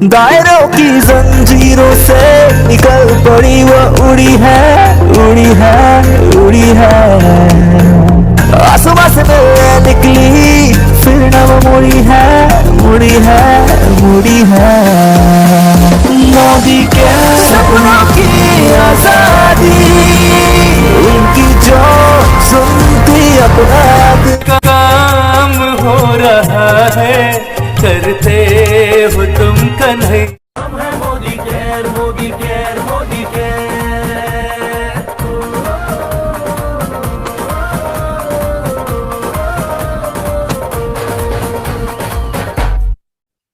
दायरों की जंजीरों से निकल पड़ी वो उड़ी है, उड़ी है, उड़ी है। आसमां से मिलने निकली फिर न वो मुड़ी है, मुड़ी है, मुड़ी है। मोदी के सपनों की आजादी, उनकी जो सुनती अपराध काम हो रहा है, करते हो तुम कन्हैया। हम है Modi care, Modi care, Modi care.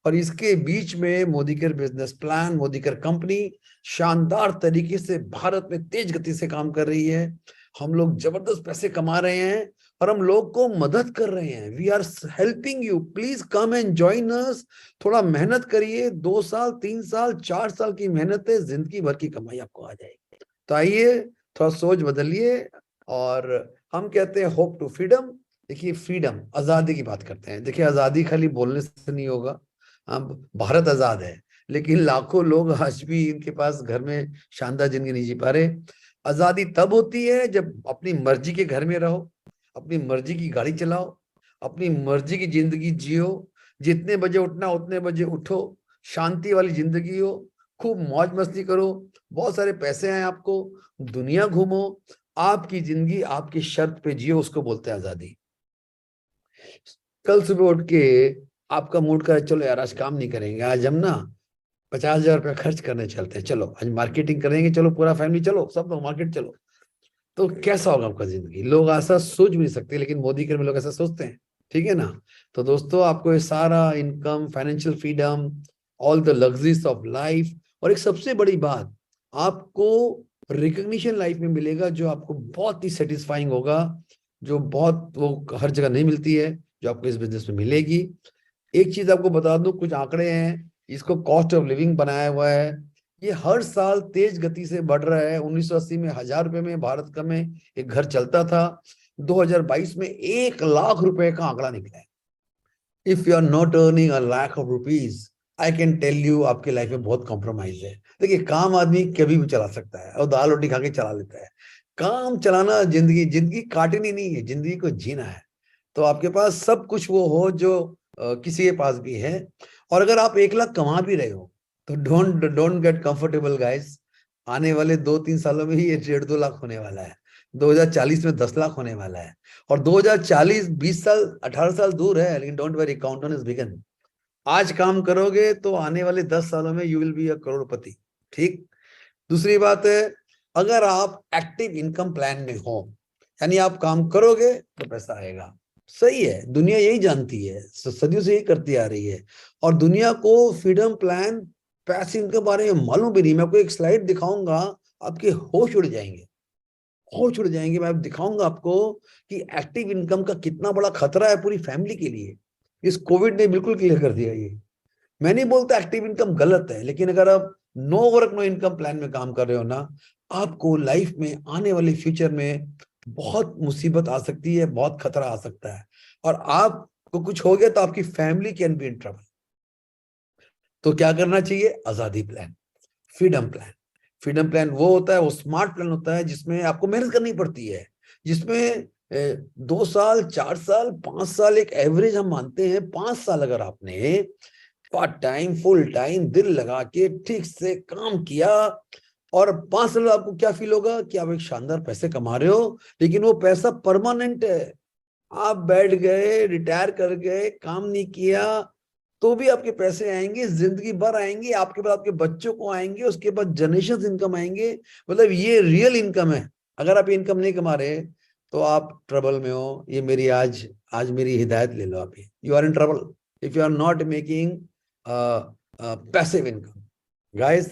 और इसके बीच में Modi care business plan, Modi care company शानदार तरीके से भारत में तेज गति से काम कर रही है। हम लोग जबरदस्त पैसे कमा रहे हैं और हम लोग को मदद कर रहे हैं। We are helping you, please come and join us. थोड़ा मेहनत करिए, 2 साल 3 साल 4 साल की मेहनत है, जिंदगी भर की कमाई आपको आ जाएगी। तो आइए थोड़ा सोच बदलिए। और हम कहते हैं होप टू फ्रीडम। देखिए फ्रीडम, आजादी की बात करते हैं। देखिए आजादी खाली बोलने से नहीं होगा। भारत आजाद है, लेकिन लाखों लोग आज भी इनके पास घर में शानदार जिंदगी नहीं जी पा रहे। आजादी तब होती है जब अपनी मर्जी के घर में रहो, अपनी मर्जी की गाड़ी चलाओ, अपनी मर्जी की जिंदगी जियो। जितने बजे उठना उतने बजे उठो, शांति वाली जिंदगी हो, खूब मौज मस्ती करो, बहुत सारे पैसे आए आपको, दुनिया घूमो, आपकी जिंदगी आपकी शर्त पे जियो, उसको बोलते हैं आजादी। कल सुबह उठ के आपका मूड करे चलो यार आज काम नहीं करेंगे, आज हम ना 50,000 रुपया खर्च करने चलते हैं, चलो आज मार्केटिंग करेंगे, चलो पूरा फैमिली चलो, सब लोग मार्केट चलो। तो कैसा होगा आपका जिंदगी? लोग ऐसा सोच भी नहीं सकते, लेकिन मोदी के में लोग ऐसा सोचते हैं। ठीक है ना? तो दोस्तों आपको ये सारा income, financial freedom, all the luxuries of life, और एक सबसे बड़ी बात, आपको रिकग्निशन लाइफ में मिलेगा जो आपको बहुत ही सेटिस्फाइंग होगा, जो बहुत वो हर जगह नहीं मिलती है, जो आपको इस बिजनेस में मिलेगी। एक चीज आपको बता दूं, कुछ आंकड़े हैं, इसको कॉस्ट ऑफ लिविंग बनाया हुआ है। ये हर साल तेज गति से बढ़ रहा है। 1980 में 1,000 रुपए में भारत का में एक घर चलता था, 2022 में 1 लाख रुपए का आंकड़ा निकला है। If you are not earning a lakh of rupees, I can tell you आपके लाइफ में बहुत कॉम्प्रोमाइज है। देखिए काम आदमी कभी भी चला सकता है और दाल रोटी खा के चला लेता है। काम चलाना, जिंदगी जिंदगी काटनी नहीं है, जिंदगी को जीना है। तो आपके पास सब कुछ वो हो जो किसी के पास भी है। और अगर आप 1 लाख कमा भी रहे हो तो don't don't get comfortable guys. आने वाले 2-3 सालों में ही ये 1.5-2 लाख होने वाला है। 2040 में 10 लाख होने वाला है। और 2040 20 साल 18 साल दूर है, लेकिन don't worry, countdown is begin. आज काम करोगे तो आने वाले 10 सालों में यू विल बी अ करोड़पति। ठीक। दूसरी बात है, अगर आप एक्टिव इनकम प्लान में हो, यानी आप काम करोगे तो पैसा आएगा। सही है, दुनिया यही जानती है, सदियों से यही करती आ रही है। और दुनिया को फ्रीडम प्लान, पैसिव इनकम के बारे में मालूम भी नहीं। मैं आपको एक स्लाइड दिखाऊंगा, आपके होश उड़ जाएंगे, होश उड़ जाएंगे। मैं दिखाऊंगा आपको कि एक्टिव इनकम का कितना बड़ा खतरा है पूरी फैमिली के लिए। इस कोविड ने बिल्कुल क्लियर कर दिया ये। मैं नहीं बोलता एक्टिव इनकम गलत है, लेकिन अगर आप no work no income plan में काम कर रहे हो ना, आपको लाइफ में आने वाले फ्यूचर में बहुत मुसीबत आ सकती है, बहुत खतरा आ सकता है। और आपको कुछ हो गया तो आपकी family can be in trouble. तो क्या करना चाहिए? आजादी plan, freedom plan. Freedom plan वो होता है, वो स्मार्ट प्लान होता है जिसमें आपको मेहनत करनी पड़ती है, जिसमें 2 साल 4 साल 5 साल एक एवरेज हम मानते हैं। 5 साल अगर आपने पार्ट टाइम फुल टाइम दिल लगा के ठीक से काम किया, और 5 साल आपको क्या फील होगा कि आप एक शानदार पैसे कमा रहे हो, लेकिन वो पैसा परमानेंट है। आप बैठ गए, रिटायर कर गए, काम नहीं किया, तो भी आपके पैसे आएंगे, जिंदगी भर आएंगे, आपके बाद आपके बच्चों को आएंगे, उसके बाद जनरेशन इनकम आएंगे। मतलब ये रियल इनकम है। अगर आप इनकम नहीं कमा रहे तो आप ट्रबल में हो। ये मेरी आज आज मेरी हिदायत ले लो आप, you are in trouble if you are not making passive income guys.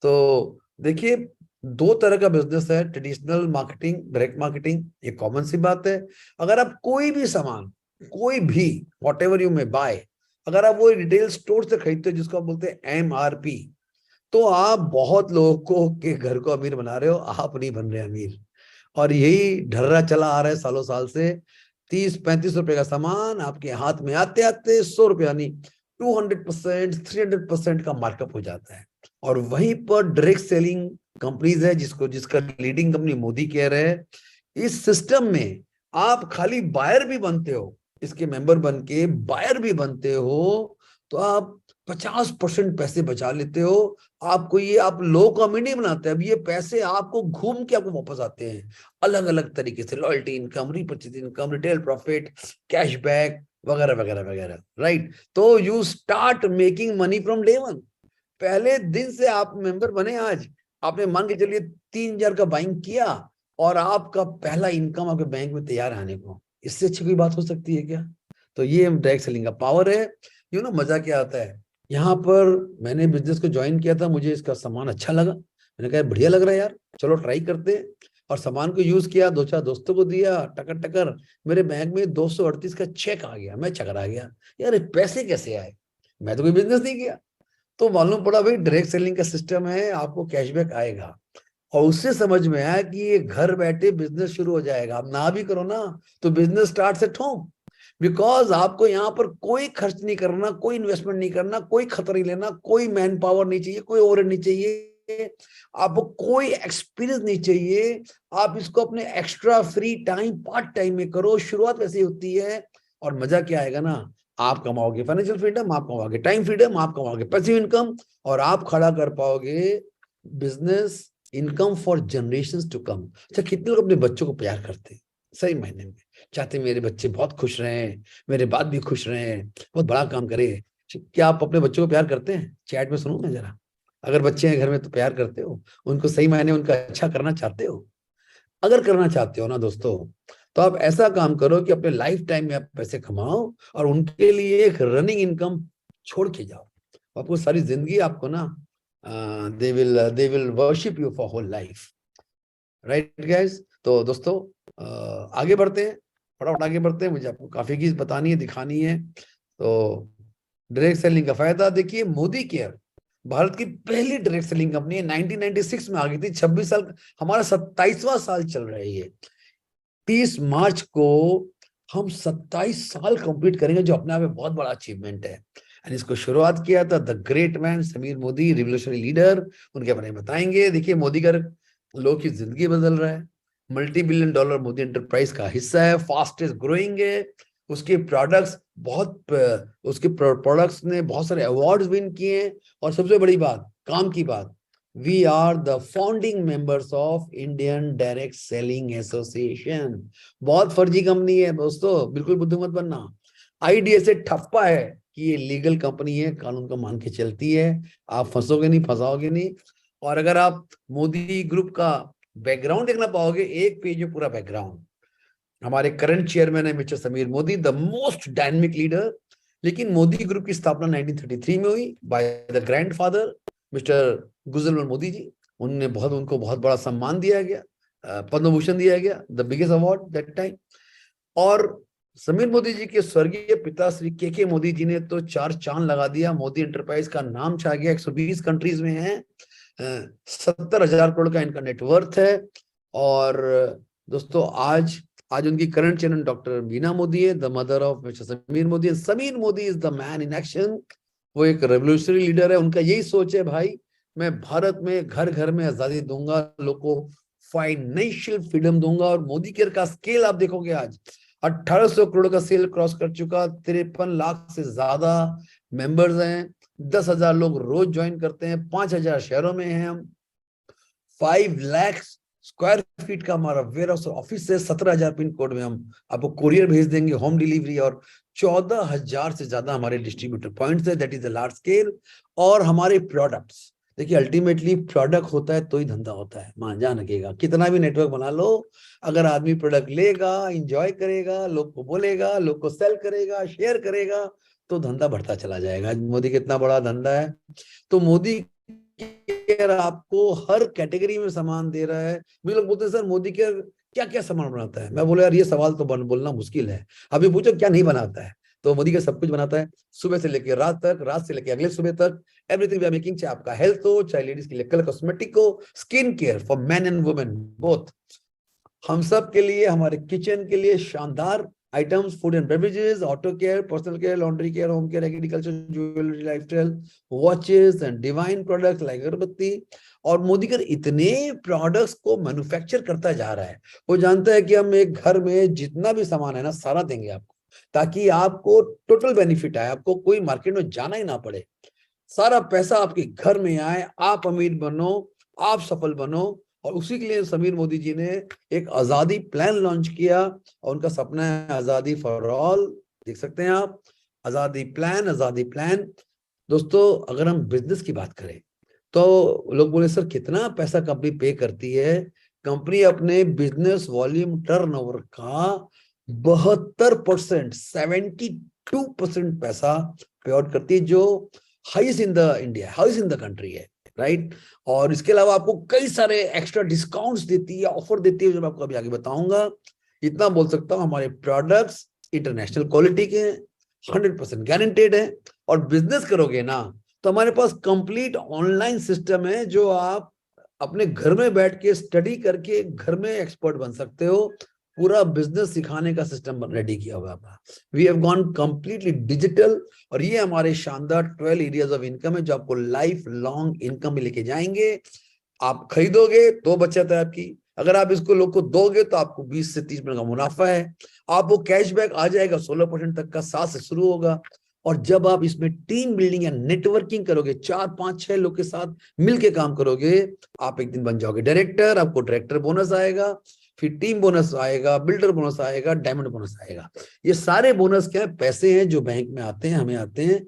तो देखिए 2 तरह का बिजनेस है, ट्रेडिशनल मार्केटिंग, डायरेक्ट मार्केटिंग। ये कॉमन सी बात है। अगर आप कोई भी सामान, कोई भी whatever you may buy, अगर आप वो रिटेल स्टोर से खरीदते हो जिसको आप बोलते हैं MRP, तो आप बहुत लोगों को के घर को अमीर बना रहे हो, आप नहीं बन रहे अमीर। और यही ढर्रा चला आ रहा है सालों साल से। 30-35 रुपए का सामान आपके हाथ में आते आते 100 रुपया नहीं, 200%, 300% का मार्कअप हो जाता है। और वहीं पर डायरेक्ट सेलिंग कंपनीज है, जिसका लीडिंग कंपनी मोदी केयर है। इस सिस्टम में आप खाली बायर भी बनते हो, इसके मेंबर बन के बायर भी बनते हो, तो आप 50% पैसे बचा लेते हो। आपको ये आप लो कॉमेडी नहीं बनाते, अब ये पैसे आपको घूम के आपको वापस आते हैं अलग अलग तरीके से, loyalty income, repurchase income, retail profit, cashback वगैरह वगैरह वगैरह, राइट। तो you start making money from day one. पहले दिन से आप मेंबर बने, आज आपने मान के चलिए 3,000 का बाइंग किया और आपका पहला इनकम आपके बैंक में तैयार आने को, इससे अच्छी कोई बात हो सकती है क्या? तो ये डायरेक्ट सेलिंग का पावर है। मजा क्या आता है, यहाँ पर मैंने बिजनेस को ज्वाइन किया था, मुझे इसका सामान अच्छा लगा, मैंने कहा बढ़िया लग रहा है यार, चलो ट्राई करते हैं। और सामान को यूज किया, 2-4 दोस्तों को दिया, टकर टकर मेरे बैंक में 238 का चेक आ गया। मैं चकरा गया, यार पैसे कैसे आए, मैं तो कोई बिजनेस नहीं किया। तो मालूम पड़ा भाई डायरेक्ट सेलिंग का सिस्टम है, आपको कैशबैक आएगा। और उससे समझ में आया कि ये घर बैठे बिजनेस शुरू हो जाएगा। आप ना भी करो ना तो business start at home, because आपको यहाँ पर कोई खर्च नहीं करना, कोई इन्वेस्टमेंट नहीं करना, कोई खतरा नहीं लेना, कोई मैन पावर नहीं चाहिए, कोई ओवरहेड नहीं चाहिए, आपको कोई एक्सपीरियंस नहीं चाहिए। आप इसको अपने extra free time, part time में करो। शुरुआत वैसे होती है। और मजा क्या आएगा ना, आप कमाओगे फाइनेंशियल फ्रीडम, आप कमाओगे टाइम फ्रीडम, आप कमाओगे पैसिव इनकम, और आप खड़ा कर पाओगे business income for generations to come. अच्छा, कितने लोग अपने बच्चों को प्यार करते हैं, सही मायने में चाहते हैं मेरे बच्चे बहुत खुश रहें, मेरे बाद भी खुश रहें, बहुत बड़ा काम करें। क्या आप अपने बच्चों को प्यार करते हैं? चैट में सुनो मैं जरा, अगर बच्चे हैं घर में तो प्यार करते हो उनको, सही मायने उनका अच्छा करना चाहते हो? अगर करना चाहते हो ना दोस्तों, तो आप ऐसा काम करो कि अपने लाइफ टाइम में आप पैसे कमाओ और उनके लिए एक रनिंग इनकम छोड़ के जाओ। आपको सारी जिंदगी आपको ना they will worship you for whole life, right guys. तो दोस्तों आगे बढ़ते हैं, फटाफट आगे बढ़ते हैं, मुझे आपको काफी चीज बतानी है, दिखानी है। तो डायरेक्ट सेलिंग का फायदा देखिए, मोदी केयर भारत की पहली डायरेक्ट सेलिंग कंपनी है, 1996 में आ गई थी। 26 साल, हमारा 27वां साल चल रहा है ये। 30 मार्च को हम 27 साल कंप्लीट करेंगे, जो अपने आप में बहुत बड़ा अचीवमेंट है। एंड इसको शुरुआत किया था the great man Sameer Modi, revolutionary leader, उनके बारे में बताएंगे। देखिए मोदी का लोग की जिंदगी बदल रहा है, $multi-billion मोदी एंटरप्राइज का हिस्सा है, फास्टेस्ट ग्रोइंग है। उसके प्रोडक्ट्स ने बहुत सारे अवार्ड्स विन किए हैं। और सबसे बड़ी बात, काम की बात, we are the founding members of Indian Direct Selling Association. बहुत फर्जी कंपनी है दोस्तों, बिल्कुल बुद्धू मत बनना। आईडीए से ठप्पा है कि ये लीगल कंपनी है, कानून को मान के चलती है, आप फंसोगे नहीं, फंसाओगे नहीं। और अगर आप मोदी ग्रुप का बैकग्राउंड देखना पाओगे, एक पेज में पूरा बैकग्राउंड। हमारे करंट चेयरमैन है mister Sameer Modi, the most dynamic leader. लेकिन मोदी ग्रुप की स्थापना 1933 में हुई by the grandfather mister Gujarlal Modi ji. उनको बहुत बड़ा सम्मान दिया गया, पद्म भूषण दिया गया, the biggest award that time. और समीर मोदी जी के स्वर्गीय पिता श्री के मोदी जी ने तो 4 चांद लगा दिया। मोदी एंटरप्राइज का नाम छा गया, 120 कंट्रीज में है, 70,000 करोड़ का इनका नेटवर्थ है। और दोस्तों आज उनकी current chairman doctor Meena Modi है, the mother of mister Sameer Modi. Sameer Modi is the man in action. वो एक रेवोल्यूशनरी लीडर है। उनका यही सोच है, भाई मैं भारत में घर घर में आजादी दूंगा, लोगों को फाइनेंशियल फ्रीडम दूंगा। और मोदी केयर का स्केल आप देखोगे, आज 1800 करोड़ का सेल क्रॉस कर चुका, 53 लाख से ज्यादा मेंबर्स हैं, 10,000 लोग रोज ज्वाइन करते हैं, 5,000 शहरों में हैं हम, 5 लाख स्क्वायर फीट का हमारा वेयर हाउस ऑफिस है, 17,000 पिन कोड में हम आपको कोरियर भेज देंगे, होम डिलीवरी। और 14,000 से ज्यादा हमारे डिस्ट्रीब्यूटर पॉइंट्स है, that is the large scale. और हमारे प्रोडक्ट्स देखिए, अल्टीमेटली प्रोडक्ट होता है तो ही धंधा होता है, मान जान रखिएगा। कितना भी नेटवर्क बना लो, अगर आदमी प्रोडक्ट लेगा, इंजॉय करेगा, लोग को बोलेगा, लोग को सेल करेगा, शेयर करेगा, तो धंधा बढ़ता चला जाएगा। मोदी कितना बड़ा धंधा है। तो मोदी केयर आपको हर कैटेगरी में सामान दे रहा है। मुझे लोग बोलते हैं सर मोदी केयर क्या क्या सामान बनाता है। मैं बोला यार ये सवाल तो बोलना मुश्किल है, अभी पूछो क्या नहीं बनाता है। तो मोदी केयर सब कुछ बनाता है, सुबह से लेकर रात तक, रात से लेकर अगले सुबह तक, एवरीथिंग वी आर मेकिंग। चाहे आपका हेल्थ हो, चाहे लेडीज के लिए कलर कॉस्मेटिक हो, skin care for man and women both, हम सब के लिए, हमारे किचन के लिए शानदार items, food and beverages, auto care, personal care, laundry care, home care, agriculture, jewellery, lifestyle, watches and divine products like अगरबत्ती। और मोदीकर इतने प्रोडक्ट्स को मैन्युफैक्चर करता जा रहा है, वो जानता है कि हम एक घर में जितना भी सामान है ना सारा देंगे आपको, ताकि आपको टोटल बेनिफिट आए, आपको कोई मार्केट में जाना ही ना पड़े, सारा पैसा आपके घर में आए, आप अमीर बनो, आप सफल बनो। और उसी के लिए समीर मोदी जी ने एक आजादी प्लान लॉन्च किया, और उनका सपना है आजादी फॉर ऑल। देख सकते हैं आप, आजादी प्लान, आजादी प्लान। दोस्तों, अगर हम बिजनेस की बात करें तो लोग बोले सर कितना पैसा कंपनी पे करती है। कंपनी अपने बिजनेस वॉल्यूम टर्नओवर का 72%, 72% पैसा पे आउट करती है, जो highest in the India, highest in the country है, राइट। और इसके अलावा आपको कई सारे एक्स्ट्रा डिस्काउंट्स देती है, ऑफर देती है, जो मैं आपको अभी आगे बताऊंगा। इतना बोल सकता हूं, हमारे प्रोडक्ट्स इंटरनेशनल क्वालिटी के हैं, 100% गारंटेड है। और बिजनेस करोगे ना तो हमारे पास कंप्लीट ऑनलाइन सिस्टम है, जो आप अपने घर में बैठ के स्टडी करके घर में एक्सपर्ट बन सकते हो। पूरा बिजनेस सिखाने का सिस्टम रेडी किया हुआ है। We have gone completely digital, और ये हमारे शानदार 12 एरियाज ऑफ इनकम है, जो आपको लाइफ लॉन्ग इनकम में लेके जाएंगे। आप खरीदोगे तो बचत है आपकी, अगर आप इसको लोग को दोगे तो आपको 20 से 30% का मुनाफा है। आपको कैशबैक आ जाएगा 16% तक का, 7 से शुरू होगा। और जब आप इसमें टीम बिल्डिंग या नेटवर्किंग करोगे, 4, 5, 6 लोग के साथ मिलके काम करोगे, आप एक दिन बन जाओगे डायरेक्टर। आपको डायरेक्टर बोनस आएगा, फिर टीम बोनस आएगा, बिल्डर बोनस आएगा, डायमंड बोनस आएगा। ये सारे बोनस क्या है? पैसे हैं जो बैंक में आते हैं, हमें आते हैं।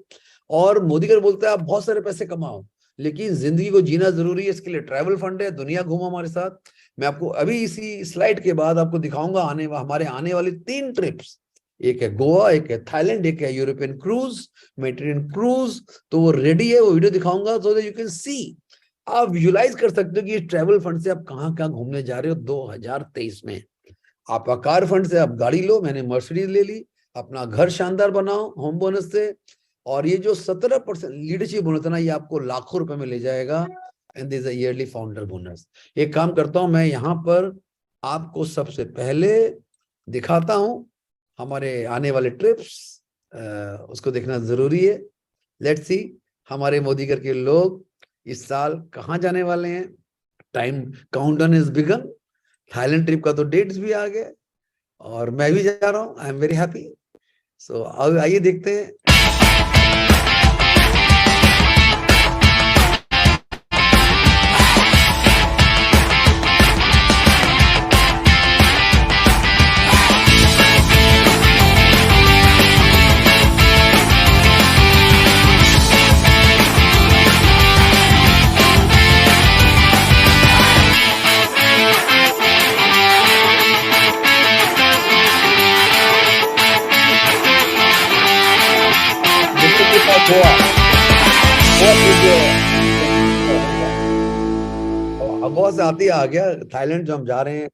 और मोदीकर बोलता है आप बहुत सारे पैसे कमाओ, लेकिन जिंदगी को जीना जरूरी है। इसके लिए ट्रैवल फंड है, दुनिया घूमो हमारे साथ। मैं आपको अभी इसी स्लाइड के बाद आपको दिखाऊंगा हमारे आने वाली 3 ट्रिप्स। एक है गोवा, एक है थाईलैंड, एक है यूरोपियन क्रूज, मेडिटेरियन क्रूज। तो वो रेडी है, वो वीडियो दिखाऊंगा, so that you can see, आप विजुलाइज कर सकते हो कि ट्रैवल फंड से आप कहाँ कहाँ घूमने जा रहे हो 2023 में। आपका कार फंड से आप गाड़ी लो, मैंने मर्सिडीज ले ली, अपना घर शानदार बनाओ होम बोनस से। और ये जो 17% लीडरशिप बोनस है ना, ये आपको लाखों रुपए में ले जाएगा। And this yearly founder bonus. एक काम करता हूं, मैं यहाँ पर आपको सबसे पहले दिखाता हूं हमारे आने वाले ट्रिप्स, उसको देखना जरूरी है। लेट्स सी हमारे मोदीगर के लोग इस साल कहाँ जाने वाले हैं। Time countdown is begin. Thailand trip का तो डेट्स भी आ गए, और मैं भी जा रहा हूँ। I am very happy. So आइए देखते हैं। गोवा से आते ही आ गया थाईलैंड, जो हम जा रहे हैं।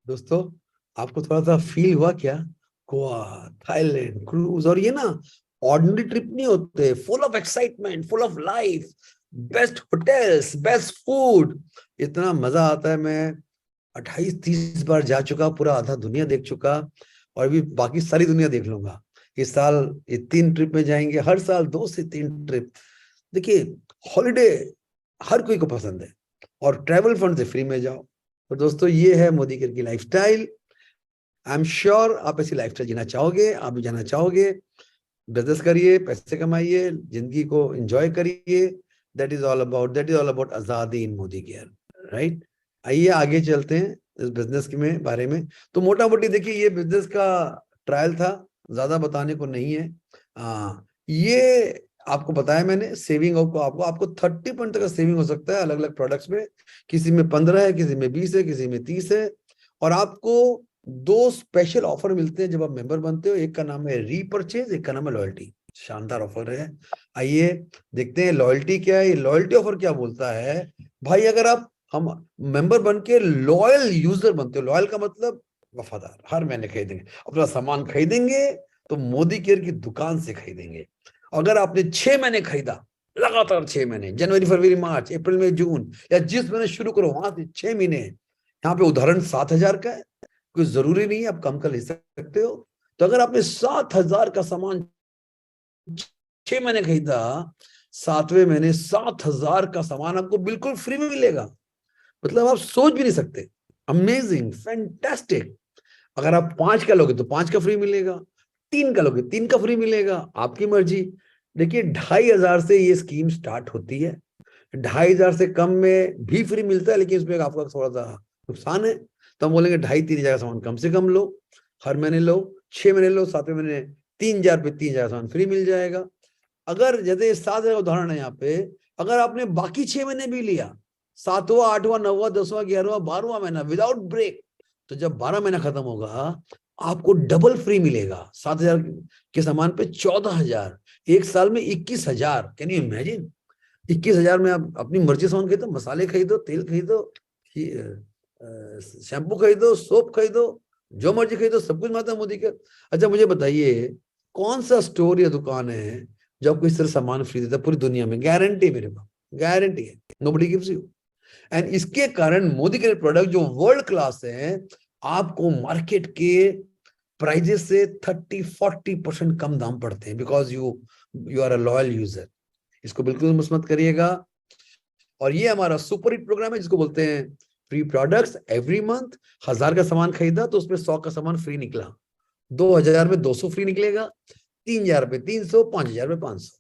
दोस्तों, आपको थोड़ा सा फील हुआ क्या? गोवा, थाईलैंड क्रूज, और ये ना ऑर्डिनरी ट्रिप नहीं होते, full of excitement, full of life, best hotels, best food, इतना मजा आता है। मैं 28-30 बार जा चुका, पूरा आधा दुनिया देख चुका, और अभी बाकी सारी दुनिया देख लूंगा। इस साल ये 3 ट्रिप में जाएंगे, हर साल 2 से 3 ट्रिप। देखिए, हॉलिडे हर कोई को पसंद है, और ट्रैवल फंड से फ्री में जाओ। तो दोस्तों, ये है मोदीकर की लाइफस्टाइल। आई एम श्योर आप ऐसी लाइफस्टाइल जीना चाहोगे, आप भी जाना चाहोगे। बिजनेस करिए, पैसे कमाइए, जिंदगी को एंजॉय करिए। दैट इज ऑल अबाउट आजादी इन मोदी केयर, राइट। आइए आगे चलते हैं इस बिजनेस के में बारे में। तो मोटा मोटी देखिए ये बिजनेस का ट्रायल था, ज्यादा बताने को नहीं है। ये आपको बताया मैंने, सेविंग आपको 30% तक का सेविंग हो सकता है अलग अलग प्रोडक्ट्स में। किसी में 15 है, किसी में 20 है, किसी में 30 है। और आपको 2 स्पेशल ऑफर मिलते हैं जब आप मेंबर बनते हो। एक का नाम है रीपरचेज, एक का नाम है लॉयल्टी। शानदार ऑफर है। आइए देखते हैं लॉयल्टी क्या है। लॉयल्टी ऑफर क्या बोलता है भाई, अगर आप हम मेंबर बन के लॉयल यूजर बनते हो, लॉयल का मतलब वफादार, हर महीने खरीदेंगे अपना सामान, खरीदेंगे तो मोदी केयर की दुकान से खरीदेंगे। अगर आपने 6 महीने खरीदा, लगातार 6 महीने, जनवरी फरवरी मार्च अप्रैल मई जून, या जिस महीने शुरू करो वहां से 6 महीने, यहाँ पे उदाहरण 7,000 का है, कोई जरूरी नहीं है आप कम का ले सकते हो। तो अगर आपने 7,000 का सामान 6 महीने खरीदा, 7वें महीने 7,000 का सामान आपको बिल्कुल फ्री में मिलेगा। मतलब आप सोच भी नहीं सकते, अमेजिंग, फैंटास्टिक। अगर आप 5 का लोगे तो 5 का फ्री मिलेगा, 3 का लोगे 3 का फ्री मिलेगा, आपकी मर्जी। देखिए 2,500 से ये स्कीम स्टार्ट होती है। 2,500 से कम में भी फ्री मिलता है, लेकिन इसमें आपका थोड़ा सा नुकसान है। तो हम बोलेंगे 2,500-3,000 का सामान कम से कम लो, हर महीने लो, 6 महीने लो, 7वें महीने 3,000 पे 3,000 सामान फ्री मिल जाएगा। अगर जैसे 7,000 का उदाहरण है यहाँ पे, अगर आपने बाकी 6 महीने भी लिया, 7वां 8वां 9वां 10वां 11वां 12वां महीना विदाउट ब्रेक, तो जब 12 महीना खत्म होगा आपको डबल फ्री मिलेगा। 7,000 के सामान पे 14,000, एक साल में 21,000। Can you imagine? 21,000 में आप अपनी मर्जी सामान खरीदो, मसाले खरीदो, तेल खरीदो, शैम्पू खरीदो, सोप खरीदो, जो मर्जी खरीदो, सब कुछ माता मोदी के। अच्छा मुझे बताइए कौन सा स्टोर या दुकान है जो आपको इस तरह सामान फ्री देता है पूरी दुनिया में? गारंटी मेरे पास, गारंटी है, नोबडी गिव्स यू। एंड इसके कारण मोदी के प्रोडक्ट जो वर्ल्ड क्लास है, आपको मार्केट के प्राइजेस से 30-40% कम दाम पड़ते हैं, because you are a loyal user. इसको बिल्कुल मिस मत करिएगा। और ये हमारा सुपर हिट प्रोग्राम है जिसको बोलते हैं फ्री प्रोडक्ट्स एवरी मंथ। 1,000 का सामान खरीदा तो उसमें 100 का सामान फ्री निकला, 2,000 में 200 फ्री निकलेगा, 3,000 पे 300, 5,000 पे 500,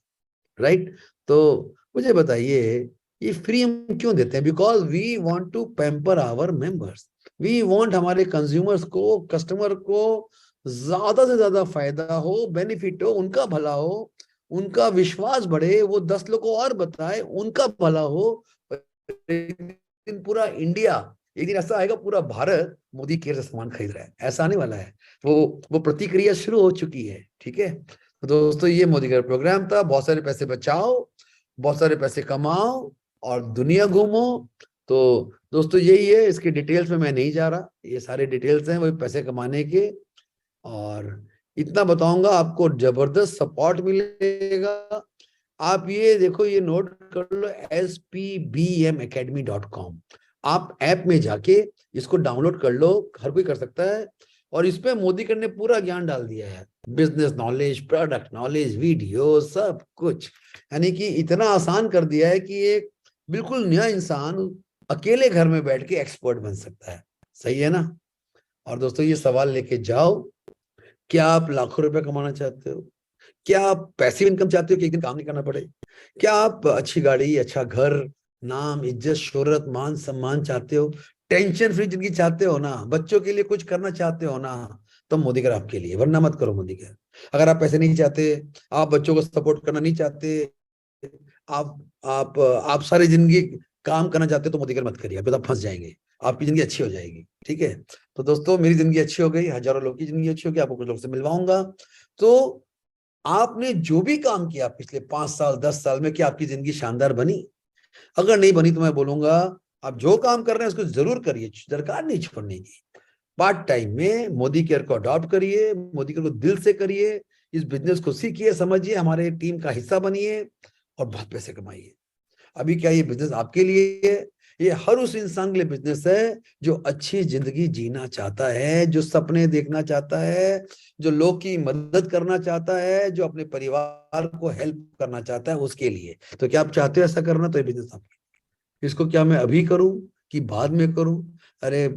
राइट। तो मुझे बताइए ये फ्री हम क्यों देते हैं? Because we want to pamper our members. We want हमारे कंज्यूमर्स को, कस्टमर को ज्यादा से ज्यादा फायदा हो, बेनिफिट हो, उनका भला हो, उनका विश्वास बढ़े, वो 10 लोग को और बताए, उनका भला हो। एक दिन पूरा इंडिया, एक दिन ऐसा आएगा पूरा भारत मोदी केयर से सामान खरीद रहा है, ऐसा आने वाला है। वो प्रतिक्रिया शुरू हो चुकी है, ठीक है। तो दोस्तों ये मोदी केयर प्रोग्राम था। बहुत सारे पैसे बचाओ, बहुत सारे पैसे कमाओ और दुनिया घूमो। तो दोस्तों यही है, इसके डिटेल्स में मैं नहीं जा रहा, ये सारे डिटेल्स हैं वही पैसे कमाने के। और इतना बताऊंगा आपको जबरदस्त सपोर्ट मिलेगा। आप ये देखो, ये नोट कर लो, spbmacademy.com। आप ऐप में जाके इसको डाउनलोड कर लो, हर कोई कर सकता है। और इस पे मोदी कर ने पूरा ज्ञान डाल दिया है, business knowledge, product knowledge, video, सब कुछ। यानी कि इतना आसान कर दिया है कि एक बिल्कुल नया इंसान अकेले घर में बैठ के एक्सपर्ट बन सकता है। सही है ना? और दोस्तों ये सवाल लेके जाओ, क्या आप लाखों रुपए कमाना चाहते हो? क्या आप पैसिव इनकम चाहते हो कि एक दिन काम नहीं करना पड़े? क्या आप अच्छी गाड़ी, अच्छा घर, नाम, इज्जत, शोहरत, मान सम्मान चाहते हो? टेंशन फ्री जिंदगी चाहते हो ना? बच्चों के लिए कुछ करना चाहते हो ना? तो मोदी केयर आपके लिए, वरना मत करो मोदी केयर। अगर आप पैसे नहीं चाहते, आप बच्चों को सपोर्ट करना नहीं चाहते, आप सारी जिंदगी काम करना चाहते हो, तो मोदी केयर मत करिए, आप फंस जाएंगे। आपकी जिंदगी अच्छी हो जाएगी, ठीक है। तो दोस्तों मेरी जिंदगी अच्छी हो गई, हजारों लोग की जिंदगी अच्छी होगी, आपको कुछ लोग से मिलवाऊंगा। तो आपने जो भी काम किया पिछले 5 साल 10 साल में, क्या आपकी जिंदगी शानदार बनी? अगर नहीं बनी तो मैं बोलूंगा आप जो काम कर रहे हैं उसको जरूर करिए, दरकार नहीं छोड़ने की। पार्ट टाइम में मोदी केयर को अडॉप्ट करिए, मोदी केयर को दिल से करिए, इस बिजनेस को सीखिए, समझिए, हमारे टीम का हिस्सा बनिए और बहुत पैसे कमाइए। अभी क्या ये बिजनेस आपके लिए है? ये हर उस इंसान के लिए बिजनेस है जो अच्छी जिंदगी जीना चाहता है, जो सपने देखना चाहता है, जो लोग की मदद करना चाहता है, जो अपने परिवार को हेल्प करना चाहता है, उसके लिए। तो क्या आप चाहते हो ऐसा करना? तो ये बिजनेस आपका। इसको क्या मैं अभी करूं कि बाद में करूं? अरे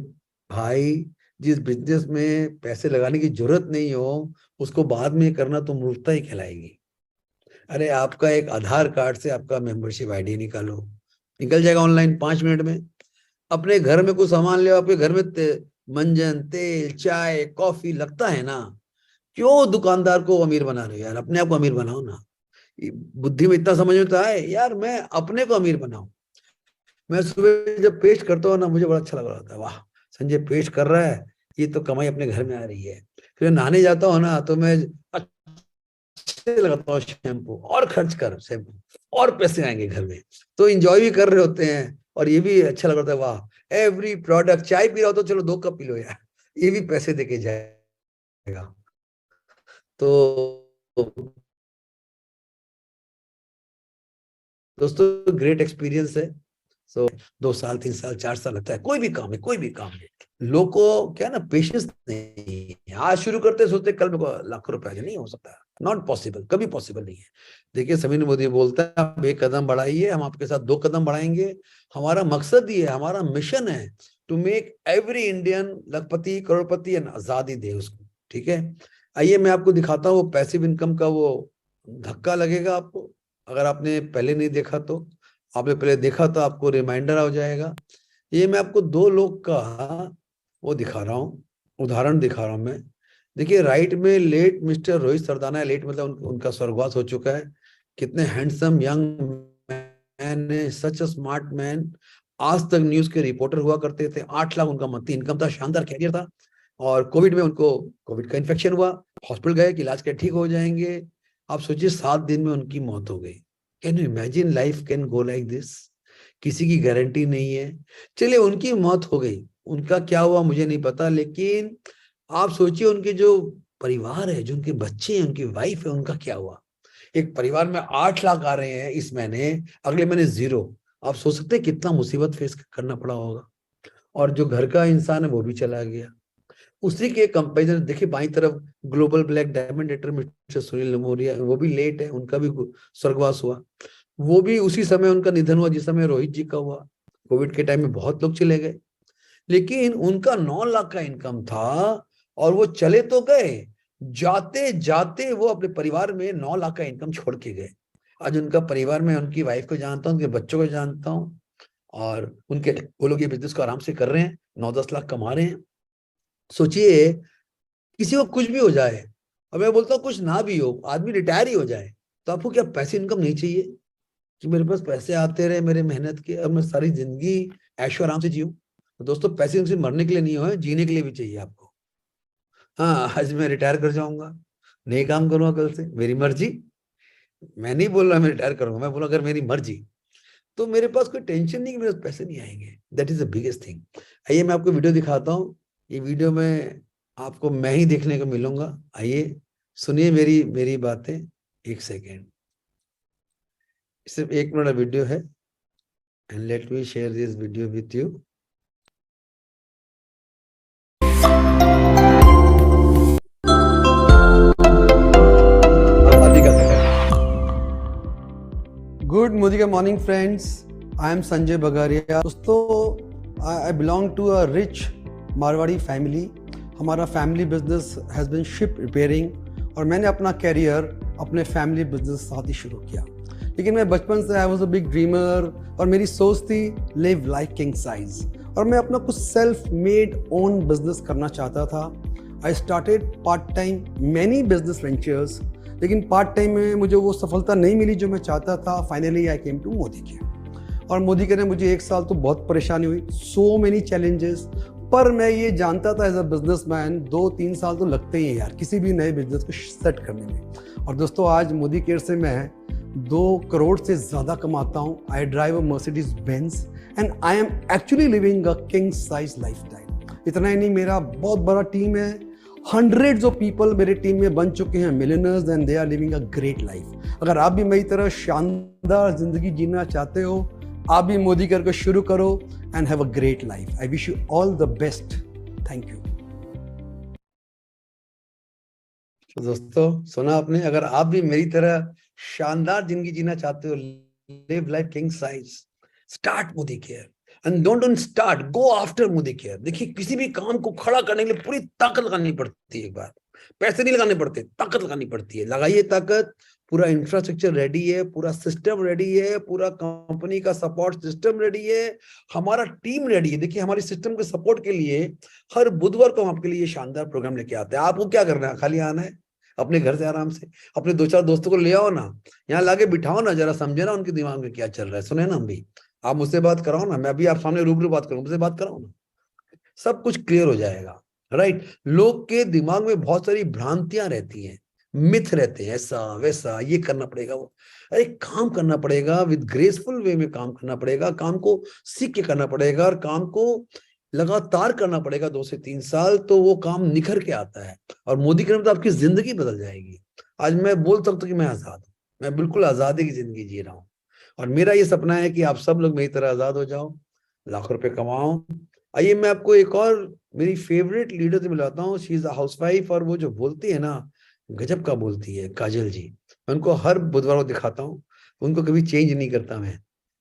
भाई, जिस बिजनेस में पैसे लगाने की जरूरत नहीं हो उसको बाद में करना तो मूर्खता ही कहलाएगी। अरे आपका एक आधार कार्ड से आपका मेंबरशिप आईडी निकालो, निकल जाएगा ऑनलाइन 5 मिनट में। अपने घर में कुछ सामान ले, आपके घर में मंजन, तेल, चाय, कॉफी लगता है ना, क्यों दुकानदार को अमीर बना रहे हो यार? अपने आप को अमीर बनाओ ना। बुद्धि में इतना समझ में तो आए यार, मैं अपने को अमीर बनाऊं। मैं सुबह जब पेस्ट करता हूँ ना, मुझे बड़ा अच्छा लग रहा था, वाह संजय पेस्ट कर रहा है, ये तो कमाई अपने घर में आ रही है। फिर नहाने जाता हूँ ना तो मैं अच्छे लगाता हूँ शैम्पू, और खर्च कर शैम्पू, और पैसे आएंगे घर में। तो इंजॉय भी कर रहे होते हैं और ये भी अच्छा लग रहा था, वाह एवरी प्रोडक्ट। चाय पी रहा हो तो चलो 2 कप पी लो यार, ये भी पैसे देके जाएगा। तो दोस्तों ग्रेट एक्सपीरियंस है। सो 2 साल 3 साल 4 साल लगता है, कोई भी काम है, कोई भी काम है। लोग को क्या ना पेशेंस नहीं है। आज शुरू करते सोचते कल मेरे को लाखों रुपए आ जाए, नहीं हो सकता, नॉट पॉसिबल, कभी पॉसिबल नहीं है। देखिए समीर मोदी बोलता है आप 1 कदम बढ़ाइए, हम आपके साथ 2 कदम बढ़ाएंगे। हमारा मकसद ही है, हमारा मिशन है to make every Indian Lakhpati Crorepati and आजादी दे उसको। ठीक है, आइए मैं आपको दिखाता हूँ पैसिव इनकम का। वो धक्का लगेगा आपको अगर आपने पहले नहीं देखा तो। आपने पहले देखा तो आपको रिमाइंडर हो जाएगा। ये मैं आपको 2 लोग का वो दिखा रहा हूँ, उदाहरण दिखा रहा हूँ मैं। देखिए राइट में लेट मिस्टर रोहित सरदाना है, लेट मतलब उनका स्वर्गवास हो चुका है। कितने हैंडसम यंग मैन है, सच अ स्मार्ट मैन। आज तक न्यूज के रिपोर्टर हुआ करते थे, 8 लाख उनका मंथली इनकम था, शानदार कैरियर था। और कोविड में उनको कोविड का इन्फेक्शन हुआ, हॉस्पिटल गए कि इलाज के ठीक हो जाएंगे। आप सोचिए 7 दिन में उनकी मौत हो गई। Can you imagine life can go like this? किसी की गारंटी नहीं है। चलिए उनकी मौत हो गई, उनका क्या हुआ मुझे नहीं पता, लेकिन आप सोचिए उनके जो परिवार है, जो उनके बच्चे हैं, उनकी वाइफ है, उनका क्या हुआ। एक परिवार में 8 लाख आ रहे हैं इस महीने, अगले महीने 0। आप सोच सकते हैं कितना मुसीबत फेस करना पड़ा होगा। और जो घर का इंसान है वो भी चला गया। उसी के कंपेरिजन देखिए बाई तरफ global black diamond editor mister Sunil Namoria, वो भी लेट है, उनका भी स्वर्गवास हुआ। वो भी उसी समय उनका निधन हुआ जिस समय रोहित जी का हुआ। कोविड के टाइम में बहुत लोग चले गए, लेकिन उनका 9 लाख का इनकम था और वो चले तो गए, जाते जाते वो अपने परिवार में 9 लाख का इनकम छोड़ के गए। आज उनका परिवार में उनकी वाइफ को जानता हूँ, उनके बच्चों को जानता हूँ, और उनके वो लोग ये बिजनेस को आराम से कर रहे हैं, 9-10 लाख कमा रहे हैं। सोचिए किसी को कुछ भी हो जाए, और मैं बोलता हूँ कुछ ना भी हो, आदमी रिटायर ही हो जाए, तो आपको क्या पैसे इनकम नहीं चाहिए कि मेरे पास पैसे आते रहे मेरे मेहनत के, अब मैं सारी जिंदगी ऐशो आराम से जीऊं? तो दोस्तों पैसे सिर्फ मरने के लिए नहीं हो, जीने के लिए भी चाहिए आपको। हाँ आज मैं रिटायर कर जाऊंगा, नहीं काम करूंगा कल से, मेरी मर्जी। मैं नहीं बोल रहा मैं रिटायर करूंगा, मैं बोला अगर मेरी मर्जी, तो मेरे पास कोई टेंशन नहीं कि मेरे पास पैसे नहीं आएंगे। That is the biggest thing. आइए मैं आपको वीडियो दिखाता हूँ। ये वीडियो में आपको मैं ही देखने को मिलूंगा। आइए सुनिए मेरी मेरी बातें। 1 सेकेंड, सिर्फ 1 मिनट का वीडियो है, and let me share this video with you. Good Modi morning friends, I am Sanjay Bagaria. दोस्तों I belong to a rich Marwari family. हमारा family business has been ship repairing, और मैंने अपना कैरियर अपने फैमिली बिजनेस साथ ही शुरू किया। लेकिन मैं बचपन से I was a big dreamer, और मेरी सोच थी लिव लाइफ किंग साइज, और मैं अपना कुछ सेल्फ मेड ओन बिजनेस करना चाहता था। I started part time many business ventures, लेकिन पार्ट टाइम में मुझे वो सफलता नहीं मिली जो मैं चाहता था। Finally I came to Modicare, और मोदी केयर ने मुझे 1 साल तो बहुत परेशानी हुई, सो मेनी चैलेंजेस। पर मैं ये जानता था एज अ बिजनेसमैन 2-3 साल तो लगते ही हैं यार किसी भी नए बिजनेस को सेट करने में। और दोस्तों आज मोदी केयर से मैं 2 करोड़ से ज़्यादा कमाता हूँ। I drive a Mercedes Benz and I am actually living a king size lifestyle. इतना ही नहीं, मेरा बहुत बड़ा टीम है, हंड्रेड्स ऑफ पीपल मेरे टीम में बन चुके हैं millionaires, and they are living a great life. अगर आप भी मेरी तरह शानदार जिंदगी जीना चाहते हो, आप भी मोदी केयर को शुरू करो and have a great life. I wish you all the best. Thank you. तो दोस्तों सुना आपने, अगर आप भी मेरी तरह शानदार जिंदगी जीना चाहते हो, live life king size, start Modi care. And don't start, go after Modi care. देखिए किसी भी काम को खड़ा करने के लिए पूरी ताकत लगानी पड़ती है। एक बार पैसे नहीं लगाने पड़ते, ताकत लगानी पड़ती है। लगाइए ताकत, पूरा इंफ्रास्ट्रक्चर रेडी है, पूरा सिस्टम रेडी है, पूरा कंपनी का सपोर्ट सिस्टम रेडी है, हमारा टीम रेडी है। देखिए हमारी सिस्टम के सपोर्ट के लिए हर बुधवार को हम आपके लिए शानदार प्रोग्राम लेके आते हैं। आपको क्या करना है, खाली आना है अपने घर से आराम से, अपने 2-4 दोस्तों को ले आओ ना, यहाँ लाके बिठाओ ना, जरा समझे ना उनके दिमाग में क्या चल रहा है, सुने ना हम भी, आप मुझसे बात कराओ ना, मैं भी आप सामने रूबरू बात करूं, मुझसे बात कराओ ना, सब कुछ क्लियर हो जाएगा। राइट। लोग के दिमाग में बहुत सारी भ्रांतियां रहती हैं, मिथ रहते हैं, ऐसा वैसा, ये करना पड़ेगा वो। अरे काम करना पड़ेगा, विद ग्रेसफुल वे में काम करना पड़ेगा, काम को सीख के करना पड़ेगा, और काम को लगातार करना पड़ेगा 2 से 3 साल, तो वो काम निखर के आता है। और मोदी के नाम तो आपकी जिंदगी बदल जाएगी। आज मैं बोल सकता हूँ कि मैं आजाद हूँ, मैं बिल्कुल आजादी की जिंदगी जी रहा हूँ। और मेरा ये सपना है कि आप सब लोग मेरी तरह आजाद हो जाओ, लाखों रुपए कमाओ। आइए मैं आपको एक और मेरी फेवरेट लीडर से मिलाता हूँ। शी इज अ हाउसवाइफ, और वो जो बोलती है ना, गजब का बोलती है, काजल जी। मैं उनको हर बुधवार को दिखाता हूँ, उनको कभी चेंज नहीं करता मैं,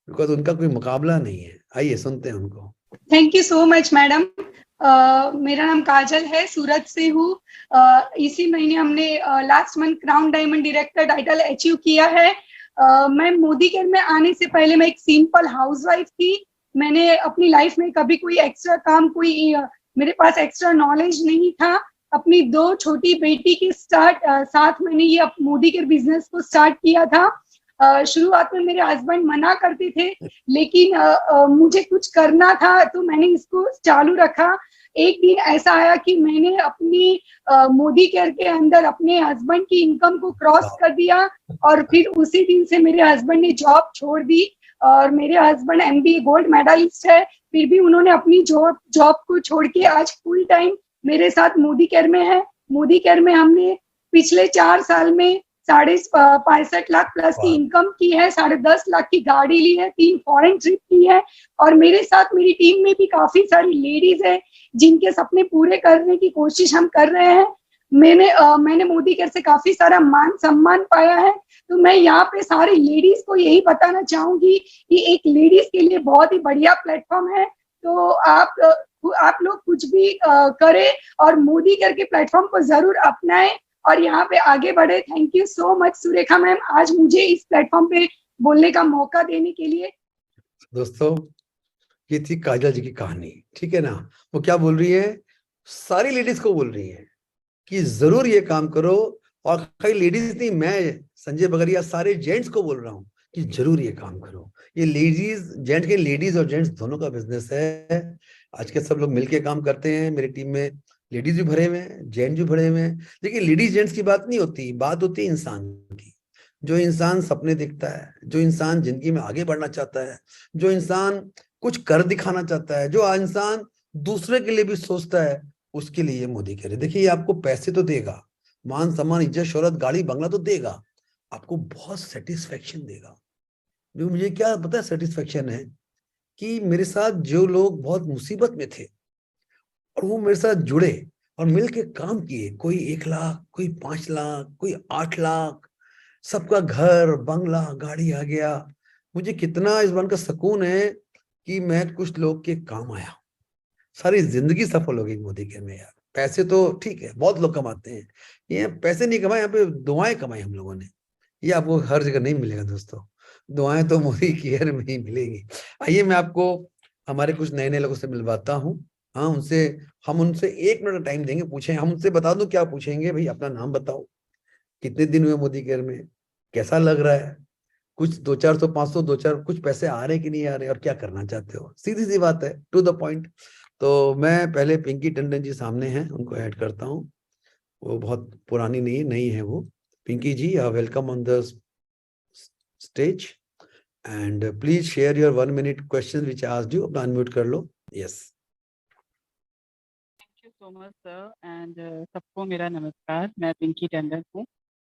बिकॉज उनका कोई मुकाबला नहीं है। आइए सुनते हैं उनको। Thank you so much madam. मेरा नाम काजल है, सूरत से हूँ। इसी महीने हमने last month crown diamond director title achieve किया है। मैं मोदी केयर में आने से पहले मैं एक सिंपल हाउसवाइफ थी। मैंने अपनी लाइफ में कभी कोई एक्स्ट्रा काम, मेरे पास एक्स्ट्रा नॉलेज नहीं था। अपनी 2 छोटी बेटी के साथ मैंने ये मोदी केयर बिजनेस को स्टार्ट किया था। शुरुआत में मेरे हस्बैंड मना करते थे, लेकिन मुझे कुछ करना था तो मैंने इसको चालू रखा। एक दिन ऐसा आया कि मैंने अपनी मोदी केयर के अंदर अपने हस्बैंड की इनकम को क्रॉस कर दिया, और फिर उसी दिन से मेरे हस्बैंड ने जॉब छोड़ दी। और मेरे हस्बैंड MBA गोल्ड मेडलिस्ट है, फिर भी उन्होंने अपनी जॉब को छोड़ के आज फुल टाइम मेरे साथ मोदी केयर में है। मोदी केयर में हमने पिछले 4 साल में 65 लाख प्लस की इनकम की है, 10.5 लाख की गाड़ी ली है, 3 फॉरेन ट्रिप की है। और मेरे साथ मेरी टीम में भी काफी सारी लेडीज है जिनके सपने पूरे करने की कोशिश हम कर रहे हैं। मैंने मोदी केयर से काफी सारा मान सम्मान पाया है। तो मैं यहाँ पे सारी लेडीज को यही बताना चाहूंगी कि एक लेडीज के लिए बहुत ही बढ़िया प्लेटफॉर्म है। तो आप लोग कुछ भी करें और मोदी केयर के प्लेटफॉर्म को जरूर अपनाएं और यहाँ पे आगे बढ़े। Thank you so much Surekha ma'am, आज मुझे इस प्लेटफॉर्म पे बोलने का मौका देने के लिए। दोस्तों ये थी काजल जी की कहानी, ठीक है ना। वो क्या बोल रही है, सारी लेडीज को बोल रही है कि जरूर ये काम करो। और कई लेडीज नहीं, मैं संजय बगरिया सारे जेंट्स को बोल रहा हूँ कि जरूर ये काम करो। ये लेडीज जेंट्स के, लेडीज और जेंट्स दोनों का बिजनेस है। आज के सब लोग मिलके काम करते हैं। मेरी टीम में लेडीज भी भरे हुए हैं, जेंट्स भी भरे हुए हैं। देखिए लेडीज जेंट्स की बात नहीं होती, बात होती है इंसान की। जो इंसान सपने देखता है, जो इंसान जिंदगी में आगे बढ़ना चाहता है, जो इंसान कुछ कर दिखाना चाहता है, जो इंसान दूसरे के लिए भी सोचता है, उसके लिए मोदी कह रहे। देखिए ये आपको पैसे तो देगा, मान सम्मान इज्जत शोहरत गाड़ी बंगला तो देगा, आपको बहुत सेटिस्फेक्शन देगा। जो मुझे क्या पता है सेटिस्फेक्शन है, कि मेरे साथ जो लोग बहुत मुसीबत में थे और वो मेरे साथ जुड़े और मिलके काम किए, कोई 1 लाख, कोई 5 लाख, कोई 8 लाख, सबका घर बंगला गाड़ी आ गया। मुझे कितना इस बात का सुकून है कि मैं कुछ लोग के काम आया। सारी जिंदगी सफल हो गई मोदी के में यार। पैसे तो ठीक है बहुत लोग कमाते हैं, ये पैसे नहीं कमाए, यहाँ पे दुआएं कमाई हम लोगों ने। ये आपको हर जगह नहीं मिलेगा दोस्तों, दुआएं तो मोदी केयर में ही मिलेंगी। आइए मैं आपको हमारे कुछ नए नए लोगों से मिलवाता हूँ। हाँ उनसे, हम उनसे 1 मिनट टाइम देंगे, पूछे, हम उनसे बता दूं क्या पूछेंगे, भाई अपना नाम बताओ, कितने दिन हुए मोदी केयर में, कैसा लग रहा है, कुछ 200-400-500 2-4 कुछ पैसे आ रहे कि नहीं आ रहे, और क्या करना चाहते हो। सीधी सी बात है, टू द पॉइंट। तो मैं पहले पिंकी टंडन जी सामने हैं, उनको ऐड करता हूँ। वो बहुत पुरानी नहीं, नई है वो। Pinky ji welcome on the stage and please share your 1 minute question which I asked you. अपना अनम्यूट कर लो। Yes. Thank you so much sir and सबको मेरा नमस्कार। मैं पिंकी टंडन हूँ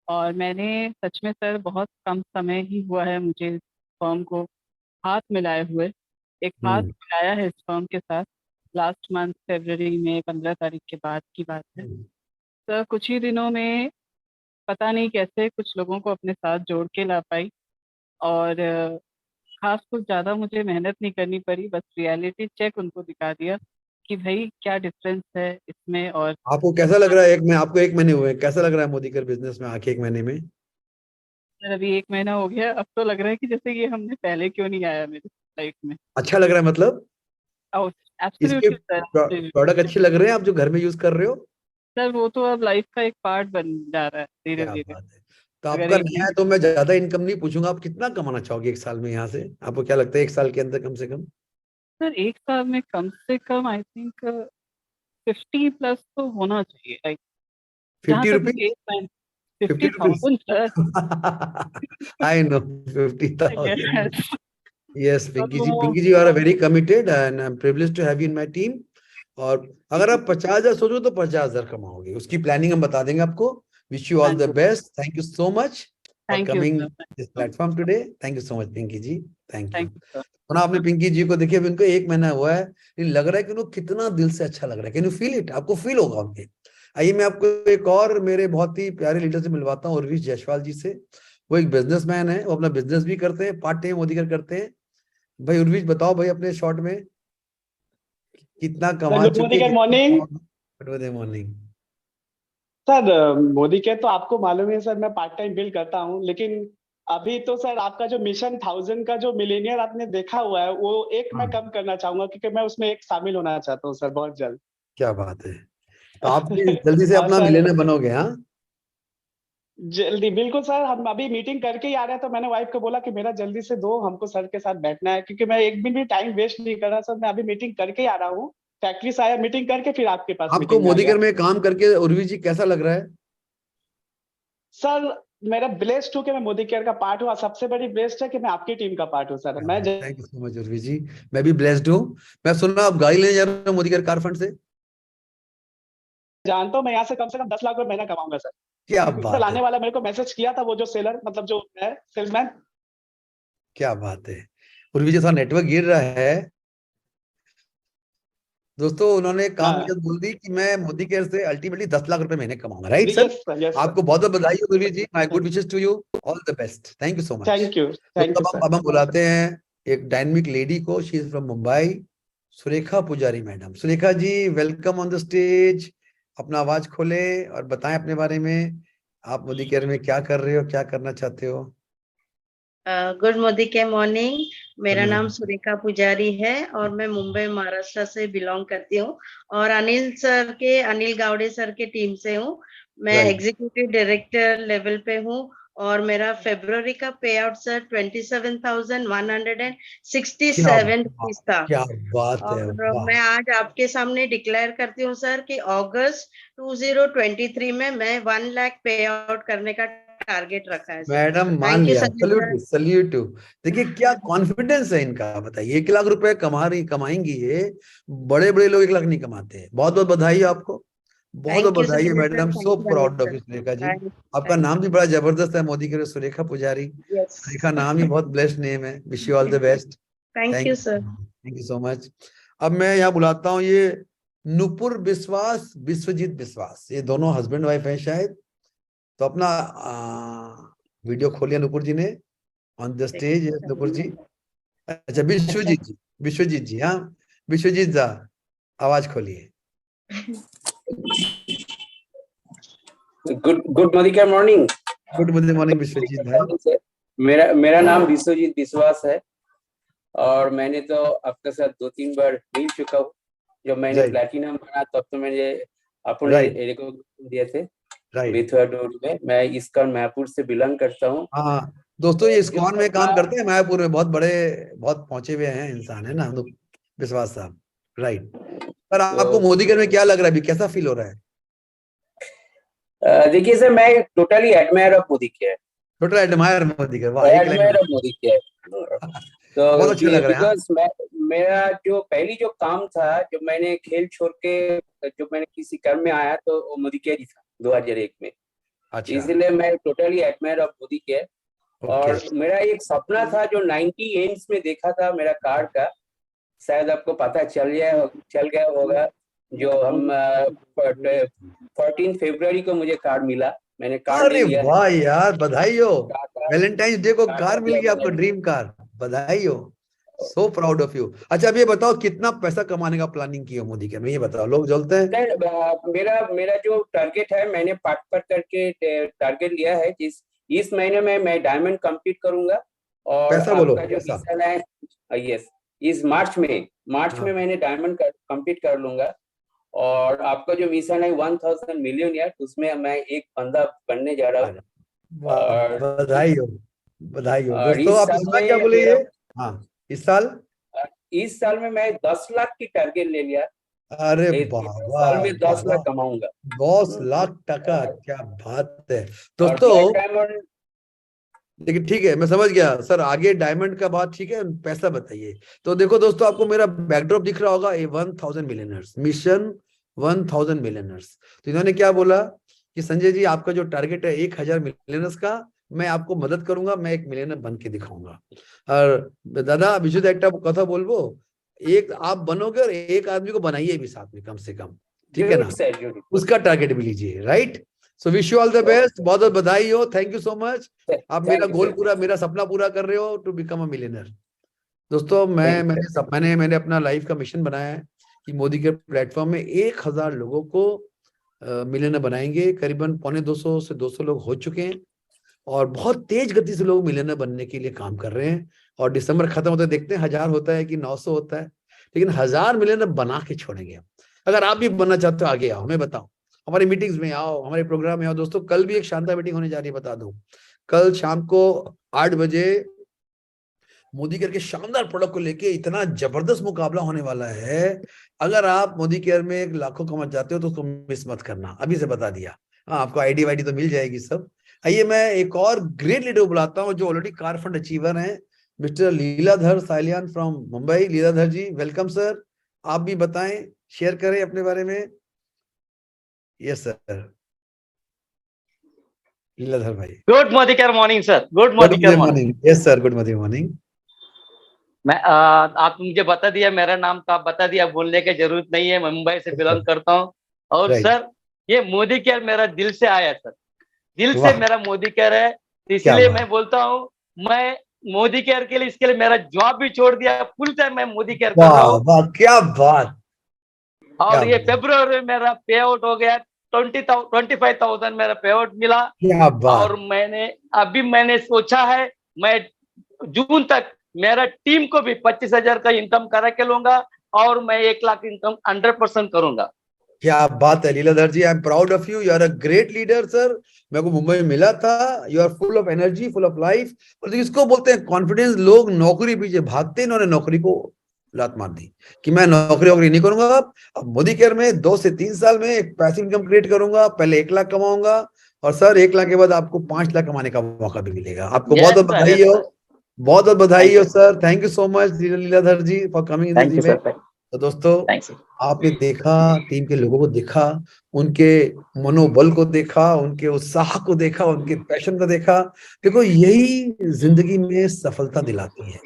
और मैंने सच में सर बहुत कम समय ही हुआ है मुझे इस फर्म को हाथ मिलाए हुए। एक हाथ मिलाया है इस फर्म के साथ लास्ट मंथ फरवरी में 15 तारीख के बाद की बात है सर। कुछ ही दिनों में पता नहीं कैसे कुछ लोगों को अपने साथ जोड़ के ला पाई और खास कुछ ज्यादा मुझे मेहनत नहीं करनी पड़ी, बस रियलिटी चेक उनको दिखा दिया कि भाई क्या डिफरेंस है इसमें। और आपको कैसा लग रहा है? आपको 1 महीने हुए हैं, कैसा लग रहा है मोदी केयर बिजनेस में आके 1 महीने में? सर अभी 1 महीना हो गया, अब तो लग रहा है कि जैसे ये हमने पहले क्यों नहीं आया मेरी लाइफ में। अच्छा लग रहा है मतलब? इसके एब्सोल्युटली सर। प्रोडक्ट अच्छे लग रहे हैं आप जो घर में यूज कर रहे हो? सर वो तो अब लाइफ का एक पार्ट बन जा रहा है धीरे क्या धीरे। बात है। तो अगर आपका एक नया है तो मैं ज्यादा इनकम नहीं पूछूंगा, आप कितना कमाना चाहोगे 1 साल में यहाँ से? आपको क्या लगता है 1 साल के अंदर कम से कम? सर एक साल में कम से कम आई थिंक 50+ तो होना चाहिए, लाइक जहाँ 50 तक रुपीज? मुझे एक time. 50 rupees? 50,000 sir. I know, 50,000। Yes. Yes तो Pinky ji are very committed and I am privileged to have you in my team. और अगर आप 50,000 सोचो तो 50,000 कमाओगे, उसकी प्लानिंग हम बता देंगे आपको। Wish you all the best, thank you so much for thank you coming sir. This platform today. Thank you so much Pinky ji, thank you. Thank you sir. सुना आपने पिंकी जी को? देखिए अभी उनको 1 महीना हुआ है, लेकिन लग रहा है कि उनको कितना दिल से अच्छा लग रहा है। Can you feel it? आपको फील होगा उनके। आइए मैं आपको एक और मेरे बहुत ही प्यारे लीडर से मिलवाता हूँ, उर्विश जायसवाल जी से। वो एक बिजनेसमैन है, वो अपना बिजनेस भी करते हैं, पार्ट टाइम मोदीकर करते हैं। भाई उर्विश बताओ भाई अपने शॉर्ट में कितना कमा गुड चुके, मॉर्निंग, गुड कितना morning good morning. Sir. Modi के तो आपको मालूम है सर, मैं पार्ट टाइम बिल करता हूँ, लेकिन अभी तो सर आपका जो मिशन 1000 का जो मिलेनियर आपने देखा हुआ है, वो एक मैं कम करना चाहूंगा, क्योंकि मैं उसमें एक शामिल होना चाहता हूँ सर, बहुत जल्द। क्या बात है। तो आप भी जल्दी से और अपना सर मिलियनर बनोगे? हाँ जल्दी, बिल्कुल सर। हम अभी मीटिंग करके ही आ रहे हैं, तो मैंने वाइफ को बोला कि मेरा जल्दी से दो, हमको सर के साथ बैठना है, क्योंकि मैं एक दिन भी टाइम वेस्ट नहीं कर रहा सर। मैं अभी मीटिंग करके ही आ रहा हूँ, फैक्ट्री से आया मीटिंग करके, फिर आपके पास आपको मीटिंग में आ गया मोदीकर में काम करके उर्विश जी कैसा लग रहा है? सर। मेरा ब्लेस्ड हूँ कि मैं मोदी केयर का पार्ट हूँ, और सबसे बड़ी ब्लेस्ड है कि मैं आपकी टीम का पार्ट हूँ सर। मैं thank you so much Urvish ji, मैं भी ब्लेस्ड हूँ। मैं सुन रहा हूँ आप गाड़ी लेने जा रहे हो मोदीकर कार फंड से। जानता हूँ मैं यहाँ से कम 10 लाख रुपए महीना कमाऊंगा सर। क्या कल बात है, आने वाला मेरे को मैसेज किया था, वो जो सेलर, मतलब जो है सेल्समैन। क्या बात है। उर्विश जी थोड़ा नेटवर्क गिर रहा है दोस्तों। उन्होंने काम हाँ, किया, बोल दी कि मैं मोदी केयर से अल्टीमेटली 10 लाख रुपए महीने कमाऊंगा, right sir? Yes sir, yes sir. आपको बहुत बहुत बधाई हो Urvish ji, my good wishes to you, all the best, thank you so much. Thank you, तो थैंक यू सर। अब हम बुलाते हैं एक डायनेमिक लेडी को, she is from Mumbai, Surekha Pujari madam. Surekha ji welcome on the stage. अपना आवाज खोले और बताएं अपने बारे में, आप मोदी केयर में क्या कर रहे हो, क्या करना चाहते हो? गुड मोदी के मॉर्निंग। मेरा नाम धन्यवाद। सुरेखा पुजारी है और मैं मुंबई महाराष्ट्र से बिलोंग करती हूँ, और अनिल गावड़े सर के टीम से हूँ। मैं राइट, एग्जीक्यूटिव डायरेक्टर लेवल पे हूँ, और मेरा फरवरी का पे आउट सर 27,167 रुपीज था। क्या बात है, और वाह। मैं आज आपके सामने डिक्लेयर करती हूँ सर कि अगस्त 2023 में मैं 1 लाख पे आउट करने का टारगेट रखा है सर। मैडम मान थैंक यू लिया, सर। Salute salute. देखिए क्या कॉन्फिडेंस है इनका, बताइए 1 लाख रुपए कमाएंगी ये। बड़े बड़े लोग 1 लाख नहीं कमाते। बहुत बहुत बधाई है आपको, बहुत बहुत थैंक यू बधाई है sir, madam, so thank you Anil proud of sir. You Surekha ji. Thank आपका नाम भी यू। बड़ा जबरदस्त है, मोदी के सुरेखा पुजारी। यस, सुरेखा नाम ही बहुत ब्लेस्ड नेम है। Wish you all the best, thank you sir. Thank you so much. अब मैं यहाँ बुलाता हूँ ये नुपुर विश्वास, विश्वजीत विश्वास, ये दोनों हस्बैंड वाइफ हैं शायद। तो अपना वीडियो खोलिए नुपुर जी ने, ऑन द स्टेज नुपुर जी। अच्छा विश्वजीत जी, विश्वजीत जी, हाँ विश्वजीत जा, आवाज खोलिए। Good good morning morning. Good morning Vishwajeet भाई। मेरा मेरा नाम विश्वजीत विश्वास है, और मैंने तो आपके साथ 2-3 बार मिल चुका हूँ। जब मैंने राइट प्लैटिनम बना तब तो मैंने अपने राइट रिकॉग्निशन दिए थे राइट। विथवाडोर में। मैं इस्कॉन मैहपुर से बिलोंग करता हूँ। हाँ दोस्तों, ये जो इस्कॉन में काम करते हैं मायापुर में, बहुत बड़े बहुत पहुंचे हुए हैं इंसान है ना विश्वास साहब, राइट। पर आपको तो मोदीगर में क्या लग रहा है अभी, कैसा फील हो रहा है? देखिए सर, मैं totally admire of Modicare, total admire Modicare, वाह, एक लाइन एडमायर में। Of Modicare. तो बहुत अच्छा लग रहा है। हाँ बिकॉज मेरा जो पहली जो काम था, जब मैंने खेल छोड़ के जब मैंने किसी कर्म में आया, तो वो मोदी केयर ही था 2001 में। अच्छा, इसलिए मैं totally admire of Modi care. Okay. और मेरा एक सपना था जो 90 एंड्स में देखा था मेरा कार का, शायद आपको पता चल गया होगा। जो हम 14 फरवरी को मुझे कार मिला, मैंने कार ले अरे लिया है। वाह यार, बधाई हो। टाटा वैलेंटाइंस डे को कार टाटा मिल गई आपको, ग्लोबल। ड्रीम कार, बधाई हो, सो प्राउड ऑफ यू। अच्छा अब ये बताओ कितना पैसा कमाने का प्लानिंग किया मोदी के में, ये बताओ, लोग जलते हैं। सर मेरा मेरा जो टारगेट है, मैंने पार्ट पर करके टारगेट लिया है। इस महीने में मैं डायमंड कंप्लीट करूंगा और पैसा बोलो, आपका जो पैसा। मिशन है, यस, इस मार्च में मैंने डायमंड कंप्लीट कर लूंगा। और आपका जो मिशन है 1000 मिलियन, उसमें मैं एक बंदा बनने जा रहा हूँ। और बधाई हो, बधाई हो और दोस्तों। इस आप साल सुना में क्या बोले ये? मेरा हाँ, इस साल में मैं 10 लाख की टारगेट ले लिया। अरे इस बाबा साल में 10 लाख बाबा, कमाऊंगा। 10 लाख टका, क्या बात है और ब्लैक दोस्तों। डायमंड, लेकिन ठीक है, मैं समझ गया सर, आगे डायमंड का बात ठीक है, पैसा बताइए। तो देखो दोस्तों, आपको मेरा बैकड्रॉप दिख रहा होगा, ये 1000 मिलियनर्स मिशन, 1000 मिलियनर्स। तो इन्होंने क्या बोला कि संजय जी आपका जो टारगेट है 1000 मिलियनर्स का, मैं आपको मदद करूंगा, मैं एक मिलियनर बन के दिखाऊंगा। और दादा विशुद्ध एक कथा बोलबो, एक आप बनोगे और एक आदमी को बनाइए भी साथ में कम से कम, ठीक है ना, उसका टारगेट भी लीजिए, right. So wish you all the best, बहुत बहुत बधाई हो, थैंक यू सो मच। आप मेरा गोल पूरा, मेरा सपना पूरा कर रहे हो टू बिकम अ मिलियनर। दोस्तों मैंने अपना लाइफ का मिशन बनाया है कि मोदी के प्लेटफॉर्म में 1000 लोगों को मिलियनर बनाएंगे। करीबन 125 से 200 लोग हो चुके हैं और बहुत तेज गति से लोग मिलियनर बनने के लिए काम कर रहे हैं। और दिसंबर खत्म होते देखते हैं 1000 होता है कि 900 होता है, लेकिन 1000 मिलियनर बना के छोड़ेंगे। अगर आप भी बनना चाहते हो आगे आओ, हमें बताओ, हमारी मीटिंग्स में आओ, हमारे प्रोग्राम में आओ। दोस्तों कल भी एक शानदार मीटिंग होने जा रही है, बता दूं, कल शाम को 8 बजे मोदी केयर के शानदार प्रोडक्ट को लेके इतना जबरदस्त मुकाबला होने वाला है। अगर आप मोदी केयर में लाखों कमा चाहते हो तो उसको मिस मत करना, अभी से बता दिया। हाँ, आपको आईडी वाईडी तो मिल जाएगी सब। आइए मैं एक और ग्रेट लीडर बुलाता हूँ जो ऑलरेडी कार फंड अचीवर हैं, mister Leeladhar Salian from Mumbai. Leeladhar ji welcome sir, आप भी बताएं, शेयर करें अपने बारे में। यस सर, लीलाधर भाई। Good Modi care morning sir, good Modi care morning. Yes sir, good morning. मैं आप मुझे बता दिया, मेरा नाम तो आप बता दिया, बोलने की जरूरत नहीं है, मुंबई से बिलोंग करता हूँ। और सर ये मोदी केयर मेरा दिल से आया सर, दिल से मेरा मोदी केयर है, इसलिए मैं बोलता हूँ, मैं मोदी केयर के लिए, इसके लिए मेरा जॉब भी छोड़ दिया, फुल टाइम मैं मोदी केयर कर रहा हूँ। क्या बात। और ये फरवरी में मेरा पे आउट हो गया, 25,000 मेरा पे आउट मिला। और मैंने सोचा है मैं जून तक मेरा टीम को भी 25,000 का इनकम करा के लूंगा और मैं 1 लाख इनकम 100% करूंगा। क्या बात है Leeladhar ji, I am proud of you, you are a great leader sir. मेरे को मुंबई में मिला था, you are full of energy, full of life. और इसको बोलते हैं कॉन्फिडेंस। लोग नौकरी पीछे भागते हैं, इन्होंने नौकरी को लात मार दी कि मैं नौकरी नहीं करूंगा। अब मोदी केयर में 2 से 3 साल में एक पैसिव इनकम क्रिएट करूंगा, पहले 1 लाख कमाऊंगा और सर 1 लाख के बाद आपको 5 लाख कमाने का मौका भी मिलेगा। आपको बहुत बहुत बधाई हो, बहुत बहुत बधाई हो sir. Thank you so much Leeladhar ji for coming in this event. तो दोस्तों आपने देखा, टीम के लोगों को देखा, उनके मनोबल को देखा, उनके उत्साह को देखा, उनके पैशन को देखा। देखो यही जिंदगी में सफलता दिलाती है,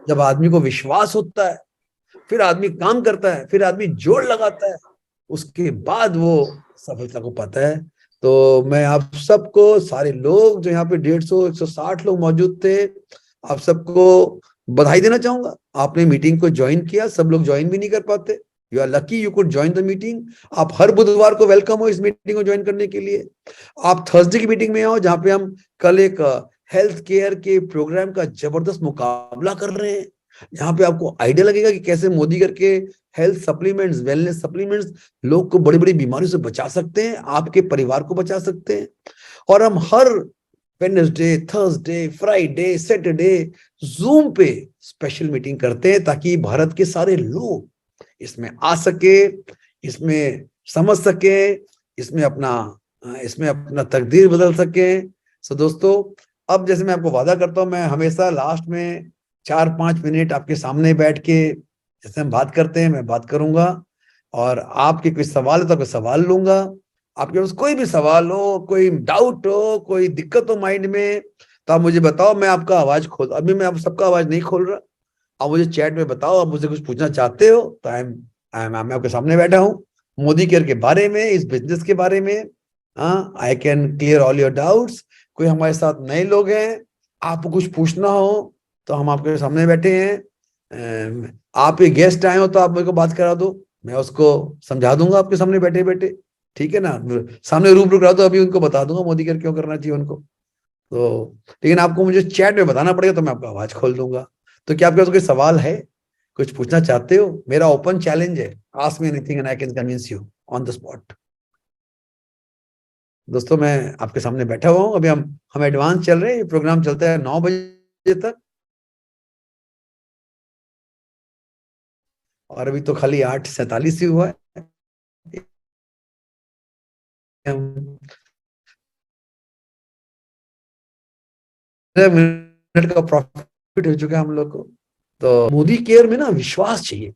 जब आदमी को विश्वास होता है, फिर आदमी काम करता है, फिर आदमी जोड़ लगाता है, उसके बाद वो सफलता को पाता है। तो मैं आप सबको, सारे लोग जो यहाँ पे 150 160 लोग मौजूद थे, आप सबको बधाई देना चाहूंगा। आपने मीटिंग को ज्वाइन किया, सब लोग ज्वाइन भी नहीं कर पाते। You are lucky you could join the meeting. आप हर बुधवार को वेलकम हो इस मीटिंग को ज्वाइन करने के लिए। आप थर्सडे की मीटिंग में आओ, जहां पे हम कल एक हेल्थ केयर के प्रोग्राम का जबरदस्त मुकाबला कर रहे हैं, जहां पे आपको आइडिया लगेगा कि कैसे मोदी करके हेल्थ सप्लीमेंट्स, वेलनेस सप्लीमेंट्स लोग को बड़ी बड़ी बीमारियों से बचा सकते हैं, आपके परिवार को बचा सकते हैं। और हम हर Wednesday, Thursday, Friday, Saturday Zoom पे स्पेशल मीटिंग करते हैं ताकि भारत के सारे लोग इसमें आ सके, इसमें समझ सके, इसमें अपना तकदीर बदल सके। सो दोस्तों, अब जैसे मैं आपको वादा करता हूं, मैं हमेशा लास्ट में 4-5 मिनट आपके सामने बैठ के जैसे हम बात करते हैं, मैं बात करूंगा और आपके कोई सवाल है तो कोई सवाल लूंगा। आपके पास कोई भी सवाल हो, कोई डाउट हो, कोई दिक्कत हो माइंड में, तो आप मुझे बताओ, मैं आपका आवाज खोल, अभी मैं आप सबका आवाज नहीं खोल रहा, आप मुझे चैट में बताओ, आप मुझे कुछ पूछना चाहते हो तो मैं आपके सामने बैठा हूँ, मोदी केयर के बारे में, इस बिजनेस के बारे में। I can clear all your doubts. कोई हमारे साथ नए लोग हैं, आपको कुछ पूछना हो तो हम आपके सामने बैठे हैं, आप ये गेस्ट आए हो तो आप मेरे को बात करा दो, मैं उसको समझा दूंगा आपके सामने बैठे बैठे, ठीक है ना, सामने रूबरू करा दो, अभी उनको बता दूंगा मोदी केयर क्यों करना चाहिए उनको। तो लेकिन आपको मुझे चैट में बताना पड़ेगा, तो मैं आपका आवाज खोल दूंगा। तो क्या आपके पास कोई सवाल है, कुछ पूछना चाहते हो? मेरा ओपन चैलेंज है, ask me anything and I can convince you on the spot. दोस्तों मैं आपके सामने बैठा हुआ हूँ, अभी हम एडवांस चल रहे हैं, ये प्रोग्राम चलता है 9 बजे तक, और अभी तो खाली 8:47 ही हुआ है। मिनट का प्रॉफिट हो चुका है हम लोग को। तो मोदी केयर में ना विश्वास चाहिए,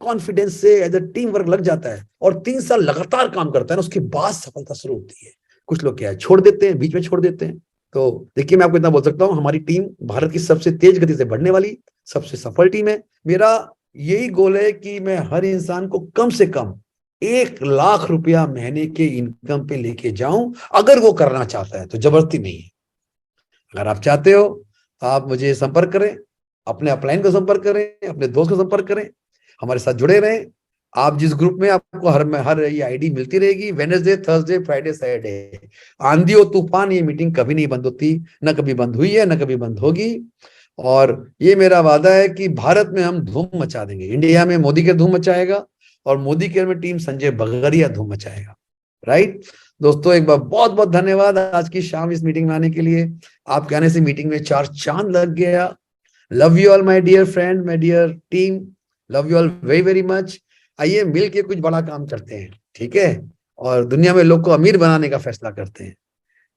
कॉन्फिडेंस से एज अ टीम वर्क लग जाता है और 3 साल लगातार काम करता है ना, उसके बाद सफलता शुरू होती है। कुछ लोग क्या है, छोड़ देते हैं, बीच में छोड़ देते हैं। तो देखिए मैं आपको इतना बोल सकता हूँ, हमारी टीम भारत की सबसे तेज गति से बढ़ने वाली सबसे सफल टीम है। मेरा यही गोल है कि मैं हर इंसान को कम से कम 1 लाख रुपया महीने के इनकम पे लेके जाऊं, अगर वो करना चाहता है तो, जबरदस्ती नहीं है। अगर आप चाहते हो तो आप मुझे संपर्क करें, अपने अपलाइन को संपर्क करें, अपने दोस्त को संपर्क करें, हमारे साथ जुड़े रहें। आप जिस ग्रुप में, आपको हर ये आईडी मिलती रहेगी, वेडनेसडे, थर्सडे, फ्राइडे, सैटरडे, आंधी और तूफान, ये मीटिंग कभी नहीं बंद होती, न कभी बंद हुई है, न कभी बंद होगी। और ये मेरा वादा है कि भारत में हम धूम मचा देंगे, इंडिया में मोदी केयर धूम मचाएगा और मोदी केयर में टीम संजय बगरिया धूम मचाएगा। राइट दोस्तों, एक बार बहुत बहुत धन्यवाद आज की शाम इस मीटिंग में आने के लिए। आपके आने से मीटिंग में 4 चांद लग गया। Love you all my dear friend, my dear team, love you all very very much. आइए मिल के कुछ बड़ा काम करते हैं, ठीक है, और दुनिया में लोग को अमीर बनाने का फैसला करते हैं।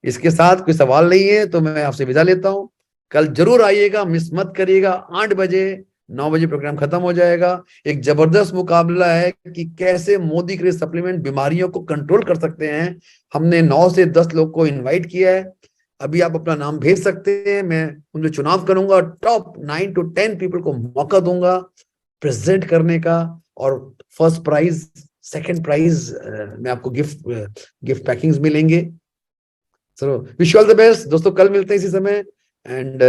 इसके साथ कोई सवाल नहीं है तो मैं आपसे विदा लेता हूं। कल जरूर आइएगा, मिस मत करिएगा। 8 बजे 9 बजे प्रोग्राम खत्म हो जाएगा। एक जबरदस्त मुकाबला है कि कैसे मोदी केयर सप्लीमेंट बीमारियों को कंट्रोल कर सकते हैं। हमने 9 से 10 लोग को इनवाइट किया है, अभी आप अपना नाम भेज सकते हैं, मैं उनमें चुनाव करूंगा और टॉप 9 to 10 पीपल को मौका दूंगा प्रेजेंट करने का, और फर्स्ट प्राइज, सेकंड प्राइज में आपको गिफ्ट पैकिंग्स मिलेंगे। So wish you all the best दोस्तों, कल मिलते हैं इसी समय, and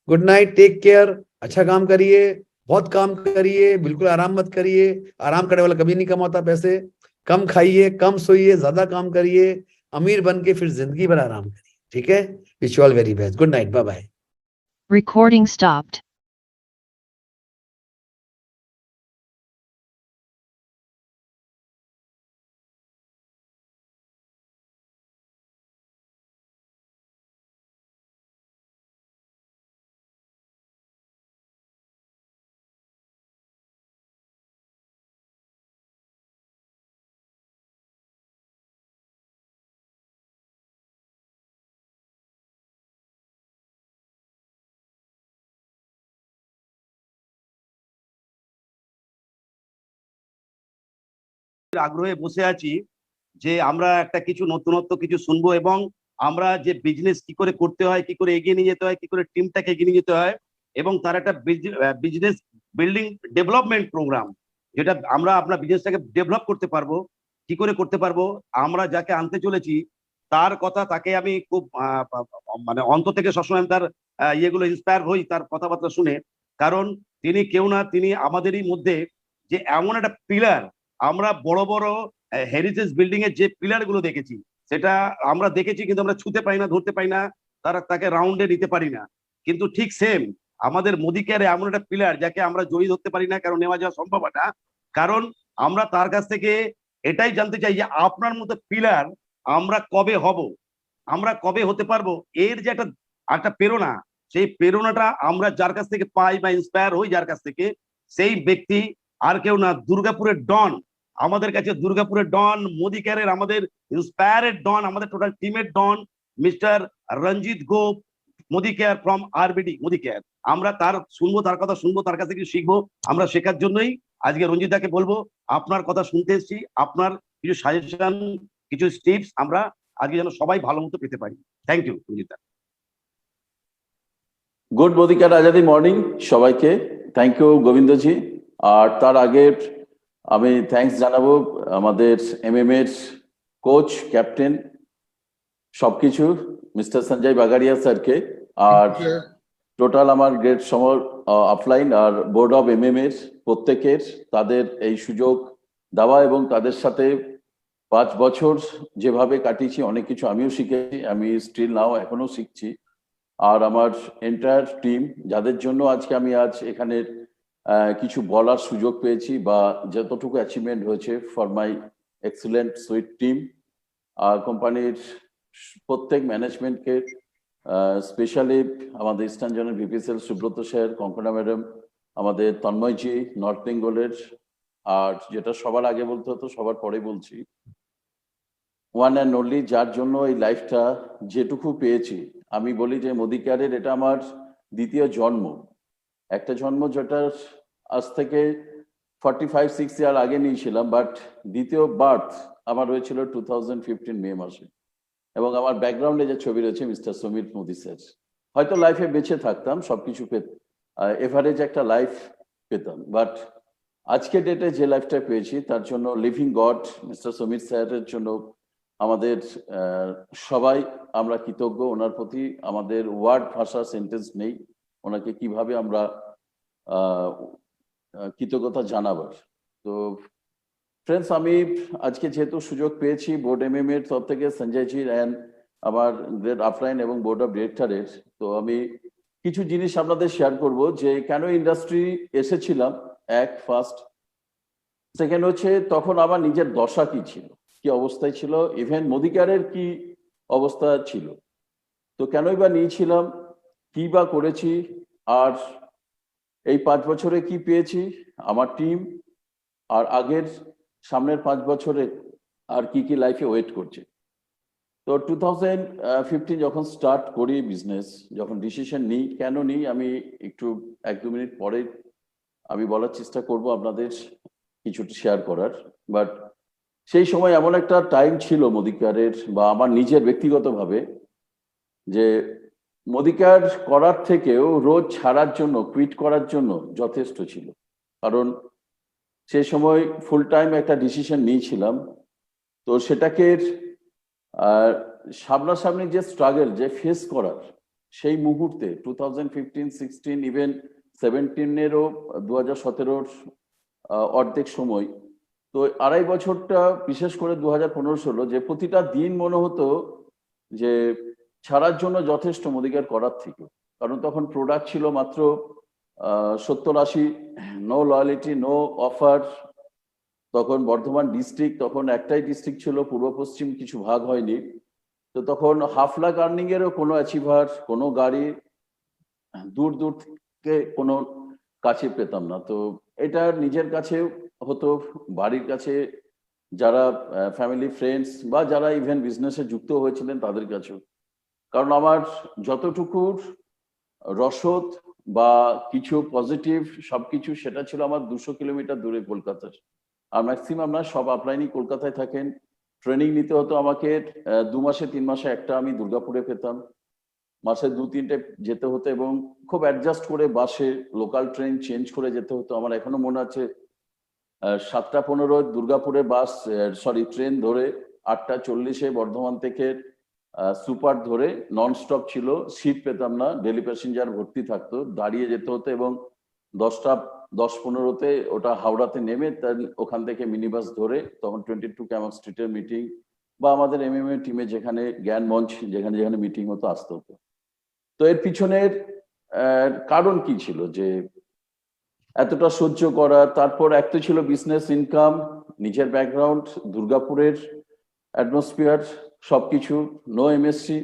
good night, take care, अच्छा काम करिए, बहुत काम करिए, बिल्कुल आराम मत करिए, आराम करने वाला कभी नहीं कमाता पैसे। कम खाइए, कम सोइए, ज्यादा काम करिए, अमीर बन के फिर जिंदगी भर आराम करिए, ठीक है। Wish you all very best, good night, bye bye. Recording stopped. আগ্রহে বসে আছি যে আমরা একটা কিছু নতুনত্ব কিছু শুনবো, এবং আমরা যে বিজনেস কি করে করতে হয়, কি করে এগিয়ে নিয়ে যেতে হয়, কি করে টিমটাকে এগিয়ে নিয়ে যেতে হয়, এবং তার একটা বিজনেস বিল্ডিং ডেভেলপমেন্ট প্রোগ্রাম, যেটা আমরা আপনার বিজনেসটাকে ডেভেলপ করতে পারবো, কি করে করতে পারবো। আমরা যাকে আনতে চলেছি তার কথা, তাকে আমি খুব মানে অন্তর থেকে সবসময় তার ইয়েগুলো ইন্সপায়ার হই তার কথাবার্তা শুনে। কারণ তিনি কেউ না, তিনি আমাদেরই মধ্যে যে এমন একটা পিলার, আমরা বড় বড় হেরিটেজ বিল্ডিং এর যে পিলার গুলো দেখেছি, সেটা আমরা দেখেছি কিন্তু আমরা ছুতে পাই না, ধরতে পাই না, তাকে রাউন্ডে নিতে পারি না। কিন্তু ঠিক সেম আমাদের মোদি কেয়ারে এমন একটা পিলার যাকে আমরা জড়িয়ে ধরতে পারি না, কারণ নেওয়া যাওয়া সম্ভব না। কারণ আমরা তার কাছ থেকে এটাই জানতে চাই যে আপনার মতো পিলার আমরা কবে হব, আমরা কবে হতে পারবো। এর যে একটা প্রেরণা, সেই প্রেরণাটা আমরা যার কাছ থেকে পাই বা ইন্সপায়ার হই যার কাছ থেকে, সেই ব্যক্তি আর কেউ না, দুর্গাপুরের ডন। আমাদের কাছে দুর্গাপুরের ডন, মোদি কেয়ারের আমাদের ইন্সপায়ারেড ডন, আমাদের টোটাল টিমের don mister Ranjit Gope, Modicare from RBD Modicare. আমরা তার শুনবো, তার কথা শুনবো, তার কাছ থেকে শিখবো। আমরা শেখার জন্যই আজকে রঞ্জিত দাকে বলবো, আপনার কথা শুনতে এসেছি, আপনার কিছু সাজেশন, কিছু টিপস আমরা আজকে যেন সবাই ভালো মতো পেতে পারি। থ্যাংক ইউ রঞ্জিত দা। গুড মোদি কেয়ার আজাদি মর্নিং সবাইকে, থ্যাংক ইউ গোবিন্দজি। আর তার আগে আমি থ্যাঙ্কস জানাবো আমাদের এমএম এর কোচ, ক্যাপ্টেন, সবকিছু মিস্টার সঞ্জয় বাগারিয়া স্যারকে। আর টোটাল আমার গ্রেট সমর অফলাইন আর বোর্ড অফ এমএমএর প্রত্যেকের তাদের এই সুযোগ দেওয়া এবং তাদের সাথে 5 বছর যেভাবে কাটিয়েছি অনেক কিছু আমিও শিখেছি, আমি স্টিল নাও এখনো শিখছি। আর আমার এন্টায়ার টিম যাদের জন্য আজকে আমি এখানে কিছু বলার সুযোগ পেয়েছি বা যতটুকু অ্যাচিভমেন্ট হয়েছে for my excellent sweet team, কোম্পানির প্রত্যেক ম্যানেজমেন্টকে, স্পেশালি আমাদের ইস্টার্ন জোনের ভিপিসিএল সুব্রত স্যার, কঙ্কনা ম্যাডাম, আমাদের তন্ময়জি নর্থ বেঙ্গলের, আর যেটা সবার আগে বলতে হতো সবার পরে বলছি, ওয়ান অ্যান্ড অনলি যার জন্য এই লাইফটা যেটুকু পেয়েছি, আমি বলি যে মোদি কেয়ারের এটা আমার দ্বিতীয় জন্ম। একটা জন্ম যেটা আজ থেকে 45-6 ইয়ার আগে নিয়েছিলাম, বাট দ্বিতীয় বার্থ আমার হয়েছিল 2015 মে মাসে। এবং আমার ব্যাকগ্রাউন্ডে যে ছবি রয়েছে মিস্টার সমীর মোদি স্যার, হয়তো লাইফে বেঁচে থাকতাম, সবকিছু এভারেজ একটা লাইফ পেতাম, বাট আজকে ডেটে যে লাইফটা পেয়েছি তার জন্য লিভিং গড মিস্টার সমীর স্যারের জন্য আমাদের সবাই আমরা কৃতজ্ঞ। ওনার প্রতি আমাদের ওয়ার্ড ভাষা সেন্টেন্স নেই ওনাকে কিভাবে আমরা কৃতজ্ঞতা জানাবার। তো ফ্রেন্ডস, আমি আজকে যেহেতু সুযোগ পেয়েছি বোর্ড এমএম এর তরফ থেকে সঞ্জয়জি অ্যান্ড আমার গ্রেড অফলাইন এবং বোর্ড অফ ডিরেক্টরের, তো আমি কিছু জিনিস আপনাদের শেয়ার করব যে কেন ইন্ডাস্ট্রি এসেছিলাম। এক ফার্স্ট, সেকেন্ড হচ্ছে তখন আমার নিজের দশা কি ছিল, কি অবস্থায় ছিল, ইভেন মোদি কেয়ারের কি অবস্থা ছিল, তো কেনই বা নিয়েছিলাম, কি বা করেছি, আর এই 5 বছরে কি পেয়েছি আমার টিম, আর আগের সামনের 5 বছরে আর কি কি লাইফে ওয়েট করছে। তো 2015 যখন স্টার্ট করি বিজনেস, যখন ডিসিশন নিই, কেন নিই আমি একটু 1-2 মিনিট পরে আমি বলার চেষ্টা করব আপনাদের কিছুটা শেয়ার করার। বাট সেই সময় এমন একটা টাইম ছিল মোদি কেয়ারের বা আমার নিজের ব্যক্তিগতভাবে, যে মোদি কেয়ার করার থেকেও রোজ ছাড়ার জন্য, কুইট করার জন্য যথেষ্ট ছিল। কারণ সেই সময় ফুল টাইম একটা ডিসিশন নিয়েছিলাম, তো সেটাকে সামনাসামনি যে স্ট্রাগল যে ফেস করার সেই মুহূর্তে 2015, 16, ইভেন 17-এরও 2017-র অর্ধেক সময়, তো 2.5 বছরটা বিশেষ করে 2015-16 যে প্রতিটা দিন মনে হতো যে ছাড়ার জন্য যথেষ্ট মোদি কেয়ার করার থেকে। কারণ তখন প্রোডাক্ট ছিল মাত্র 70-80, নো লয়ালিটি, নো অফার। তখন বর্ধমান ডিস্ট্রিক্ট, তখন একটাই ডিস্ট্রিক্ট ছিল, পূর্ব পশ্চিম কিছু ভাগ হয়নি। তো তখন 1.5 লাখ আর্নিং এরও কোনো অ্যাচিভার, কোনো গাড়ি দূর দূর থেকে কোনো কাছে পেতাম না। তো এটা নিজের কাছে হতো, বাড়ির কাছে যারা ফ্যামিলি ফ্রেন্ডস বা যারা ইভেন বিজনেসে যুক্ত হয়েছিলেন তাদের কাছেও। কারণ আমার যতটুকুর রসদ বা কিছু পজিটিভ সবকিছু সেটা ছিল আমার 200 কিলোমিটার দূরে কলকাতার। আর ম্যাক্সিমাম না সব আপলাইনই কলকাতায় থাকেন। ট্রেনিং নিতে হতো আমাকে 2 মাসে 3 মাসে একটা আমি দুর্গাপুরে পেতাম, মাসে 2-3টে যেতে হতো এবং খুব অ্যাডজাস্ট করে বাসে লোকাল ট্রেন চেঞ্জ করে যেতে হতো। আমার এখনো মনে আছে 7টা 15 দুর্গাপুরে বাস ট্রেন ধরে 8টা 40-এ বর্ধমান থেকে সুপার ধরে নন স্টপ ছিল, সিট পেতাম না, ডেলি প্যাসেঞ্জার ভর্তি থাকতো, দাঁড়িয়ে যেতে হতো এবং 10:15-তে ওটা হাওড়াতে নেমে তার ওখান থেকে মিনি বাস ধরে তখন 22 ক্যামক স্ট্রিটের মিটিং বা আমাদের এমএমএ টিমে যেখানে জ্ঞান মঞ্চ যেখানে যেখানে মিটিং হতো আসতে হতো। তো এর পিছনের কারণ কি ছিল যে এতটা সহ্য করা? তারপর একটা ছিল বিজনেস ইনকাম, নিজের ব্যাকগ্রাউন্ড, দুর্গাপুরের অ্যাটমসফিয়ার, সবকিছু, নো এমএসসি।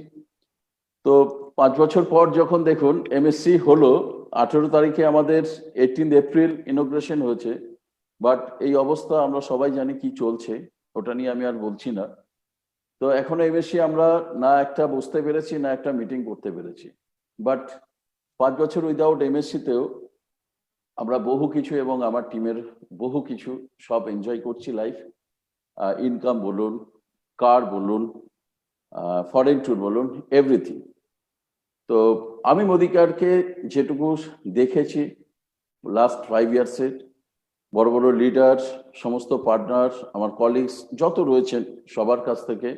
তো 5 বছর পর যখন দেখুন এমএসসি হলো, 18 তারিখে আমাদের 18 এপ্রিল ইনোগ্রেশন হয়েছে, বাট এই অবস্থা আমরা সবাই জানি কি চলছে, ওটা নিয়ে আমি আর বলছি না। তো এখনো এমএসসি আমরা না একটা বসতে পেরেছি না একটা মিটিং করতে পেরেছি, বাট 5 বছর উইদাউট এমএসসিতেও আমরা বহু কিছু এবং আমার টিমের বহু কিছু সব এনজয় করছি লাইফ। ইনকাম বলুন, কার বলুন, ফরেন ট্যুর বলুন, এভরিথিং। তো আমি মোদি কেয়ারকে যেটুকু দেখেছি লাস্ট 5 ইয়ার্সে, বড় বড় লিডার, সমস্ত পার্টনার, আমার কলিগস যত রয়েছেন সবার কাছ থেকে,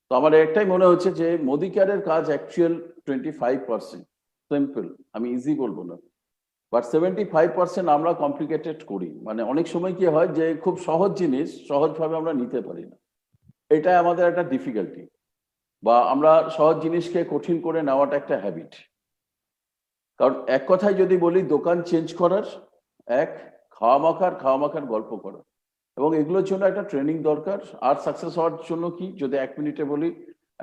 তো আমার একটাই মনে হচ্ছে যে মোদি কেয়ারের কাজ অ্যাকচুয়াল 25%, সিম্পল, আমি ইজি বলবো না, বাট 75% আমরা কমপ্লিকেটেড করি। মানে অনেক সময় কি হয় যে খুব সহজ জিনিস সহজভাবে আমরা নিতে পারি না, এটাই আমাদের একটা ডিফিকাল্টি, বা আমরা সহজ জিনিসকে কঠিন করে নেওয়াটা একটা হ্যাবিট। কারণ এক কথায় যদি বলি, দোকান চেঞ্জ করার খাওয়া মাখার গল্প করা, এবং এগুলোর জন্য একটা ট্রেনিং দরকার। আর সাকসেস হওয়ার জন্য কি, যদি 1 মিনিটে বলি,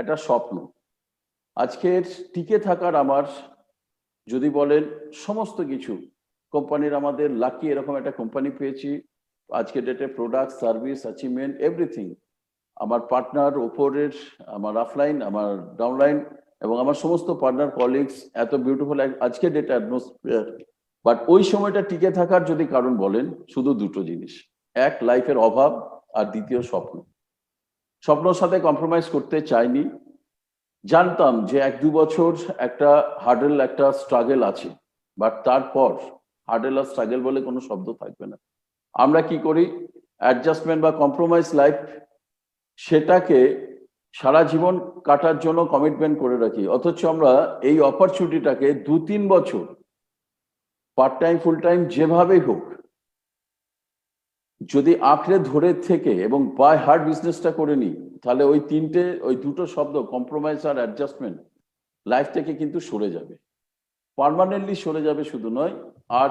একটা স্বপ্ন। আজকের টিকে থাকার আমার, যদি বলেন সমস্ত কিছু, কোম্পানির আমাদের লাকি এরকম একটা কোম্পানি পেয়েছি আজকের ডেটে, প্রোডাক্ট, সার্ভিস, অ্যাচিভমেন্ট, এভরিথিং। আমার পার্টনার ওপরের, আমার অফলাইন, আমার ডাউনলাইন, এবং আমার সমস্ত পার্টনার কলিগস, এত বিউটিফুল আজকের ডেটে অ্যাটমসফিয়ার। বাট ওই সময়টা টিকে থাকার যদি কারণ বলেন, শুধু দুটো জিনিস, এক লাইফের অভাব, আর দ্বিতীয় স্বপ্নর সাথে কম্প্রোমাইজ করতে চাইনি। জানতাম যে 1-2 বছর একটা হার্ডেল, একটা স্ট্রাগল আছে, বাট তারপর হার্ডেল আর স্ট্রাগল বলে কোনো শব্দ থাকবে না। আমরা কি করি, অ্যাডজাস্টমেন্ট বা কম্প্রোমাইজ লাইফ, সেটাকে সারা জীবন কাটার জন্য কমিটমেন্ট করে রাখি। অথচ আমরা এই অপরচুনিটিটাকে 2-3 বছর পার্ট টাইম, ফুল টাইম, যেভাবেই হোক, যদি আঁকড়ে ধরে থেকে এবং বাই হার্ড বিজনেসটা করে নিই, তাহলে ওই দুটো শব্দ, কম্প্রোমাইজ আর অ্যাডজাস্টমেন্ট, লাইফ থেকে কিন্তু সরে যাবে, পার্মানেন্টলি সরে যাবে। শুধু নয়, আর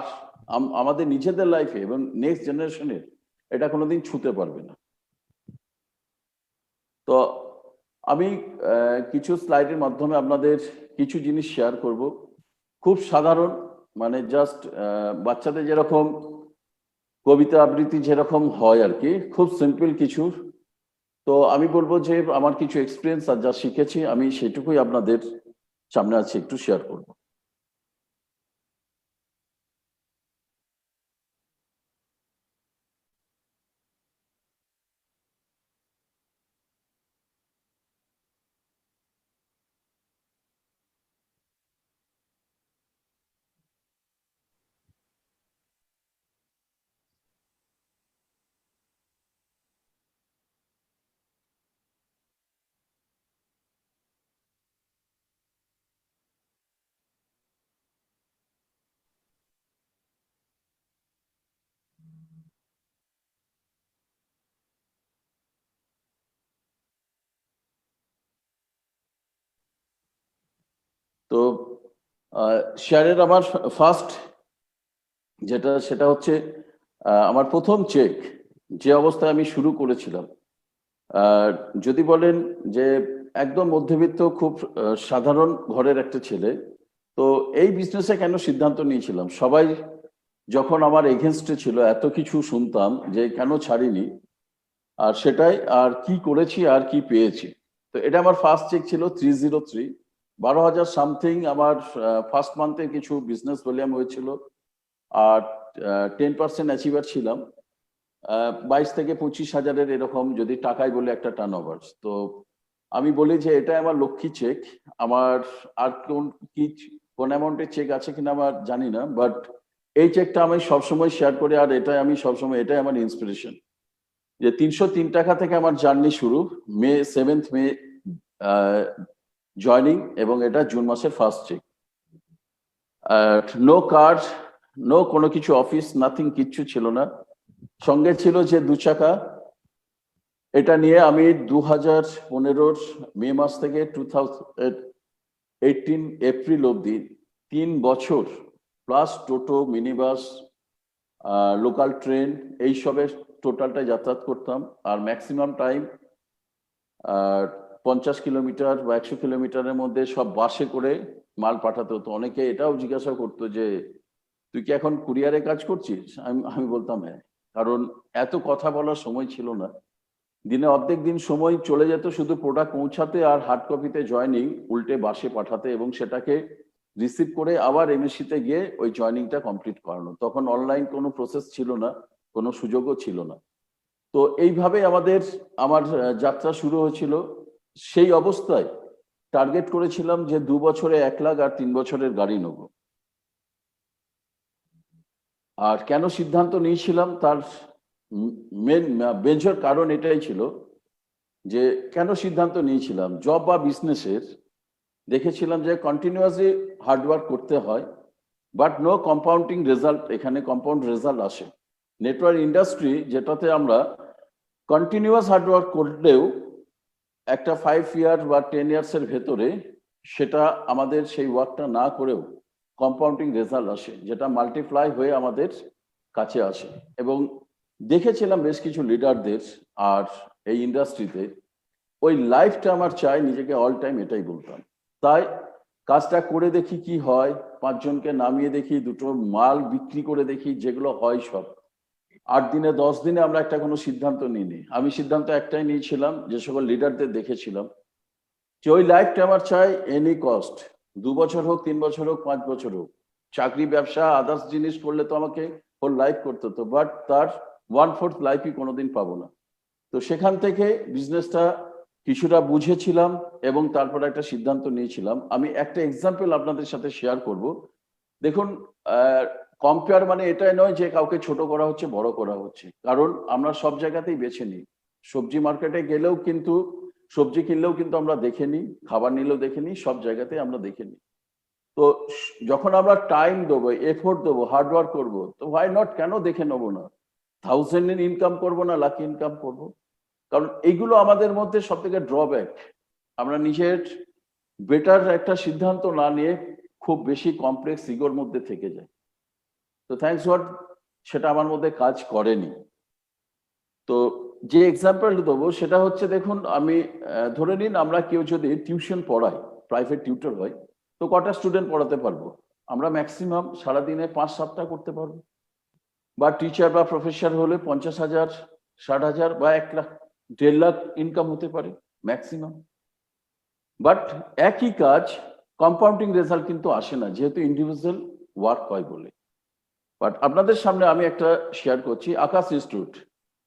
আমাদের নিজেদের লাইফে এবং নেক্সট জেনারেশনের এটা কোনোদিন ছুঁতে পারবে না। তো আমি কিছু স্লাইডের মাধ্যমে আপনাদের কিছু জিনিস শেয়ার করব, খুব সাধারণ, মানে জাস্ট বাচ্চাদের যেরকম কবিতা আবৃত্তি যেরকম হয় আর কি, খুব সিম্পল কিছু। তো আমি বলবো যে আমার কিছু এক্সপিরিয়েন্স আর যা শিখেছি, আমি সেটুকুই আপনাদের সামনে আছে একটু শেয়ার করব। তো শেয়ারের আমার ফার্স্ট সেটা হচ্ছে আমার প্রথম চেক, যে অবস্থায় আমি শুরু করেছিলাম। যদি বলেন যে একদম মধ্যবিত্ত, খুব সাধারণ ঘরের একটা ছেলে, তো এই বিজনেসে কেন সিদ্ধান্ত নিয়েছিলাম, সবাই যখন আমার এগেনস্টে ছিল, এত কিছু শুনতাম যে কেন ছাড়িনি, আর সেটাই, আর কি করেছি আর কি পেয়েছি। তো এটা আমার ফার্স্ট চেক ছিল 303, 12,000 সামথিং আমার ফার্স্ট মান্থে কিছু বিজনেস ভলিউম হয়েছিল, আর 10% অ্যাচিভার ছিলাম। 22 থেকে 25 হাজারের এরকম, যদি টাকায় বলে, একটা টার্ন ওভার। তো আমি বলি যে এটা আমার লক্ষ্মী চেক। আমার আর কোন অ্যামাউন্টের চেক আছে কিনা আমার জানি না, বাট এই চেকটা আমি সবসময় শেয়ার করি, আর এটাই আমি সবসময়, এটাই আমার ইন্সপিরেশন। যে 303 টাকা থেকে আমার জার্নি শুরু, 7 মে জয়নিং, এবং এটা জুন মাসের first check. No card, no কোনো কিছু, অফিস নাথিং, কিচ্ছু ছিল না। সঙ্গে ছিল যে 2 চাকা। এটা নিয়ে আমি 2015 মে মাস থেকে 2018 এপ্রিল অব্দি 3 বছর প্লাস টোটো, মিনি বাস, লোকাল ট্রেন, এইসবের টোটালটা যাতায়াত করতাম। আর ম্যাক্সিমাম টাইম 50 কিলোমিটার বা 100 কিলোমিটারের মধ্যে সব বাসে করে মাল পাঠাতে হতো। অনেকে এটাও জিজ্ঞাসা করতো যে তুই কি এখন কুরিয়ারে কাজ করছিস? আমি বলতাম হ্যাঁ, কারণ এত কথা বলার সময় ছিল না। দিনে অর্ধেক দিন সময় চলে যেত শুধু প্রোডাক্ট পৌঁছাতে আর হার্ড কপিতে জয়নিং উল্টে বাসে পাঠাতে, এবং সেটাকে রিসিভ করে আবার এমএসসিতে গিয়ে ওই জয়নিংটা কমপ্লিট করানো। তখন অনলাইন কোনো প্রসেস ছিল না, কোনো সুযোগও ছিল না। তো এইভাবে আমার যাত্রা শুরু হয়েছিল। সেই অবস্থায় টার্গেট করেছিলাম যে 2 বছরে 1 লাখ আর 3 বছরের গাড়ি নেব। আর কেন সিদ্ধান্ত নিয়েছিলাম, তার মেজর কারণ এটাই ছিল যে কেন সিদ্ধান্ত নিয়েছিলাম, জব বা বিজনেসের দেখেছিলাম যে কন্টিনিউয়াসলি হার্ডওয়ার্ক করতে হয়, বাট নো কম্পাউন্ডিং রেজাল্ট, এখানে কম্পাউন্ড রেজাল্ট আসে। নেটওয়ার্ক ইন্ডাস্ট্রি যেটাতে আমরা কন্টিনিউয়াস হার্ডওয়ার্ক করলেও একটা 5 ইয়ার বা 10 ইয়ার্সের ভেতরে সেটা আমাদের সেই ওয়ার্কটা না করেও কম্পাউন্ডিং রেজাল্ট আসে, যেটা মাল্টিপ্লাই হয়ে আমাদের কাছে আসে। এবং দেখেছিলাম বেশ কিছু লিডারদের আর এই ইন্ডাস্ট্রিতে ওই লাইফটা আমার চাই, নিজেকে অল টাইম এটাই বলতাম। তাই কাজটা করে দেখি কি হয়, 5 জনকে নামিয়ে দেখি, দুটো মাল বিক্রি করে দেখি, যেগুলো হয় সব 8 দিনে 10 দিনে আমরা একটা কোনো সিদ্ধান্ত নিইনি। আমি সিদ্ধান্ত একটাই নিয়েছিলাম, যে সকল লিডারদের দেখেছিলাম, যে ওই লাইফটা আমার চাই এনি কস্ট, 2 বছর হোক, 3 বছর হোক, 5 বছর হোক। চাকরি, ব্যবসা, আদার্স জিনিস করলে তো আমাকে হোল লাইফ করতে হতো, বাট তার 1/4 লাইফই কোনোদিন পাবো না। তো সেখান থেকে বিজনেসটা কিছুটা বুঝেছিলাম এবং তারপরে একটা সিদ্ধান্ত নিয়েছিলাম। আমি একটা এক্সাম্পল আপনাদের সাথে শেয়ার করব। দেখুন, কম্পেয়ার মানে এটাই নয় যে কাউকে ছোট করা হচ্ছে, বড় করা হচ্ছে, কারণ আমরা সব জায়গাতেই বেছে নিই। সবজি মার্কেটে গেলেও কিন্তু, সবজি কিনলেও কিন্তু আমরা দেখে নিই, খাবার নিলেও দেখে নিই, সব জায়গাতেই আমরা দেখে নিই। তো যখন আমরা টাইম দেবো, এফোর্ট দেবো, হার্ডওয়ার্ক করবো, তো হোয়াই নট, কেন দেখে নেবো না? 1000 ইনকাম করবো না লাখ ইনকাম করবো? কারণ এইগুলো আমাদের মধ্যে সব থেকে ড্রব্যাক। আমরা নিজের বেটার একটা সিদ্ধান্ত না নিয়ে খুব বেশি কমপ্লেক্স ইগোর মধ্যে থেকে যায়। তো থ্যাঙ্কস গড সেটা আমার মধ্যে কাজ করেনি। তো যে এক্সাম্পল দেবো সেটা হচ্ছে, দেখুন আমি ধরে নিন আমরা কেউ যদি টিউশন পড়াই, প্রাইভেট টিউটর হয়, তো কটা স্টুডেন্ট পড়াতে পারবো? আমরা ম্যাক্সিমাম সারাদিনে 5-7টা করতে পারবো। বা টিচার বা প্রফেসর হলে 50,000, 60,000 বা 1 লাখ, 1.5 লাখ ইনকাম হতে পারে ম্যাক্সিমাম। বাট একই কাজ কম্পাউন্ডিং রেজাল্ট কিন্তু আসে না, যেহেতু ইন্ডিভিজুয়াল ওয়ার্ক হয় বলে। বাট আপনাদের সামনে আমি একটা শেয়ার করছি, আকাশ ইনস্টিটিউট,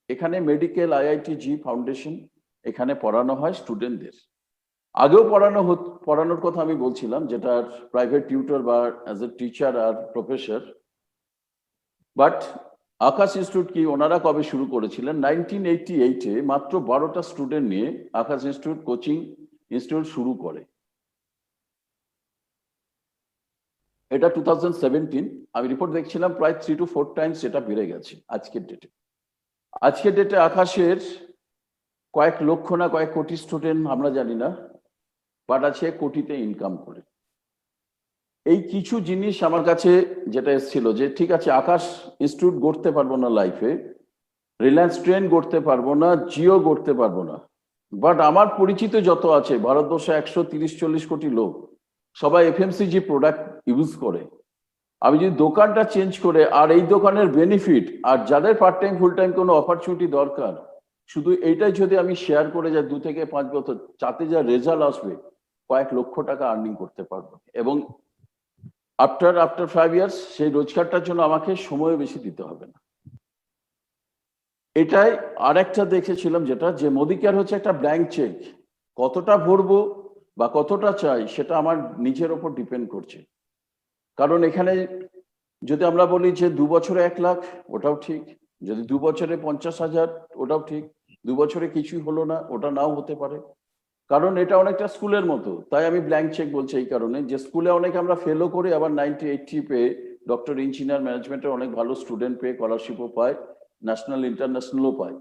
এখানে মেডিকেল, IITG ফাউন্ডেশন, এখানে পড়ানো হয় স্টুডেন্টদের। আগেও পড়ানোর কথা আমি বলছিলাম, যেটা প্রাইভেট টিউটর বা অ্যাজ এ টিচার আর প্রফেসর। বাট আকাশ ইনস্টিটিউট কি, ওনারা কবে শুরু করেছিলেন? 1988-এ মাত্র 12টা স্টুডেন্ট নিয়ে আকাশ ইনস্টিটিউট কোচিং ইনস্টিটিউট শুরু করে। এটা 2017, আমি রিপোর্ট দেখছিলাম, প্রায় 3 to 4 টাইমস এটা বেড়ে গেছে আজকের ডেটে। আজকের ডেটে আকাশের কয়েক লক্ষ না কয়েক কোটি স্টুডেন্ট আমরা জানি না, বাট আছে কোটিতে ইনকাম করে। এই কিছু জিনিস আমার কাছে যেটা এসেছিল, যে ঠিক আছে আকাশ ইনস্টিটিউট গড়তে পারবো না লাইফে, রিলায়েন্স ট্রেন গড়তে পারবো না, জিও গড়তে পারবো না, বাট আমার পরিচিত যত আছে ভারতবর্ষে 130-140 কোটি লোক, সবাই FMCG প্রোডাক্ট ইউজ করে। আমি যদি দোকানটা চেঞ্জ করে, আর এই দোকানের বেনিফিট, আর যাদের পার্ট টাইম ফুল টাইম কোনো অপরচুনিটি দরকার, শুধু এইটাই যদি আমি শেয়ার করে যাই 2 থেকে 5 বছর, তাতে যা রেজাল্ট আসবে, কয়েক লক্ষ টাকা আর্নিং করতে পারবো। এবং আফটার 5 ইয়ার্স সেই রোজগারটার জন্য আমাকে সময় বেশি দিতে হবে না। এটাই আরেকটা দেখেছিলাম, যেটা যে মোদি কেয়ার হচ্ছে একটা ব্ল্যাঙ্ক চেক। কতটা ভরবো বা কতটা চাই সেটা আমার নিজের ওপর ডিপেন্ড করছে। কারণ এখানে যদি আমরা বলি যে 2 বছরে 1 লাখ, ওটাও ঠিক। যদি 2 বছরে 50,000, ওটাও ঠিক। 2 বছরে কিছুই হলো না, ওটা নাও হতে পারে। কারণ এটা অনেকটা স্কুলের মতো। তাই আমি ব্ল্যাঙ্ক চেক বলছি এই কারণে, যে স্কুলে অনেকে আমরা ফেলও করে আবার 90-80 পেয়ে ডক্টর, ইঞ্জিনিয়ার, ম্যানেজমেন্টের অনেক ভালো স্টুডেন্ট পেয়ে স্কলারশিপও পায়, ন্যাশনাল ইন্টারন্যাশনালও পায়।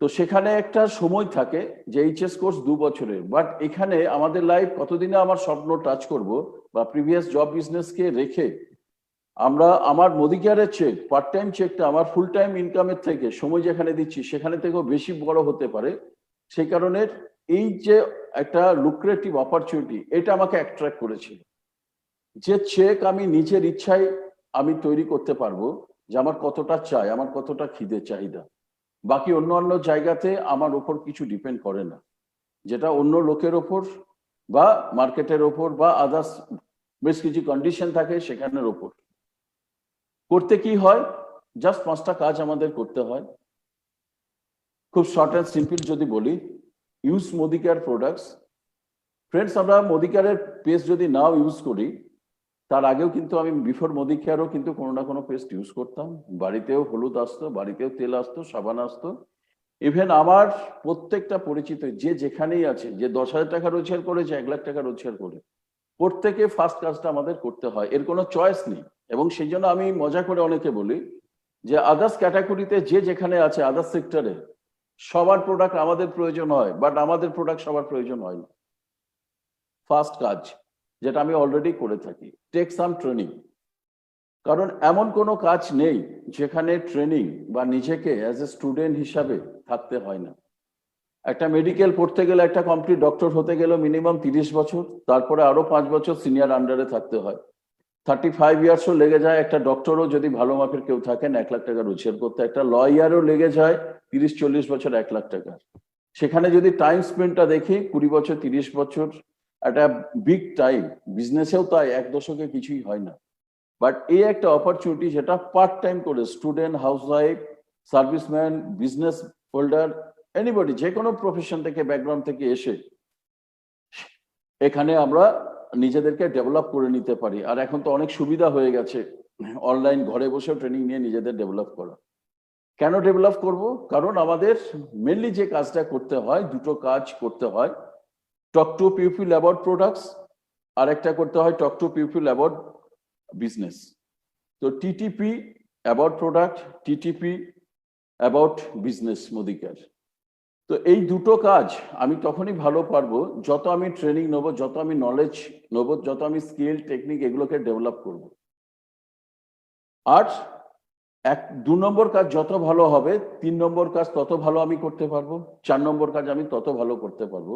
তো সেখানে একটা সময় থাকে যে এইচএস কোর্স 2 বছরের। বাট এখানে আমাদের লাইফ কতদিনে আমার স্বপ্ন টাচ করব, বা প্রিভিয়াস জব বিজনেসকে রেখে আমরা আমার মোদি কেয়ারের চেক, পার্ট টাইম চেকটা আমার ফুল টাইম ইনকামের থেকে, সময় যেখানে দিচ্ছি সেখানে থেকেও বেশি বড় হতে পারে। সেই কারণে এই যে একটা লুক্রেটিভ অপরচুনিটি, এটা আমাকে অ্যাট্রাক্ট করেছিল। যে চেক আমি নিজের ইচ্ছায় আমি তৈরি করতে পারবো, যে আমার কতটা চাই, আমার কতটা খিদে চাহিদা, বাকি অন্য জায়গাতে আমার ওপর কিছু ডিপেন্ড করে না, যেটা অন্য লোকের ওপর বা মার্কেটের ওপর বা আদার্স বেশ কিছু কন্ডিশন থাকে সেখানের ওপর। করতে কি হয়, জাস্ট 5টা কাজ আমাদের করতে হয়। খুব শর্ট অ্যান্ড সিম্পল যদি বলি, use Modi care products. Friends, আমরা মোদি কেয়ারের পেস্ট যদি নাও ইউজ করি, তার আগেও কিন্তু আমি বিফোর মোদি কেয়ারও কিন্তু কোনো না কোনো পেস্ট ইউজ করতাম। বাড়িতেও হলুদ আসতো, বাড়িতেও তেল আসতো, সাবান আসতো, ইভেন আমার প্রত্যেকটা পরিচিত যে যেখানেই আছে, যে 10,000 টাকা রোজগার করেছে, 1 লাখ টাকা রোজগার করে, প্রত্যেকে ফার্স্ট কাজটা আমাদের করতে হয়, এর কোনো চয়েস নেই। এবং সেই জন্য আমি মজা করে অনেকে বলি যে আদার্স ক্যাটাগরিতে যে যেখানে আছে, আদার্স সেক্টরে, সবার প্রোডাক্ট আমাদের প্রয়োজন হয়, বাট আমাদের প্রোডাক্ট সবার প্রয়োজন হয় না। ফার্স্ট কাজ যেটা আমি অলরেডি করে থাকি, টেক সাম ট্রেনিং। কারণ এমন কোনো কাজ নেই যেখানে ট্রেনিং বা নিজেকে অ্যাজ এ স্টুডেন্ট হিসাবে থাকতে হয় না। একটা মেডিকেল পড়তে গেলে, একটা কমপ্লিট ডক্টর হতে গেলে মিনিমাম 30 বছর, তারপরে আরো 5 বছর সিনিয়র আন্ডারে থাকতে হয়। 35 ইয়ার্সও লেগে যায় একটা ডক্টরও যদি ভালো মাপের কেউ থাকেন 1 লাখ টাকা রোজগার করতে। একটা লয়ারও লেগে যায় 30-40 বছর 1 লাখ টাকা। সেখানে যদি টাইম স্পেন্ডটা দেখি 20 বছর 30 বছর, একটা বিগ টাইম। বিজনেসেও তাই, 1 দশকে কিছুই হয় না। বাট এই একটা অপরচুনিটি যেটা পার্ট টাইম করে student, housewife, serviceman, business holder, anybody, যে কোনো প্রফেশন থেকে, ব্যাকগ্রাউন্ড থেকে এসে এখানে আমরা নিজেদেরকে ডেভেলপ করে নিতে পারি। আর এখন তো অনেক সুবিধা হয়ে গেছে, অনলাইন ঘরে বসেও ট্রেনিং নিয়ে নিজেদের ডেভেলপ করা। কেন ডেভেলপ করব? কারণ আমাদের মেনলি যে কাজটা করতে হয়, দুটো কাজ করতে হয়। Talk to people about products, আর একটা করতে হয় talk to people about business. তো TTP about product, TTP about business Modicare. তো এই দুটো কাজ আমি তখনই ভালো পারবো যত আমি ট্রেনিং নেবো, যত আমি নলেজ নেবো, যত আমি স্কিল, টেকনিক এগুলোকে ডেভেলপ করব। আর 2 নম্বর কাজ যত ভালো হবে, 3 নম্বর কাজ তত ভালো আমি করতে পারবো, 4 নম্বর কাজ আমি তত ভালো করতে পারবো।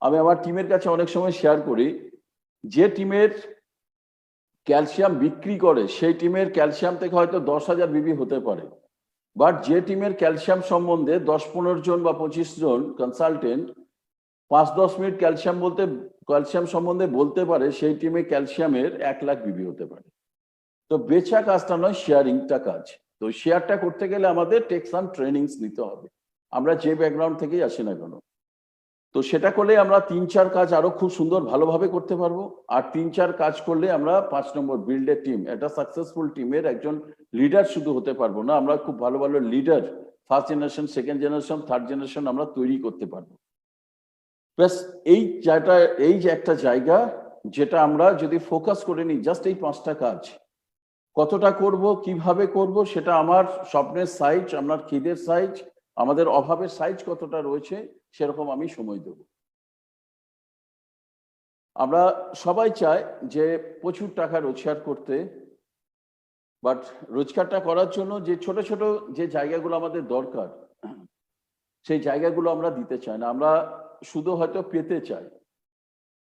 আমি আমার টিমের কাছে অনেক সময় শেয়ার করি, যে টিমের ক্যালসিয়াম বিক্রি করে সেই টিমের ক্যালসিয়াম থেকে হয়তো 10,000 বিবি হতে পারে, বাট যে টিমের ক্যালসিয়াম সম্বন্ধে 10-15 জন বা 25 জন কনসালটেন্ট 5-10 মিনিট ক্যালসিয়াম সম্বন্ধে বলতে পারে, সেই টিমে ক্যালসিয়ামের 1 লাখ বিবি হতে পারে। তো বেচা কাজটা নয়, শেয়ারিংটা কাজ। তো শেয়ারটা করতে গেলে আমাদের টেক সাম ট্রেনিংস নিতে হবে, আমরা যে ব্যাকগ্রাউন্ড থেকেই আসি না কেন। তো সেটা করলে আমরা 3-4 কাজ আরো খুব সুন্দর ভালোভাবে করতে পারবো। আর 3-4 কাজ করলে আমরা 5 নম্বর বিল্ড এ টিম, একটা সাকসেসফুল টিমের একজন লিডার শুধু হতে পারবো না, আমরা খুব ভালো ভালো leader, first generation, second generation, third generation আমরা তৈরি করতে পারবো। প্লাস এই যে একটা জায়গা যেটা আমরা যদি ফোকাস করে নিই, জাস্ট এই 5টা কাজ কতটা করব, কিভাবে করব, সেটা আমার স্বপ্নের সাইজ, আমার খিদের সাইজ, আমাদের অভাবের সাইজ কতটা রয়েছে, সেরকম আমি সময় দেব। আমরা সবাই চাই যে প্রচুর টাকা রোজগার করতে, বাট রোজগারটা করার জন্য যে ছোট ছোট যে জায়গাগুলো আমাদের দরকার, সেই জায়গাগুলো আমরা দিতে চাই না, আমরা শুধু হয়তো পেতে চাই।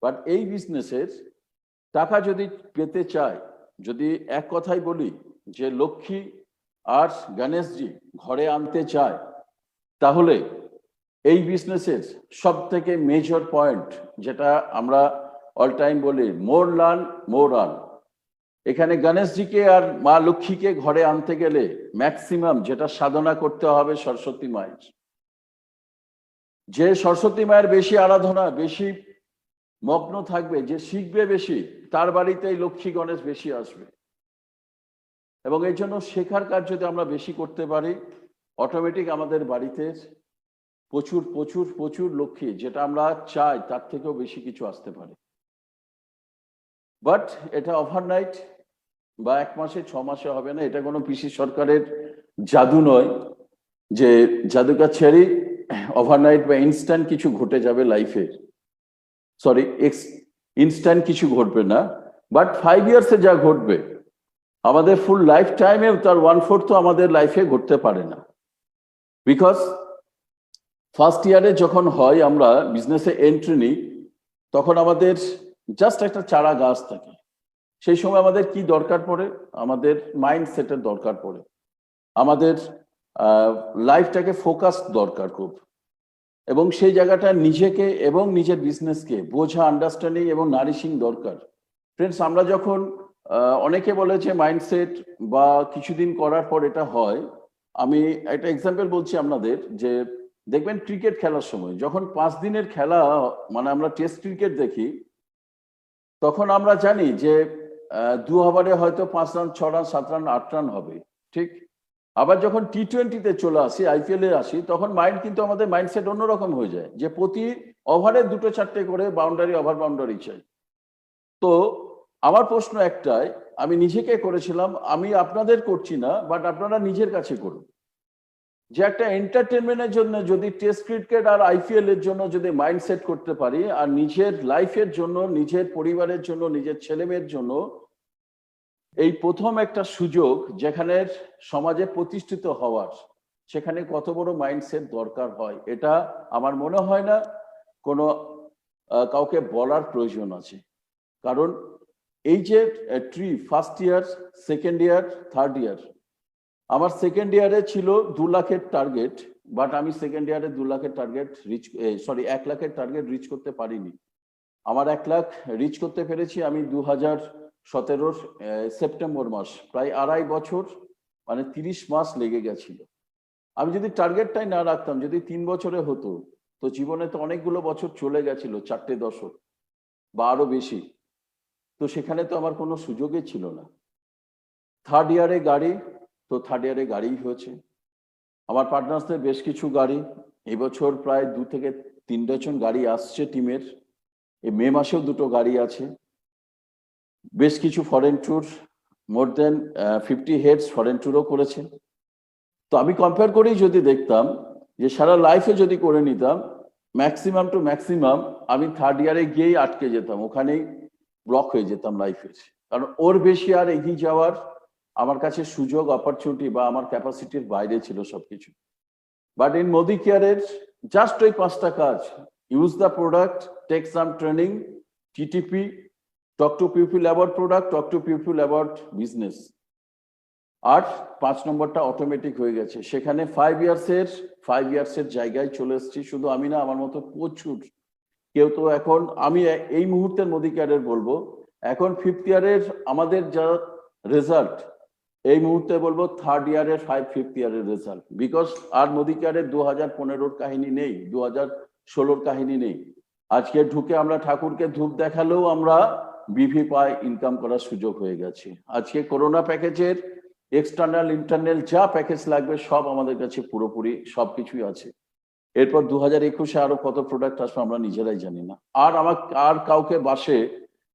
বাট এই বিজনেসের টাকা যদি পেতে চাই, যদি এক কথাই বলি যে লক্ষ্মী আর গণেশজি ঘরে আনতে চায়, তাহলে এই বিজনেসের সব থেকে মেজর পয়েন্ট যেটা আমরা অল টাইম বলি, মোর লার্ন মোর আর্ন। এখানে গণেশজিকে আর মা লক্ষ্মীকে ঘরে আনতে গেলে ম্যাক্সিমাম যেটা সাধনা করতে হবে সরস্বতী মায়ের। যে সরস্বতী মায়ের বেশি আরাধনা, বেশি মগ্ন থাকবে, যে শিখবে বেশি, তার বাড়িতেই লক্ষ্মী গণেশ বেশি আসবে। এবং এই জন্য শেখার কাজ যদি আমরা বেশি করতে পারি, অটোমেটিক আমাদের বাড়িতে প্রচুর প্রচুর প্রচুর লক্ষ্মী, যেটা আমরা চাই তার থেকেও বেশি কিছু আসতে পারে। বাট এটা ওভারনাইট বা 1 মাসে 6 মাসে হবে না, এটা কোনো পিসি সরকারের জাদু নয় যে জাদুকা ছেড়ে ওভারনাইট বা ইনস্ট্যান্ট কিছু ঘটে যাবে লাইফে। সরি, ইনস্ট্যান্ট কিছু ঘটবে না, বাট 5 ইয়ার্সে যা ঘটবে আমাদের ফুল লাইফ টাইমেও তার 1/4 তো আমাদের লাইফে ঘটতে পারে না। বিকজ ফার্স্ট ইয়ারে যখন হয় আমরা বিজনেসে এন্ট্রি নিই, তখন আমাদের জাস্ট একটা চারা গাছ থাকে। সেই সময় আমাদের কি দরকার পড়ে? আমাদের মাইন্ডসেটের দরকার পড়ে, আমাদের লাইফটাকে ফোকাস দরকার খুব, এবং সেই জায়গাটা নিজেকে এবং নিজের বিজনেসকে বোঝা, আন্ডারস্ট্যান্ডিং এবং নারিশিং দরকার। ফ্রেন্ডস, আমরা যখন অনেকে বলে যে মাইন্ডসেট বা কিছুদিন করার পর এটা হয়, আমি একটা এক্সাম্পল বলছি আপনাদের, যে দেখবেন ক্রিকেট খেলার সময় যখন 5 দিনের খেলা, মানে আমরা টেস্ট ক্রিকেট দেখি, তখন আমরা জানি যে 2 ওভারে হয়তো 5 রান, 6 রান, 7 রান, 8 রান হবে, ঠিক? আবার যখন টি20-তে চলে আসি, আইপিএল এ আসি, তখন মাইন্ড কিন্তু আমাদের মাইন্ডসেট অন্যরকম হয়ে যায়, যে প্রতি ওভারে 2-4টে করে বাউন্ডারি, ওভার বাউন্ডারি চাই। তো আমার প্রশ্ন একটাই, আমি নিজেকে করেছিলাম, আমি আপনাদের করছি না, বাট আপনারা নিজের কাছে করুন, যে একটা এন্টারটেনমেন্টের জন্য যদি টেস্ট ক্রিকেট আর আইপিএল এর জন্য যদি মাইন্ড সেট করতে পারি, আর নিজের লাইফের জন্য, নিজের পরিবারের জন্য, নিজের ছেলেমেয়ের জন্য এই প্রথম একটা সুযোগ যেখানে সমাজে প্রতিষ্ঠিত হওয়ার, সেখানে কত বড় মাইন্ডসেট দরকার হয়, এটা আমার মনে হয় না কোনো কাউকে বলার প্রয়োজন আছে। কারণ এই যে tree, first year, second year, third year, আমার সেকেন্ড ইয়ারে ছিল 2 লাখের টার্গেট, বাট আমি সেকেন্ড ইয়ারে 2 লাখের টার্গেট 1 লাখের টার্গেট রিচ করতে পারিনি। আমার 1 লাখ রিচ করতে পেরেছি আমি 2017 সেপ্টেম্বর মাস, প্রায় 2.5 বছর, মানে 30 মাস লেগে গেছিল। আমি যদি টার্গেটটাই না রাখতাম, যদি 3 বছরে হতো, তো জীবনে তো অনেকগুলো বছর চলে গেছিল, 4টে দশক বা আরো বেশি, তো সেখানে তো আমার কোনো সুযোগই ছিল না। থার্ড ইয়ারে গাড়ি, তো থার্ড ইয়ারে গাড়ি হয়েছে। আমার পার্টনার্সদের বেশ কিছু গাড়ি, এবছর প্রায় 2 থেকে 3 ডজন গাড়ি আসছে টিমের, এই মে মাসেও 2টো গাড়ি আছে। বেশ কিছু ফরেন ট্যুর, মোর দেন 50 হেডস ফরেন ট্যুরও করেছে। তো আমি কম্পেয়ার করেই যদি দেখতাম যে সারা লাইফে যদি করে নিতাম, ম্যাক্সিমাম টু ম্যাক্সিমাম আমি থার্ড ইয়ারে গিয়েই আটকে যেতাম, ওখানেই ব্লক হয়ে যেতাম লাইফের। কারণ ওর বেশি আর এগিয়ে যাওয়ার আমার কাছে সুযোগ, অপরচুনিটি বা আমার ক্যাপাসিটির বাইরে ছিল সবকিছু। বাট ইন মোদি কেয়ারের জাস্ট ওই 5টা কাজ, use the product, take some training, TTP, talk to people about product, talk to people about business, আর 5 নম্বরটা অটোমেটিক হয়ে গেছে। সেখানে 5 ইয়ার্সের জায়গায় চলে এসেছি। শুধু আমি না, আমার মতো প্রচুর কেউ। তো এখন আমি এই মুহূর্তের মোদি কেয়ারের বলবো, এখন 5th ইয়ারের আমাদের যা রেজাল্ট, এই মুহূর্তে বলবো থার্ড ইয়ারের 5th ইয়ারের রেজাল্ট। বিকজ আর মোদি কেয়ারের 2015-র কাহিনী নেই, 2016-র কাহিনী নেই। আজকে ঢুকে আমরা ঠাকুরকে ধূপ দেখালেও আমরা বিভি পাই ইনকাম করার সুযোগ হয়ে গেছে। আজকে করোনা প্যাকেজের এক্সটার্নাল ইন্টারনাল যা প্যাকেজ লাগবে সব আমাদের কাছে পুরোপুরি সবকিছুই আছে। এরপর 2021-এ আরো কত প্রোডাক্ট আসবে আমরা নিজেরাই জানি না। আর কাউকে বাসে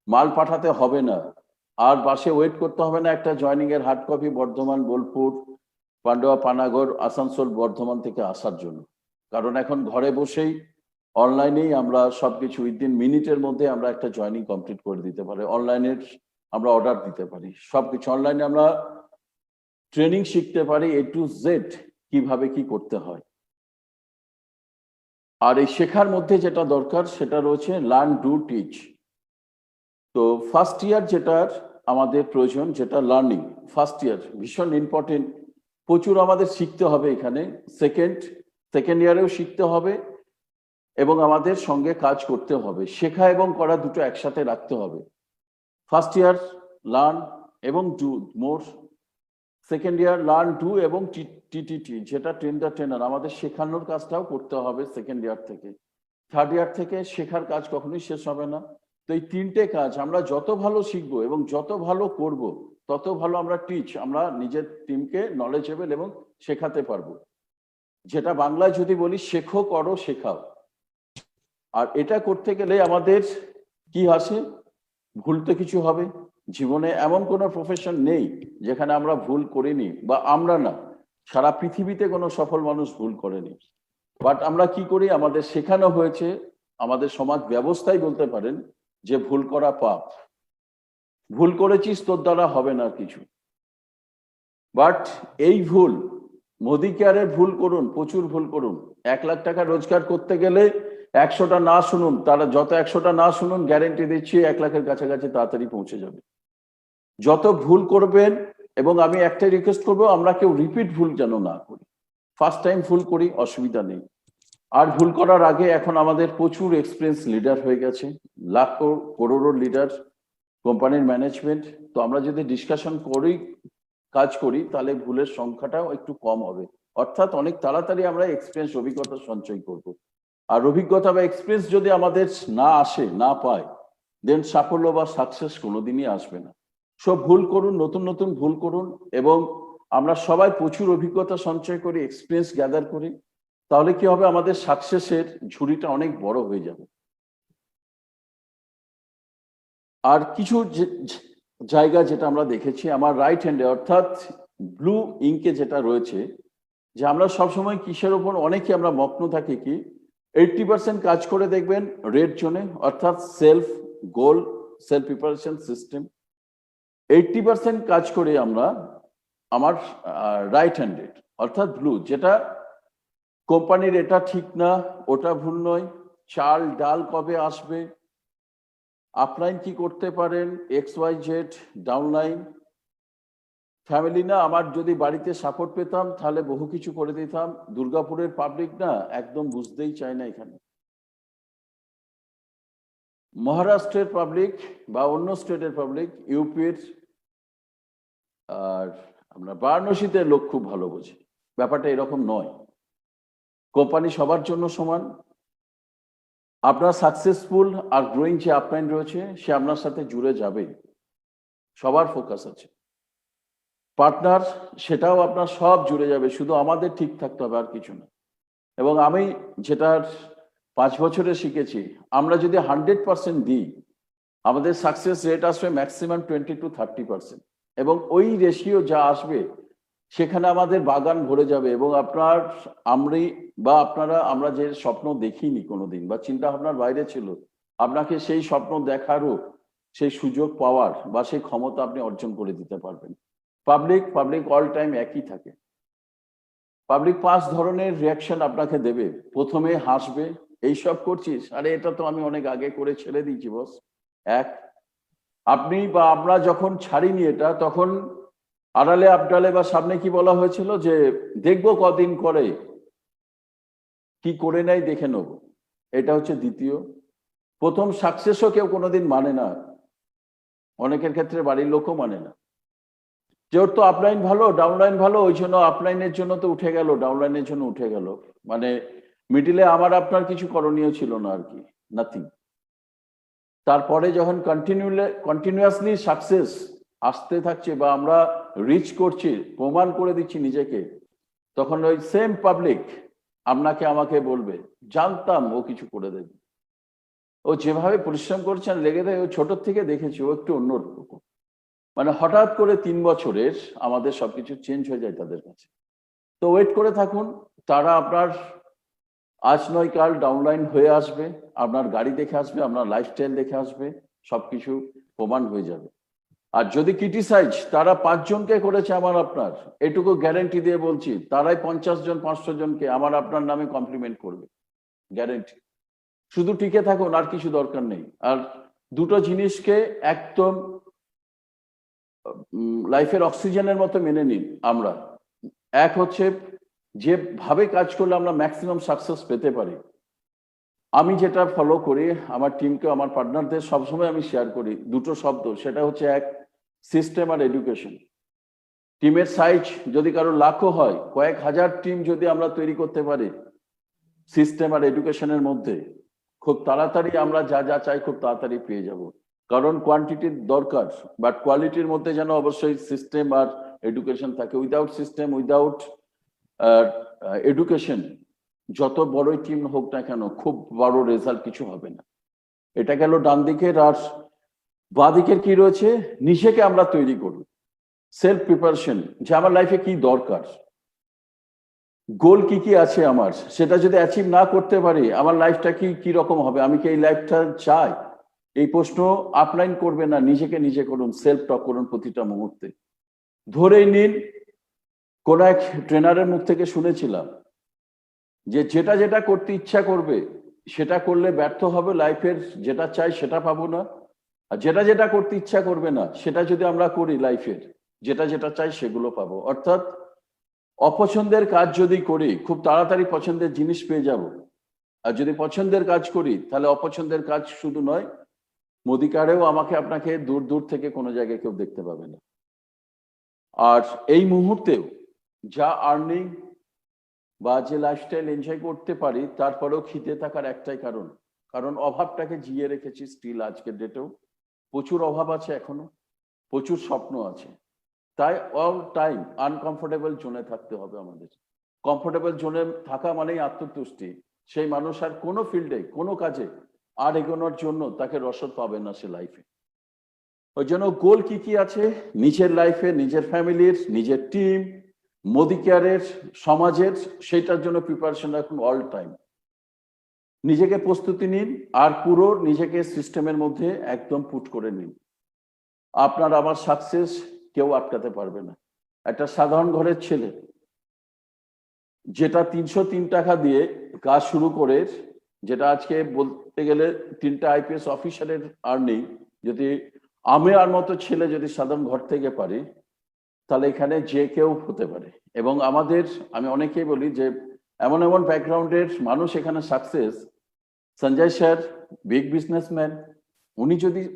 মাল পাঠাতে হবে না, আর বাসে ওয়েট করতে হবে না একটা জয়নিং এর হার্ড কপি বর্ধমান, বোলপুর, পান্ডুয়া, পানাগড়, আসানসোল, বর্ধমান থেকে আসার জন্য। কারণ এখন ঘরে বসেই অনলাইনেই আমরা সবকিছু উইদিন মিনিটের মধ্যে আমরা একটা জয়নিং কমপ্লিট করে দিতে পারি। অনলাইনের আমরা অর্ডার দিতে পারি, সবকিছু অনলাইনে আমরা ট্রেনিং শিখতে পারি, A to Z কিভাবে কি করতে হয়। আর এই শেখার মধ্যে যেটা দরকার সেটা রয়েছে লার্ন, ডু, টিচ। তো ফার্স্ট ইয়ার যেটার আমাদের প্রয়োজন, যেটা লার্নিং, ফার্স্ট ইয়ার ভীষণ ইম্পর্টেন্ট, প্রচুর আমাদের শিখতে হবে এখানে। সেকেন্ড ইয়ারেও শিখতে হবে এবং আমাদের সঙ্গে কাজ করতে হবে। শেখা এবং করা দুটো একসাথে রাখতে হবে। ফার্স্ট ইয়ার লার্ন এবং do more, second year learn, do এবং টিটিটি যেটা ট্রেন দ্য ট্রেনার, আমাদের শেখানোর কাজটাও করতে হবে সেকেন্ড ইয়ার থেকে। থার্ড ইয়ার থেকে শেখার কাজ কখনোই শেষ হবে না। তো এই 3টে কাজ আমরা যত ভালো শিখবো এবং যত ভালো করব, তত ভালো আমরা আমরা নিজের টিমকে নলেজেবল এবং শেখাতে পারবো। যেটা বাংলায় যদি বলি, শেখো, করো, শেখাও। আর এটা করতে গেলে আমাদের কি আসে, ভুল তো কিছু হবে। জীবনে এমন কোনো প্রফেশন নেই যেখানে আমরা ভুল করিনি, বা আমরা না, সারা পৃথিবীতে কোনো সফল মানুষ ভুল করেনি। বাট আমরা কি করি, আমাদের শেখানো হয়েছে, আমাদের সমাজ ব্যবস্থাই বলতে পারেন যে ভুল করা পাপ, ভুল করেছিস তোর দ্বারা হবে না কিছু। বাট এই ভুল, মোদি কেয়ারের ভুল করুন, প্রচুর ভুল করুন। 1 লাখ টাকা রোজগার করতে গেলে 100টা না শুনুন, তারা যত 100টা না শুনুন, গ্যারেন্টি দিচ্ছি 1 লাখের কাছাকাছি তাড়াতাড়ি পৌঁছে যাবে। যত ভুল করবেন, এবং আমি একটাই রিকোয়েস্ট করবো, আমরা কেউ রিপিট ভুল যেন না করি। ফার্স্ট টাইম ভুল করি, অসুবিধা নেই। আর ভুল করার আগে এখন আমাদের প্রচুর এক্সপিরিয়েন্স লিডার হয়ে গেছে, লাখ করোড় লিডার, কোম্পানির ম্যানেজমেন্ট। তো আমরা যদি ডিসকাশন করি, কাজ করি, তাহলে ভুলের সংখ্যাটাও একটু কম হবে। অর্থাৎ অনেক তাড়াতাড়ি আমরা এক্সপিরিয়েন্স, অভিজ্ঞতা সঞ্চয় করব। আর অভিজ্ঞতা বা এক্সপিরিয়েন্স যদি আমাদের না আসে, না পায়, দেন সাফল্য বা সাকসেস কোনোদিনই আসবে না। সব ভুল করুন, নতুন নতুন ভুল করুন, এবং আমরা সবাই প্রচুর অভিজ্ঞতা সঞ্চয় করি, এক্সপিরিয়েন্স গ্যাদার করি, তাহলে কি হবে, আমাদের সাকসেসের ঝুড়িটা অনেক বড় হয়ে যাবে। আর কিছু জায়গা যেটা আমরা দেখেছি আমার রাইট হ্যান্ডে অর্থাৎ ব্লু ইঙ্কে যেটা রয়েছে, যে আমরা সবসময় কিসের উপর অনেকে আমরা মগ্ন থাকি, কি 80% কাজ করে দেখবেন রেড জোনে, অর্থাৎ সেলফ গোল, সেলফ প্রিপারেশন সিস্টেম। 80% কাজ করে আমরা আমার রাইট হ্যান্ডেড অর্থাৎ ব্লু, যেটা কোম্পানির এটা ঠিক না, ওটা ভুল নয়, চাল ডাল কবে আসবে, আপলাইন কি করতে পারেন, XYZ, ডাউনলাইন, ফ্যামিলি না, আমার যদি বাড়িতে সাপোর্ট পেতাম তাহলে বহু কিছু করে দিতাম। দুর্গাপুরের পাবলিক না একদম বুঝতেই চায় না এখানে। মহারাষ্ট্রের পাবলিক বা অন্য স্টেটের পাবলিক, ইউপির আর আমরা বারাণসীতে লোক খুব ভালো বোঝে। ব্যাপারটা এরকম নয়, কোম্পানি সবার জন্য সমান। আপনার সাকসেসফুল আর গ্রোয়িং যে আপলাইন রয়েছে সে আপনার সাথে জুড়ে যাবে, সবার ফোকাস আছে। পার্টনার সেটাও আপনার সব জুড়ে যাবে, শুধু আমাদের ঠিক থাকতে হবে আর কিছু না। এবং আমি যেটার 5 বছরে শিখেছি, আমরা যদি 100% দিই আমাদের সাকসেস রেট আসবে ম্যাক্সিমাম 20 to 30%, এবং ওই রেশিও যা আসবে সেখানে আমাদের বাগান ভরে যাবে। এবং আমরা যে স্বপ্ন দেখিনি কোনোদিন বা চিন্তা ভাবনার বাইরে ছিল, আপনাকে সেই স্বপ্ন দেখারও সেই সুযোগ পাওয়ার বা সেই ক্ষমতা আপনি অর্জন করে দিতে পারবেন। পাবলিক অল টাইম একই থাকে। পাবলিক 5 ধরনের রিয়াকশন আপনাকে দেবে। প্রথমে হাসবে, এইসব করছিস, আরে এটা তো আমি অনেক আগে করে ছেড়ে দিয়েছি বস। আপনি বা আমরা যখন ছাড়িনি এটা, তখন আড়ালে আবডালে বা সামনে কি বলা হয়েছিল, যে দেখবো কদিন করে, কি করে নাই দেখে নেব। এটা হচ্ছে দ্বিতীয়। প্রথম সাকসেসও কেউ কোনোদিন মানে না, অনেকের ক্ষেত্রে বাড়ির লোকও মানে না। যেহেতু তো আপলাইন ভালো, ডাউনলাইন ভালো, ওই জন্য আপলাইনের জন্য তো উঠে গেল, ডাউনলাইনের জন্য উঠে গেল, মানে মিডিলে আমার আপনার কিছু করণীয় ছিল না আর কি, নাথিং। তারপরে যখন কন্টিনিউয়াসলি সাকসেস আসতে থাকছে বা আমরা রিচ করছি, প্রমাণ করে দিচ্ছি নিজেকে, তখন ওই সেম পাবলিক আপনাকে আমাকে বলবে, জানতাম ও কিছু করে দেবে। ও যেভাবে পরিশ্রম করছেন লেগে দেয়, ও ছোট থেকে দেখেছি ও একটু অন্যরকম। মানে হঠাৎ করে 3 বছরের আমাদের সবকিছু চেঞ্জ হয়ে যায় তাদের কাছে। তো ওয়েট করে থাকুন, তারা আপনার আজ নয় কাল ডাউনলাইন হয়ে আসবে, আপনার গাড়ি দেখে আসবে, আপনার লাইফস্টাইল দেখে আসবে, সবকিছু প্রমাণ হয়ে যাবে। আর যদি ক্রিটিসাইজ তারা 5 জনকে করেছে আমার আপনার, এটুকু গ্যারেন্টি দিয়ে বলছি, তারাই 50 জন 500 জনকে আমার আপনার নামে কমপ্লিমেন্ট করবে, গ্যারেন্টি। শুধু টিকে থাকুন, আর কিছু দরকার নেই। আর দুটো জিনিসকে একদম লাইফের অক্সিজেনের মতো মেনে নিন। আমরা এক হচ্ছে যেভাবে কাজ করলে আমরা ম্যাক্সিমাম সাকসেস পেতে পারি। আমি যেটা ফলো করি, আমার টিমকে, আমার পার্টনারদের সবসময় আমি শেয়ার করি দুটো শব্দ, সেটা হচ্ছে এক, সিস্টেম আর এডুকেশন। টিমের সাইজ যদি কারো লাখও হয়, কয়েক হাজার টিম যদি আমরা তৈরি করতে পারি সিস্টেম আর এডুকেশনের মধ্যে, খুব তাড়াতাড়ি আমরা যা যা চাই খুব তাড়াতাড়ি পেয়ে যাব। কারণ কোয়ান্টিটির দরকার, বাট কোয়ালিটির মধ্যে যেন অবশ্যই সিস্টেম আর এডুকেশন থাকে। উইদাউট সিস্টেম, উইদাউট এডুকেশন যত বড়ই টিম হোক না কেন, খুব বড় রেজাল্ট কিছু হবে না। এটা গেল ডান দিকের। আর বাঁ দিকের কি রয়েছে, নিজেকে আমরা তৈরি করব, সেলফ প্রিপারেশন, যে আমার লাইফে কি দরকার, গোল কি কি আছে আমার, সেটা যদি অ্যাচিভ না করতে পারি আমার লাইফটা কি রকম হবে, আমি কি এই লাইফটা চাই, এই প্রশ্ন আপলাইন করবে না, নিজেকে নিজে করুন, সেলফ টক করুন প্রতিটা মুহূর্তে। ধরেই নিন কোন এক ট্রেনারের মুখ থেকে শুনেছিলাম যে যেটা যেটা করতে ইচ্ছা করবে সেটা করলে ব্যর্থ হবে, লাইফের যেটা চাই সেটা পাবো না। আর যেটা যেটা করতে ইচ্ছা করবে না সেটা যদি আমরা করি, লাইফের যেটা যেটা চাই সেগুলো পাবো। অর্থাৎ অপছন্দের কাজ যদি করি খুব তাড়াতাড়ি পছন্দের জিনিস পেয়ে যাব, আর যদি পছন্দের কাজ করি তাহলে অপছন্দের কাজ শুধু নয়, মোদিকারেও আমাকে আপনাকে দূর দূর থেকে কোনো জায়গায় কেউ দেখতে পাবে না। আর এই মুহূর্তেও যা আর্নিং বা যে লাইফস্টাইল এনজয় করতে পারি, তারপরেও খিদে থাকার একটাই কারণ অভাবটাকে জিয়ে রেখেছি স্টিল। আজকের ডেটেও প্রচুর অভাব আছে, এখনো প্রচুর স্বপ্ন আছে, তাই অল টাইম আনকমফোর্টেবল জোনে থাকতে হবে আমাদের। কমফোর্টেবল জোনে থাকা মানেই আত্মতুষ্টি। সেই মানুষ আর কোনো ফিল্ডে কোনো কাজে আর এগোনোর জন্য তাকে রসদ পাবে না সে লাইফে। ওই জন্য গোল কি কি আছে নিজের লাইফে, নিজের ফ্যামিলির, নিজের টিম, মোদি কেয়ারের, সমাজের, সেটার জন্য প্রিপারেশন রাখুন অল টাইম। নিজেকে প্রস্তুতি নিন আর পুরো নিজেকে সিস্টেমের মধ্যে একদম পুট করে নিন। আপনার আমার সাকসেস কেউ আটকাতে পারবে না। একটা সাধারণ ঘরের ছেলে যেটা 303 টাকা দিয়ে কাজ শুরু করে, যেটা আজকে বলতে গেলে 3টা IPS অফিসারের আর্নিং, যদি আমি আর মতো ছেলে যদি সাধারণ ঘর থেকে পারি, তাহলে এখানে যে কেউ হতে পারে। এবং আমাদের, আমি অনেকেই বলি যে এমন এমন ব্যাকগ্রাউন্ডের মানুষ এখানে success. Sanjay sir big businessman,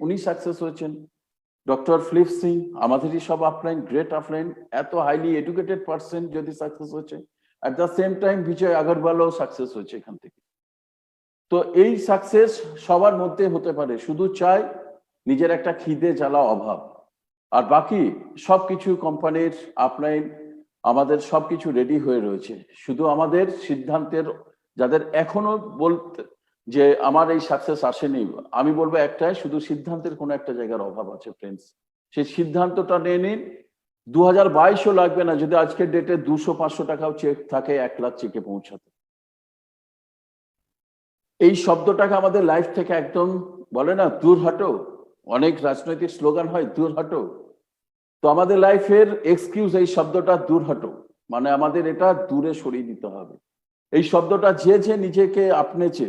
উনি সাকসেস হয়েছেন। ডক্টর ফিলিপ সিং, আমাদেরই সব আপলাইন, গ্রেট আপলাইন, এত হাইলি এডুকেটেড পার্সন যদি সাকসেস হয়েছে। At the same time Vijay আগরওয়ালও সাকসেস হয়েছে এখান থেকে। তো এই সাকসেস সবার মধ্যে হতে পারে, শুধু চাই নিজের একটা খিদে জ্বালা অভাব। আর বাকি সবকিছু কোম্পানির আপলাইন আমাদের সবকিছু রেডি হয়ে রয়েছে, শুধু আমাদের সিদ্ধান্তের, যাদের এখনো বলতে যে আমার এই সাকসেস আসেনি, আমি বলবো একটাই, শুধু সিদ্ধান্তের কোনো একটা জায়গার অভাব আছে ফ্রেন্ডস। সেই সিদ্ধান্তটা নিয়ে নিন। 2022ও লাগবে না যদি আজকের ডেটে 200-500 টাকাও চেক থাকে 1 লাখ চেকে পৌঁছাতে। এই শব্দটাকে আমাদের লাইফ থেকে একদম বলে না দূর হাটো, অনেক রাজনৈতিক স্লোগান হয় দূর হাটো, তো আমাদের লাইফের এক্সকিউজ এই শব্দটা দূর হাটো, মানে আমাদের এটা দূরে সরিয়ে দিতে হবে। এই শব্দটা যে নিজেকে আপনেছে,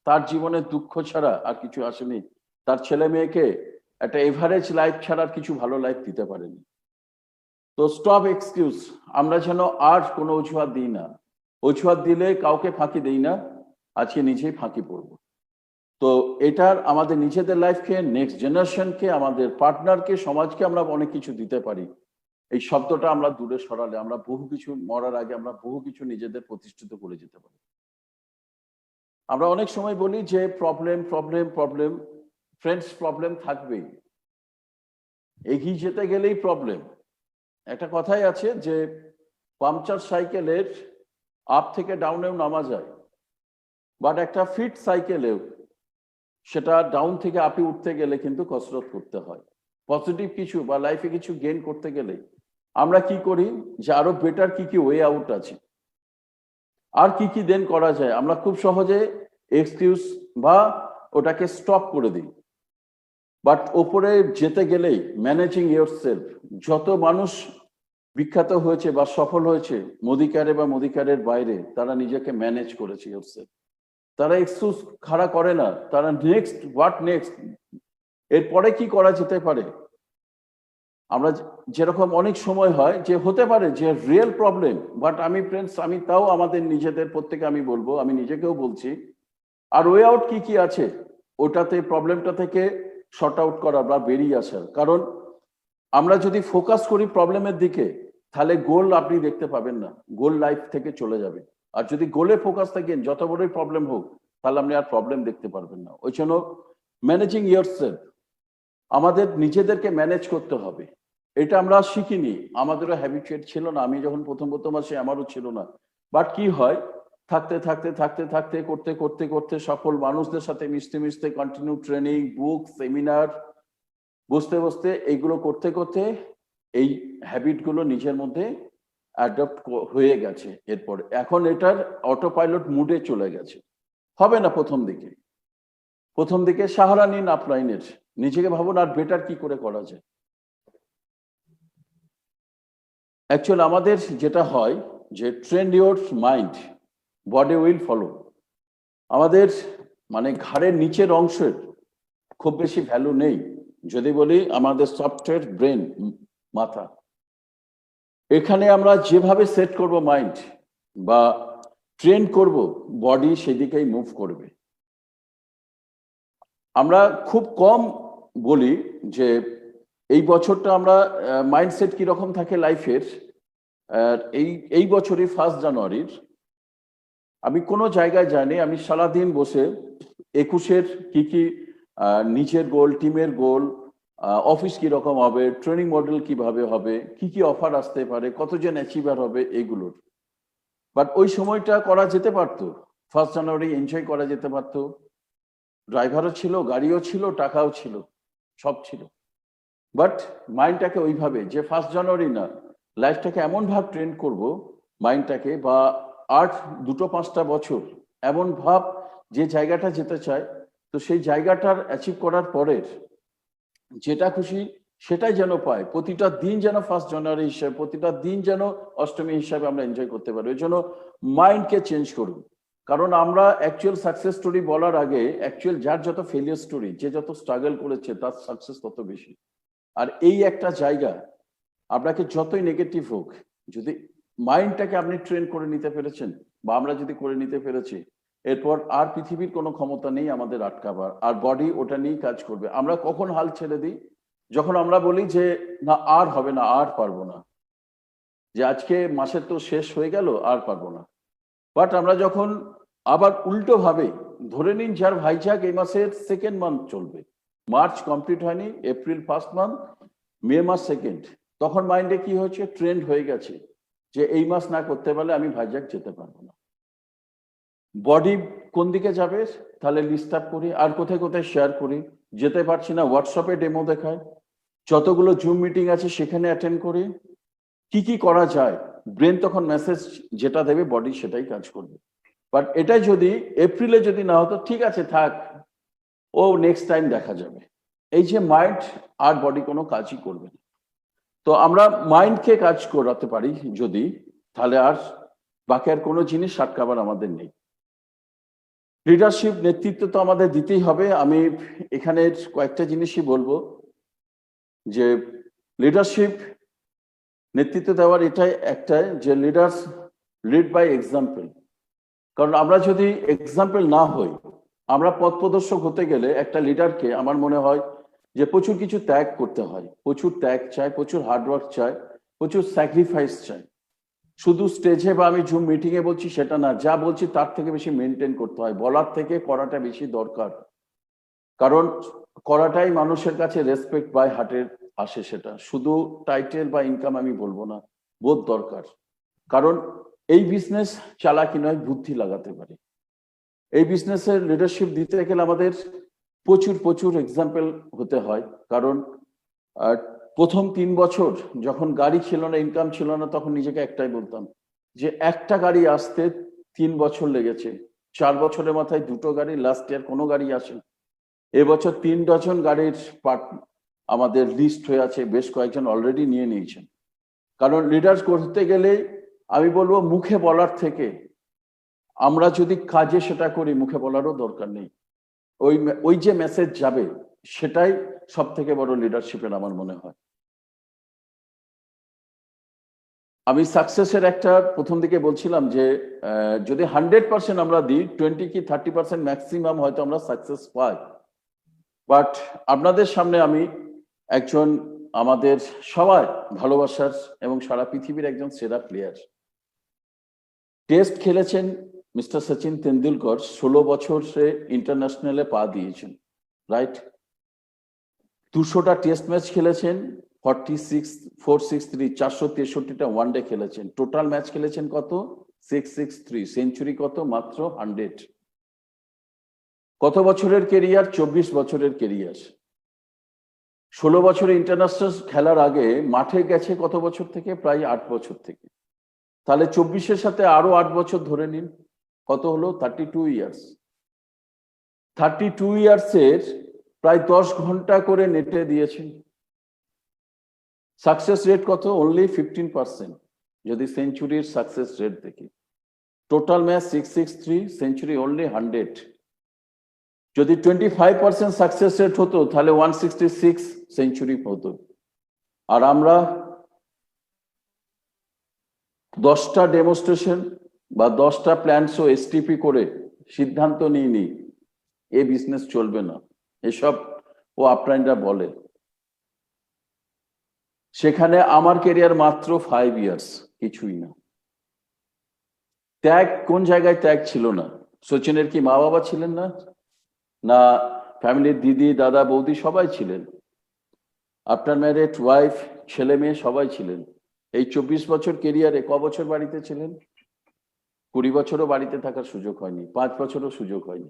তার জীবনে দুঃখ ছাড়া আর কিছু আসেনি, তার ছেলে মেয়েকে একটা এভারেজ লাইফ ছাড়া আর কিছু ভালো লাইফ দিতে পারেনি। তো স্টপ এক্সকিউজ, আমরা যেন আর কোনো অজুহাত দিই না। অজুহাত দিলে কাউকে ফাঁকি দেই না, আজকে নিজেই ফাঁকি পড়বো। তো এটার আমাদের নিজেদের লাইফকে, নেক্সট জেনারেশনকে, আমাদের পার্টনারকে, সমাজকে আমরা অনেক কিছু দিতে পারি। এই শব্দটা আমরা দূরে সরালে আমরা বহু কিছু, মরার আগে আমরা বহু কিছু নিজেদের প্রতিষ্ঠিত করে যেতে পারি। আমরা অনেক সময় বলি যে problem problem problem, friends problem থাকবেই, এগিয়ে যেতে গেলেই প্রবলেম। একটা কথাই আছে যে পাংচার সাইকেলের আপ থেকে ডাউনেও নামা যায়, বাট একটা ফিট সাইকেলেও সেটা ডাউন থেকে আপে উঠতে গেলে কিন্তু কসরত করতে হয়। পজিটিভ কিছু বা লাইফে কিছু গেইন করতে গেলে আমরা কি করি যে আরো বেটার কি কি ওয়ে আউট আছে, আর কি কি দেন করা যায়, আমরা খুব সহজে এক্সকিউজ বা ওটাকে স্টপ করে দিই। বাট ওপরে যেতে গেলেই ম্যানেজিং ইয়োরসেলফ, যত মানুষ বিখ্যাত হয়েছে বা সফল হয়েছে মোদি কেয়ারে বা মোদি কেয়ারের বাইরে, তারা নিজেকে ম্যানেজ করেছে ইয়োরসেলফ। তারা এক্সকিউজ খাড়া করে না, তারা নেক্সট হোয়াট নেক্সট, এরপরে কি করা যেতে পারে। আমরা যেরকম অনেক সময় হয় যে হতে পারে যে রিয়েল প্রবলেম, বাট আমি ফ্রেন্ডস, আমি তাও আমাদের নিজেদের প্রত্যেকে আমি বলবো, আমি নিজেকেও বলছি, আর ওয়ে আউট কি কি আছে ওটাতে প্রবলেমটা থেকে শর্ট আউট করা বা বেরিয়ে আসার। কারণ আমরা যদি ফোকাস করি প্রবলেমের দিকে, তাহলে গোল আপনি দেখতে পাবেন না, গোল লাইফ থেকে চলে যাবে। আর যদি গোলে ফোকাস থাকেন, যত বড়ই প্রবলেম হোক, তাহলে আপনি আর প্রবলেম দেখতে পারবেন না। ওই জন্য ম্যানেজিং ইয়োরসেলফ, আমাদের নিজেদেরকে ম্যানেজ করতে হবে। এটা আমরা শিখিনি, আমাদেরও হ্যাবিচুয়েট ছিল না। আমি যখন প্রথম আসি আমারও ছিল না। বাট কি হয়, থাকতে থাকতে থাকতে থাকতে করতে করতে করতে সফল মানুষদের সাথে মিশতে মিশতে, কন্টিনিউ ট্রেনিং, বুক, সেমিনার, বসতে বসতে, এইগুলো করতে করতে এই হ্যাবিটগুলো নিজের মধ্যে অ্যাডপ্ট হয়ে গেছে। এরপর এখন এটার অটো পাইলট মুডে চলে গেছে। হবে না প্রথম দিকে সাহারা নিন আপলাইনের, নিজেকে ভাবুন আর বেটার কি করে করা যায়। অ্যাকচুয়ালি আমাদের যেটা হয় যে train your mind, body will follow. আমাদের মানে ঘাড়ের নিচের অংশের খুব বেশি ভ্যালু নেই, যদি বলি আমাদের সফটওয়্যার ব্রেন, মাথা, এখানে আমরা যেভাবে সেট করব মাইন্ড বা ট্রেন করব বডি, সেদিকেই মুভ করবে। আমরা খুব কম বলি যে এই বছরটা আমরা মাইন্ডসেট কিরকম থাকে লাইফের। এই বছরই 1 জানুয়ারির আমি কোনো জায়গায় যাইনি, আমি সারাদিন বসে 21-এর কি কি নিজের গোল, টিমের গোল, অফিস কিরকম হবে, ট্রেনিং মডেল কিভাবে হবে, কি অফার আসতে পারে, কতজন অ্যাচিভার হবে, এগুলোর। বাট ওই সময়টা করা যেতে পারতো, 1 জানুয়ারি এনজয় করা যেতে পারতো। ড্রাইভারও ছিল, গাড়িও ছিল, টাকাও ছিল, সব ছিল। বাট মাইন্ডটাকে ওইভাবে যে 1 জানুয়ারি না, লাইফটাকে এমন ভাব ট্রেন করব মাইন্ডটাকে, বা 2-5টা বছর এমন ভাব যে জায়গাটা যেতে চায়, তো সেই জায়গাটার অ্যাচিভ করার পরের যেটা খুশি সেটাই যেন পায়। প্রতিটা দিন যেন 1 জানুয়ারি হিসাবে, প্রতিটা দিন যেন অষ্টমী হিসাবে আমরা এনজয় করতে পারি। ওই জন্য মাইন্ডকে চেঞ্জ করুন। কারণ আমরা অ্যাকচুয়াল সাকসেস স্টোরি বলার আগে অ্যাকচুয়াল যার যত ফেলিয়ার স্টোরি, যে যত স্ট্রাগল করেছে, তার সাকসেস তত বেশি। আর এই একটা জায়গা, আপনাকে যতই নেগেটিভ হোক, যদি মাইন্ডটাকে আপনি ট্রেন করে নিতে পেরেছেন, বা আমরা যদি করে নিতে পেরেছি, এরপর আর পৃথিবীর কোনো ক্ষমতা নেই আমাদের আটকাবার। আর বডি ওটা নিয়েই কাজ করবে। আমরা কখন হাল ছেড়ে দিই? যখন আমরা বলি যে না, আর হবে না, আর পারবো না, যে আজকে মাসের তো শেষ হয়ে গেল, আর পারবো না। বাট আমরা যখন আবার উল্টো ভাবে, ধরে নিন যার ভাইজাগ এই মাসের 2nd মান্থ চলবে, মার্চ কমপ্লিট হয়নি, এপ্রিল 1st মান্থ, মে মাস 2nd, তখন মাইন্ডে কি হচ্ছে, ট্রেন্ড হয়ে গেছে যে এই মাস না করতে পারলে আমি ভাইজাগ যেতে পারবো না। বডি কোন দিকে যাবে, তাহলে লিস্ট আপ করি, আর কোথায় কোথায় শেয়ার করি। যেতে পারছি না, হোয়াটসঅ্যাপে ডেমো দেখায়, যতগুলো জুম মিটিং আছে সেখানে অ্যাটেন্ড করি, কি করা যায়। ব্রেন তখন মেসেজ যেটা দেবে, বডি সেটাই কাজ করবে। বাট এটাই যদি এপ্রিলে যদি না হতো, ঠিক আছে থাক, ও নেক্সট টাইম দেখা যাবে, এই যে মাইন্ড আর বডি কোনো কাজই করবে না। তো আমরা মাইন্ডকে কাজ করাতে পারি যদি, তাহলে আর বাকি আর কোনো জিনিস আটকাবার আমাদের নেই। লিডারশিপ, নেতৃত্ব তো আমাদের দিতেই হবে। আমি এখানে কয়েকটা জিনিসই বলবো, যে লিডারশিপ, নেতৃত্ব দেওয়ার এটাই একটাই, যে লিডার্স লিড বাই এক্সাম্পল। কারণ আমরা যদি এক্সাম্পল না হই, আমরা পথ প্রদর্শক হতে গেলে একটা লিডারকে আমার মনে হয় যে প্রচুর কিছু ত্যাগ করতে হয়, প্রচুর ত্যাগ চাই, প্রচুর হার্ডওয়ার্ক চাই, প্রচুর স্যাক্রিফাইস চাই। শুধু স্টেজে বা আমি জুম মিটিং এ বলছি সেটা না, যা বলছি তার থেকে বেশি মেনটেন করতে হয়। বলার থেকে করাটা বেশি দরকার, কারণ করাটাই মানুষের কাছে রেসপেক্ট বাই হার্টের আসে। সেটা শুধু টাইটেল বা ইনকাম আমি বলবো না, বোধ দরকার। কারণ এই বিজনেস চালাকি নয়, বুদ্ধি লাগাতে পারে। এই বিজনেসের লিডারশিপ দিতে গেলে আমাদের প্রচুর এক্সাম্পল হতে হয়। কারণ প্রথম 3 বছর যখন গাড়ি ছিল না, ইনকাম ছিল না, তখন নিজেকে একটাই বলতাম যে একটা গাড়ি আসতে 3 বছর লেগেছে, 4 বছরের মাথায় 2টো গাড়ি, লাস্ট ইয়ার কোনো গাড়ি আসেনি। এবছর 3 ডজন গাড়ির পার্ট আমাদের লিস্ট হয়ে আছে, বেশ কয়েকজন অলরেডি নিয়ে নিয়েছেন। কারণ লিডার করতে গেলে আমি বলবো, মুখে বলার থেকে আমরা যদি কাজে সেটা করি, মুখে বলারও দরকার নেই। ওই যে মেসেজ যাবে, সেটাই সব থেকে বড় লিডারশিপের আমার মনে হয়। আমি সাকসেসের একটা প্রথম দিকে বলছিলাম যে যদি 100% আমরা দিই, 20 কি 30% ম্যাক্সিমাম হয়তো আমরা সাকসেস পাই। বাট আপনাদের সামনে আমি একজন আমাদের সবাই ভালোবাসার এবং সারা পৃথিবীর একজন সেরা প্লেয়ার, টেস্ট খেলেছেন মিস্টার সচিন তেন্ডুলকর, 16 বছর সে ইন্টারন্যাশনালে পা দিয়েছেন, রাইট? 200টা টেস্ট ম্যাচ খেলেছেন, 463 463টা ওয়ানডে খেলেছেন, টোটাল ম্যাচ খেলেছেন কত? 663, সেঞ্চুরি কত? মাত্র 100। কত বছরের কেরিয়ার? 24 বছরের কেরিয়ার। 16 বছরে ইন্টারন্যাশনাল খেলার আগে মাঠে গেছে কত বছর থেকে? প্রায় 8 বছর থেকে। তাহলে 24-এর সাথে আরো 8 বছর ধরে নিন, কত হলো? 32 ইয়ার্স। 32 ইয়ার্সের প্রায় 10 ঘন্টা করে নেটে দিয়েছেন। সাকসেস রেট কত? অনলি 15%। যদি সেঞ্চুরির সাকসেস রেট দেখি, টোটাল ম্যাচ 663, সেঞ্চুরি অনলি 100। যদি 25% সাকসেস রেট হতো, তাহলে 166 সেঞ্চুরি হতো। আর আমরা 10টা ডেমনস্ট্রেশন বা 10টা প্ল্যানসও এসটিপি করে সিদ্ধান্ত নিইনি এ বিজনেস চলবে না, এসব ও আপলাইনরা বলে। সেখানে আমার কেরিয়ার মাত্র 5 ইয়ার্স, কিছুই না। ত্যাগ কোন জায়গায় ত্যাগ ছিল না? সচিনের কি মা বাবা ছিলেন না? না ফ্যামিলির দিদি দাদা বৌদি সবাই ছিলেন। আফটার ম্যারেড ওয়াইফ, ছেলে মেয়ে সবাই ছিলেন। এই 24 বছর কেরিয়ারে ক বছর বাড়িতে ছিলেন? 20 বছরও বাড়িতে থাকার সুযোগ হয়নি, 5 বছরও সুযোগ হয়নি।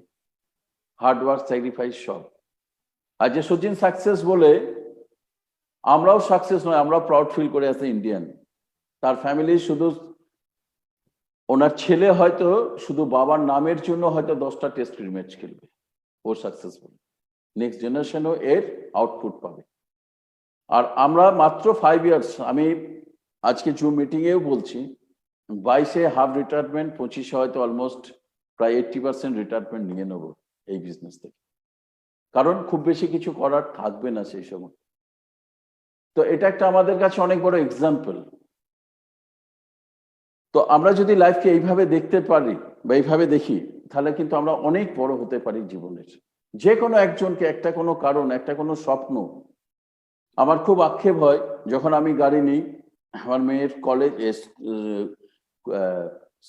হার্ড ওয়ার্ক, স্যাক্রিফাইস সব। আর যে সচিন সাকসেস বলে, আমরাও সাকসেস নয়, আমরা প্রাউড ফিল করে আছে ইন্ডিয়ান। তার ফ্যামিলি শুধু, ওনার ছেলে হয়তো শুধু বাবার নামের জন্য হয়তো 10টা টেস্ট ম্যাচ খেলবে, ও সাকসেসফুল। নেক্সট জেনারেশনও এর আউটপুট পাবে। আর আমরা মাত্র 5 ইয়ার্স, আমি আজকে জুম মিটিং এও বলছি, 22-এ হাফ রিটায়ারমেন্ট, 25-এ হয়তো অলমোস্ট প্রায় 80% রিটায়ারমেন্ট নিয়ে নেব এই বিজনেস থেকে। কারণ খুব বেশি কিছু করার থাকবে না সেই সময়। তো এটা একটা আমাদের কাছে অনেক বড় এক্সাম্পল। তো আমরা যদি লাইফকে এইভাবে দেখতে পারি বা এইভাবে দেখি, তাহলে কিন্তু আমরা অনেক বড় হতে পারি জীবনের। যে কোনো একজনকে একটা কোনো কারণ, একটা কোনো স্বপ্ন। আমার খুব আক্ষেপ হয় যখন আমি গাড়ি নিই, আমার মেয়ের কলেজ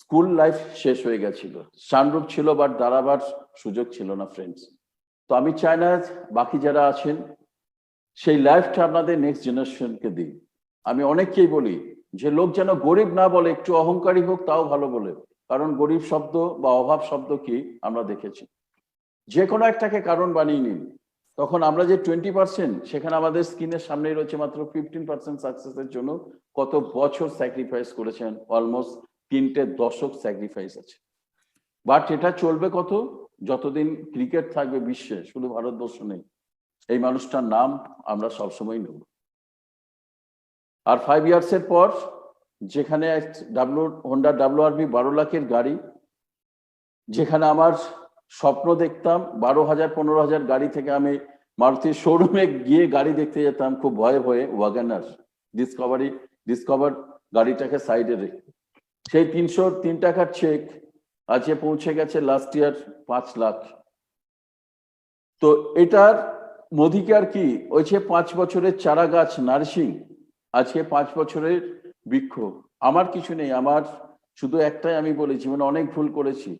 স্কুল লাইফ শেষ হয়ে গেছিল, সানরূপ ছিল বাট দাঁড়াবার সুযোগ ছিল না ফ্রেন্ডস। তো আমি চাই না বাকি যারা আছেন সেই লাইফটা আপনাদের নেক্সট জেনারেশনকে দিই। আমি অনেককেই বলি যে লোক যেন গরিব না বলে, একটু অহংকারী হোক তাও ভালো বলে। কারণ গরিব শব্দ বা অভাব শব্দ কি আমরা দেখেছি। যে কোনো একটাকে কারণ বানিয়ে নিন, তখন আমরা যে 20%, সেখানে আমাদের স্ক্রিনের সামনেই রয়েছে মাত্র 15% সাকসেসের জন্য কত বছর স্যাক্রিফাইস করেছেন। অলমোস্ট 3টে দশক স্যাক্রিফাইস আছে। বাট এটা চলবে কত? যতদিন ক্রিকেট থাকবে বিশ্বে, শুধু ভারতবর্ষ নেই। এই মানুষটার নাম আমরা সবসময় নেব। আর 5 ইয়ার্সের পর যেখানে হোন্ডা WRV 12 লাখের গাড়ি, যেখানে আমার স্বপ্ন দেখতাম 12,000-15,000 গাড়ি থেকে আমি মারুতির শোরুমে গিয়ে গাড়ি দেখতে যেতাম খুব ভয়ে ভয়ে, ওয়াগনার ডিসকভার গাড়িটাকে সাইডে রেখে। সেই 303 টাকার চেক আজকে পৌঁছে গেছে লাস্ট ইয়ার 5 লাখ। তো এটার মোদিকার কি? ওই যে 5 বছরের চারা গাছ নার্সিং, আজকে 5 বছরের বৃক্ষ। আমার কিছু নেই, আমার শুধু একটাই আমি বলি, জীবনে অনেক ভুল করেছি,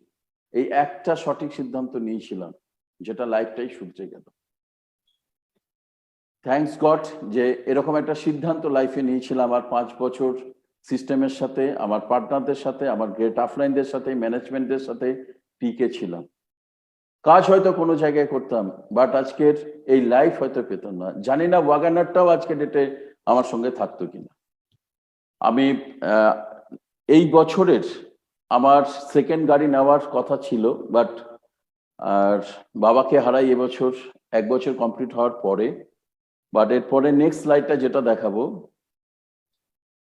এই একটা সঠিক সিদ্ধান্ত নিয়েছিলাম যেটা লাইফটাই শুধরে গেল। থ্যাঙ্কস গড যে এরকম একটা সিদ্ধান্ত লাইফে নিয়েছিলাম। আর 5 বছর সিস্টেমের সাথে, আমার পার্টনারদের সাথে, আমার গ্রেট আফলাইনদের সাথে, ম্যানেজমেন্টদের সাথে টিকে ছিলাম। কাজ হয়তো কোনো জায়গায় করতাম, বাট আজকের এই লাইফ হয়তো পেতাম না। জানি না ওয়াগানারটাও আজকে ডেটে আমার সঙ্গে থাকতো কিনা। আমি এই বছরের আমার সেকেন্ড গাড়ি নেওয়ার কথা ছিল, বাট আর বাবাকে হারাই এবছর 1 বছর কমপ্লিট হওয়ার পরে। বাট এরপরে নেক্সট স্লাইডটা যেটা দেখাবো,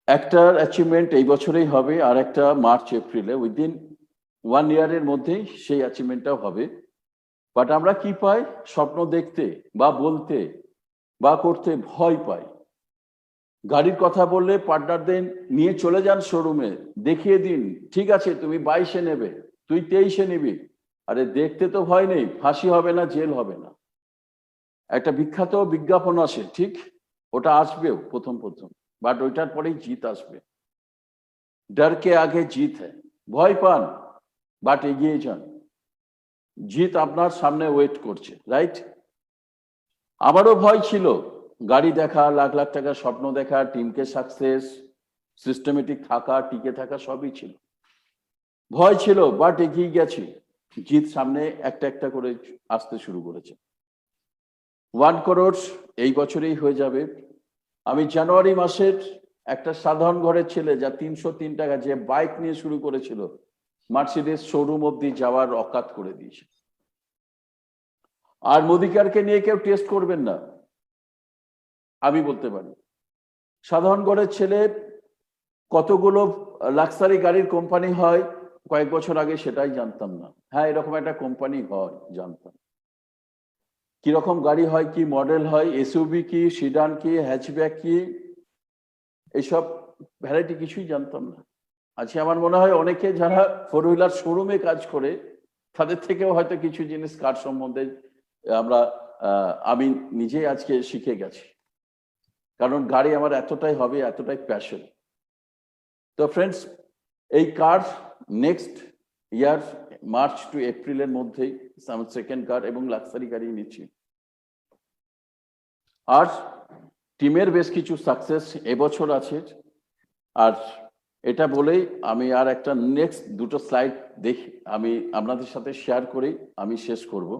একটার অ্যাচিভমেন্ট এই বছরেই হবে, আর একটা মার্চ এপ্রিলে, উইদিন 1 ইয়ারের মধ্যেই সেই অ্যাচিভমেন্টটাও হবে। বাট আমরা কি পাই? স্বপ্ন দেখতে বা বলতে বা করতে ভয় পাই। গাড়ির কথা বললে পার্টনারদের নিয়ে চলে যান শোরুমে, দেখিয়ে দিন, ঠিক আছে তুমি 22-এ নেবে, তুই 23-এ নিবি। আরে দেখতে তো ভয় নেই, ফাঁসি হবে না, জেল হবে না। একটা বিখ্যাত বিজ্ঞাপন আসে, ঠিক, ওটা আসবেও প্রথম, বাট ওইটার পরেই জিত আসবে। ডর কে আগে জিত হ্যায়। ভয় পান বাট এগিয়ে যান, জিত আপনার সামনে ওয়েট করছে, রাইট? আমারও ভয় ছিল, গাড়ি দেখা, লাখ লাখ টাকার স্বপ্ন দেখা, টিমকে সাকসেস, সিস্টেমেটিক থাকা, টিকে থাকা, সবই ছিল। ভয় ছিল, বাট এগিয়ে গেছি। জিত সামনে একটা একটা করে আসতে শুরু করেছে। 1 করোড় এই বছরেই হয়ে যাবে। আমি জানুয়ারি মাসের একটা সাধারণ ঘরের ছেলে, যা 303 টাকা যে বাইক নিয়ে শুরু করেছিল, মার্সিডিজ শোরুম অব্দি যাওয়ার অকাত করে দিয়েছে। আর মোদিকারকে নিয়ে কেউ টেস্ট করবেন না, আমি বলতে পারি। সাধারণ ঘরের ছেলে, কতগুলো লাক্সারি গাড়ির কোম্পানি হয় কয়েক বছর আগে সেটাই জানতাম না। হ্যাঁ, এরকম একটা কোম্পানি হয় জানতাম। কিরকম গাড়ি হয়, কি মডেল হয়, এসইউভি কি, সিডান কি, হ্যাচব্যাক কি, এইসব ভ্যারাইটি কিছুই জানতাম না। আজকে আমার মনে হয় অনেকে যারা 4 হুইলার শোরুমে কাজ করে, তাদের থেকেও হয়তো কিছু জিনিস কার সম্বন্ধে আমি নিজেই আজকে শিখে গেছি। কারণ গাড়ি আমার এতটাই হবে, এতটাই প্যাশন। তো ফ্রেন্ডস, এই কার নেক্সট ইয়ার মার্চ টু এপ্রিলের মধ্যেই আমার সেকেন্ড কার এবং লাক্সারি গাড়ি নিচ্ছি। আর টিমের বেশ কিছু সাকসেস এবছর আছে। আর এটা বলেই আমি আর একটা নেক্সট দুটো স্লাইড আমি আপনাদের সাথে শেয়ার করেই আমি শেষ করব।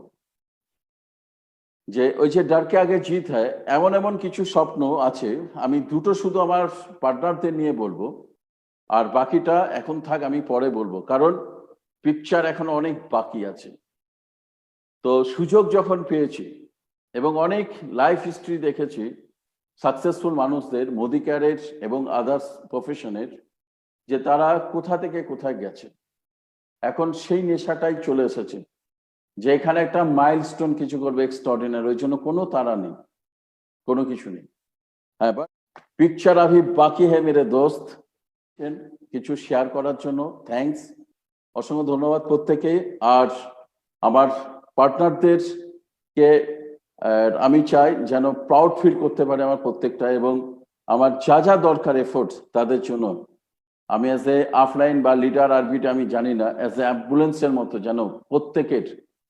যে ওই যে ডার কে আগে জিত হয়, এমন এমন কিছু স্বপ্ন আছে। আমি দুটো শুধু আমার পার্টনারদের নিয়ে বলবো, আর বাকিটা এখন থাক, আমি পরে বলবো, কারণ পিকচার এখন অনেক বাকি আছে। তো সুযোগ যখন পেয়েছি এবং অনেক লাইফ হিস্ট্রি দেখেছি সাকসেসফুল মানুষদের, মোদি কেয়ারের এবং আদার্স প্রফেশনের, যে তারা কোথা থেকে কোথায় গেছে। এখন সেই নেশাটাই চলে এসেছে যে এখানে একটা মাইলস্টোন কিছু করবে এক্সট্রাঅর্ডিনারি, ওই জন্য কোনো তাড়া নেই, কোনো কিছু নেই। হ্যাঁ, পিকচার আভি বাকি হ্যাঁ মেরে দোস্ত। কিছু শেয়ার করার জন্য থ্যাঙ্কস, অসংখ্য ধন্যবাদ প্রত্যেকে। আর আমার পার্টনারদের কে আমি চাই যেন প্রাউড ফিল করতে পারে আমার প্রত্যেকটা, এবং আমার যা যা দরকার এফোর্টস তাদের জন্য আমি অ্যাজ এ অফলাইন বা লিডার আরবিটা আমি জানি না, অ্যাজ এ অ্যাম্বুলেন্সের মতো যেন প্রত্যেকের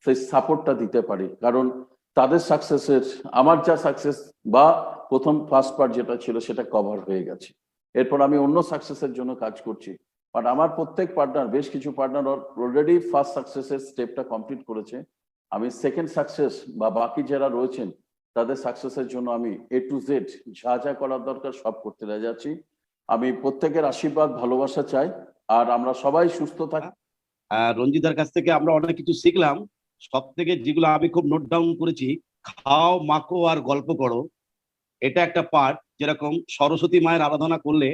সেই সাপোর্টটা দিতে পারি। কারণ তাদের সাকসেসের আমার যা সাকসেস বা প্রথম ফার্স্ট পার্ট যেটা ছিল সেটা কভার হয়ে গেছে। এরপর আমি অন্য সাকসেসের জন্য কাজ করছি। বাট আমার প্রত্যেক পার্টনার, বেশ কিছু পার্টনার অলরেডি ফার্স্ট সাকসেসের স্টেপটা কমপ্লিট করেছে। আমি সেকেন্ড সাকসেস বা বাকি যারা রয়েছেন তাদের সাকসেসের জন্য আমি A to Z যা যা করার দরকার সব করতে যাচ্ছি। আমি প্রত্যেকের আশীর্বাদ ভালোবাসা চাই, আর আমরা সবাই সুস্থ থাকি। রঞ্জিতার কাছ থেকে আমরা অনেক কিছু শিখলাম। সব থেকে যেগুলো আমি খুব নোট ডাউন করেছি, খাও, মাখো আর গল্প করো, এটা একটা পার্ট। যেরকম সরস্বতী মায়ের আরাধনা করলে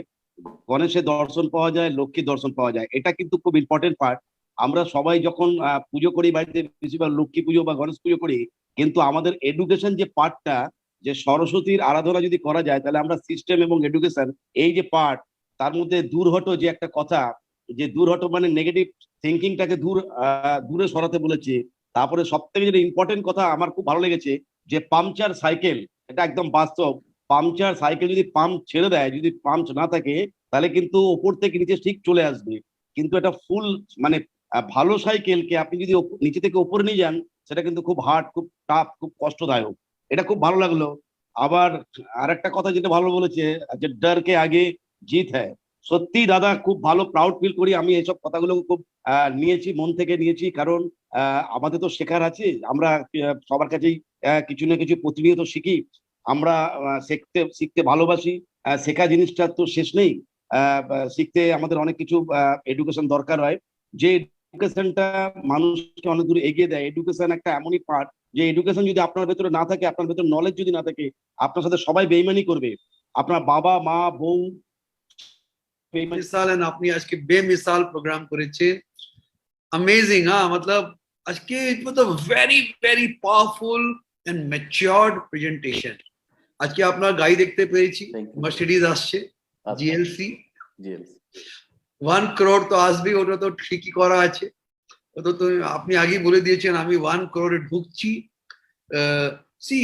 গণেশের দর্শন পাওয়া যায়, লক্ষ্মীর দর্শন পাওয়া যায়, এটা কিন্তু খুব ইম্পর্টেন্ট পার্ট। আমরা সবাই যখন পুজো করি বাড়িতে, বেশিরভাগ লক্ষ্মী পুজো বা গণেশ পুজো করি, কিন্তু আমাদের এডুকেশন যে পার্টটা, যে সরস্বতীর আরাধনা যদি করা যায়, তাহলে আমরা সিস্টেম এবং এডুকেশন এই যে পার্ট, তার মধ্যে দূর হটো যে একটা কথা, যে দূর হটো মানে নেগেটিভ থিঙ্কিংটাকে দূরে সরাতে বলেছে। তারপরে সব থেকে যেটা ইম্পর্টেন্ট কথা আমার খুব ভালো লেগেছে, যে পাংচার সাইকেল, এটা একদম বাস্তব। পাংচার সাইকেল যদি পাম্প ছেড়ে দেয়, যদি পাম্প না থাকে, তাহলে কিন্তু ওপর থেকে নিচে ঠিক চলে আসবে। কিন্তু এটা ফুল মানে ভালো সাইকেলকে আপনি যদি নিচে থেকে উপরে নিয়ে যান, সেটা কিন্তু খুব হার্ড, খুব টাফ, খুব কষ্টদায়ক। এটা খুব ভালো লাগলো। আবার আরেকটা কথা যেটা ভালো বলেছে, যে ডর কে আগে জিত হ্যায়। সত্যি দাদা, খুব ভালো প্রাউড ফিল করি। আমি এইসব কথাগুলো খুব নিয়েছি, মন থেকে নিয়েছি। কারণ আমাদের তো শেখার আছে, আমরা সবার কাছেই কিছু না কিছু প্রতিনিয়ত শিখি। আমরা শিখতে ভালোবাসি। শেখা জিনিসটা তো শেষ নেই। শিখতে আমাদের অনেক কিছু এডুকেশন দরকার হয়, যে এডুকেশনটা মানুষকে অনেক দূর এগিয়ে দেয়। এডুকেশন একটা এমনই পার্ট, যে এডুকেশন যদি আপনার ভেতরে না থাকে, আপনার ভেতরে নলেজ যদি না থাকে, আপনার সাথে সবাই বেইমানি করবে। আপনার বাবা মা বউ মিসাল, আপনি আজকে বেমিসাল প্রোগ্রাম করেছেন। अमेजिंग। हाँ, मतलब आज के मतलब very very powerful and matured presentation. आज के আপনার গাড়ি দেখতে পেয়েছি, মার্সিডিজ আসছে, জিএলসি 1 crore তো আসবে, ওটা তো ঠিকই করা আছে। ওটা তো আপনি আগেই বলে দিয়েছেন, আমি 1 crore ঢুকছি। সি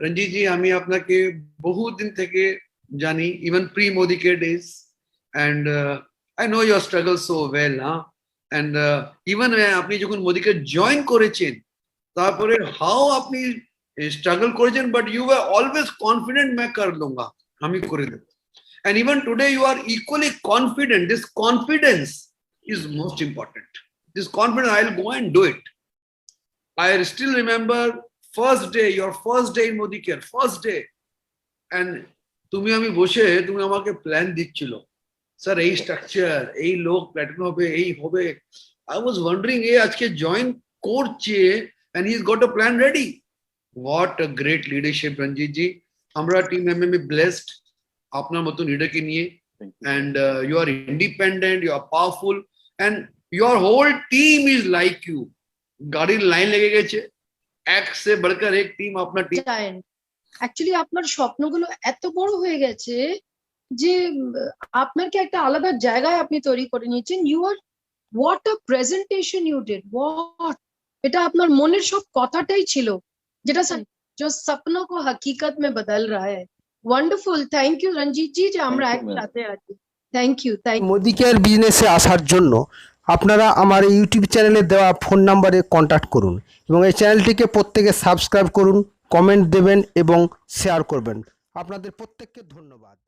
রঞ্জিত জি, আমি আপনাকে বহুত দিন থেকে জানি, even pre Modi K days, and I know your struggle so well, huh? And even আপনি যখন মোদিকে জয়েন করেছেন, তারপরে হাউ আপনি স্ট্রাগল করেছেন, but you were always confident, मैं कर लूंगा, আমি করে দেব। And even today you are equally confident. This confidence is most important. This confidence, I'll go and do it. I still remember first day, your first day in Modi Care, first day, and তুমি আমি বসে, তুমি আমাকে plan দিচ্ছিল, sir এই structure, এই লোক platform হবে, এই হবে। আই ওয়াজ ওয়ান্ডারিং, এ আজকে জয়েন করছে and he's got a plan ready. What a great leadership, রঞ্জিত জি। আমরা টিম এমএমএ ব্লেসড আপনার মতো লিডারকে নিয়ে। and you are independent, you are powerful, and your whole team is like you. গাড়ির line লেগে গেছে, এক সে বড়কর এক টিম আপনার টিম। অ্যাকচুয়ালি আপনার স্বপ্নগুলো এত বড় হয়ে গেছে যে আপনাকে একটা আলাদা জায়গায় আপনি তৈরি করে নিয়েছেন। You are what a presentation you did, what, এটা আপনার মনের সব কথাটাই ছিল, যেটা जो सपनों को हकीकत में बदल रहा है। वंडरफुल, थैंक यू रंजीत जी, যে আমরা একসাথে আছি। Thank you. মোদি কেয়ার বিজনেসে আসার জন্য আপনারা আমার এই ইউটিউব চ্যানেলে দেওয়া ফোন নাম্বারে কন্ট্যাক্ট করুন, এবং এই চ্যানেলটিকে প্রত্যেকে সাবস্ক্রাইব করুন, কমেন্ট দেবেন এবং শেয়ার করবেন। আপনাদের প্রত্যেককে ধন্যবাদ।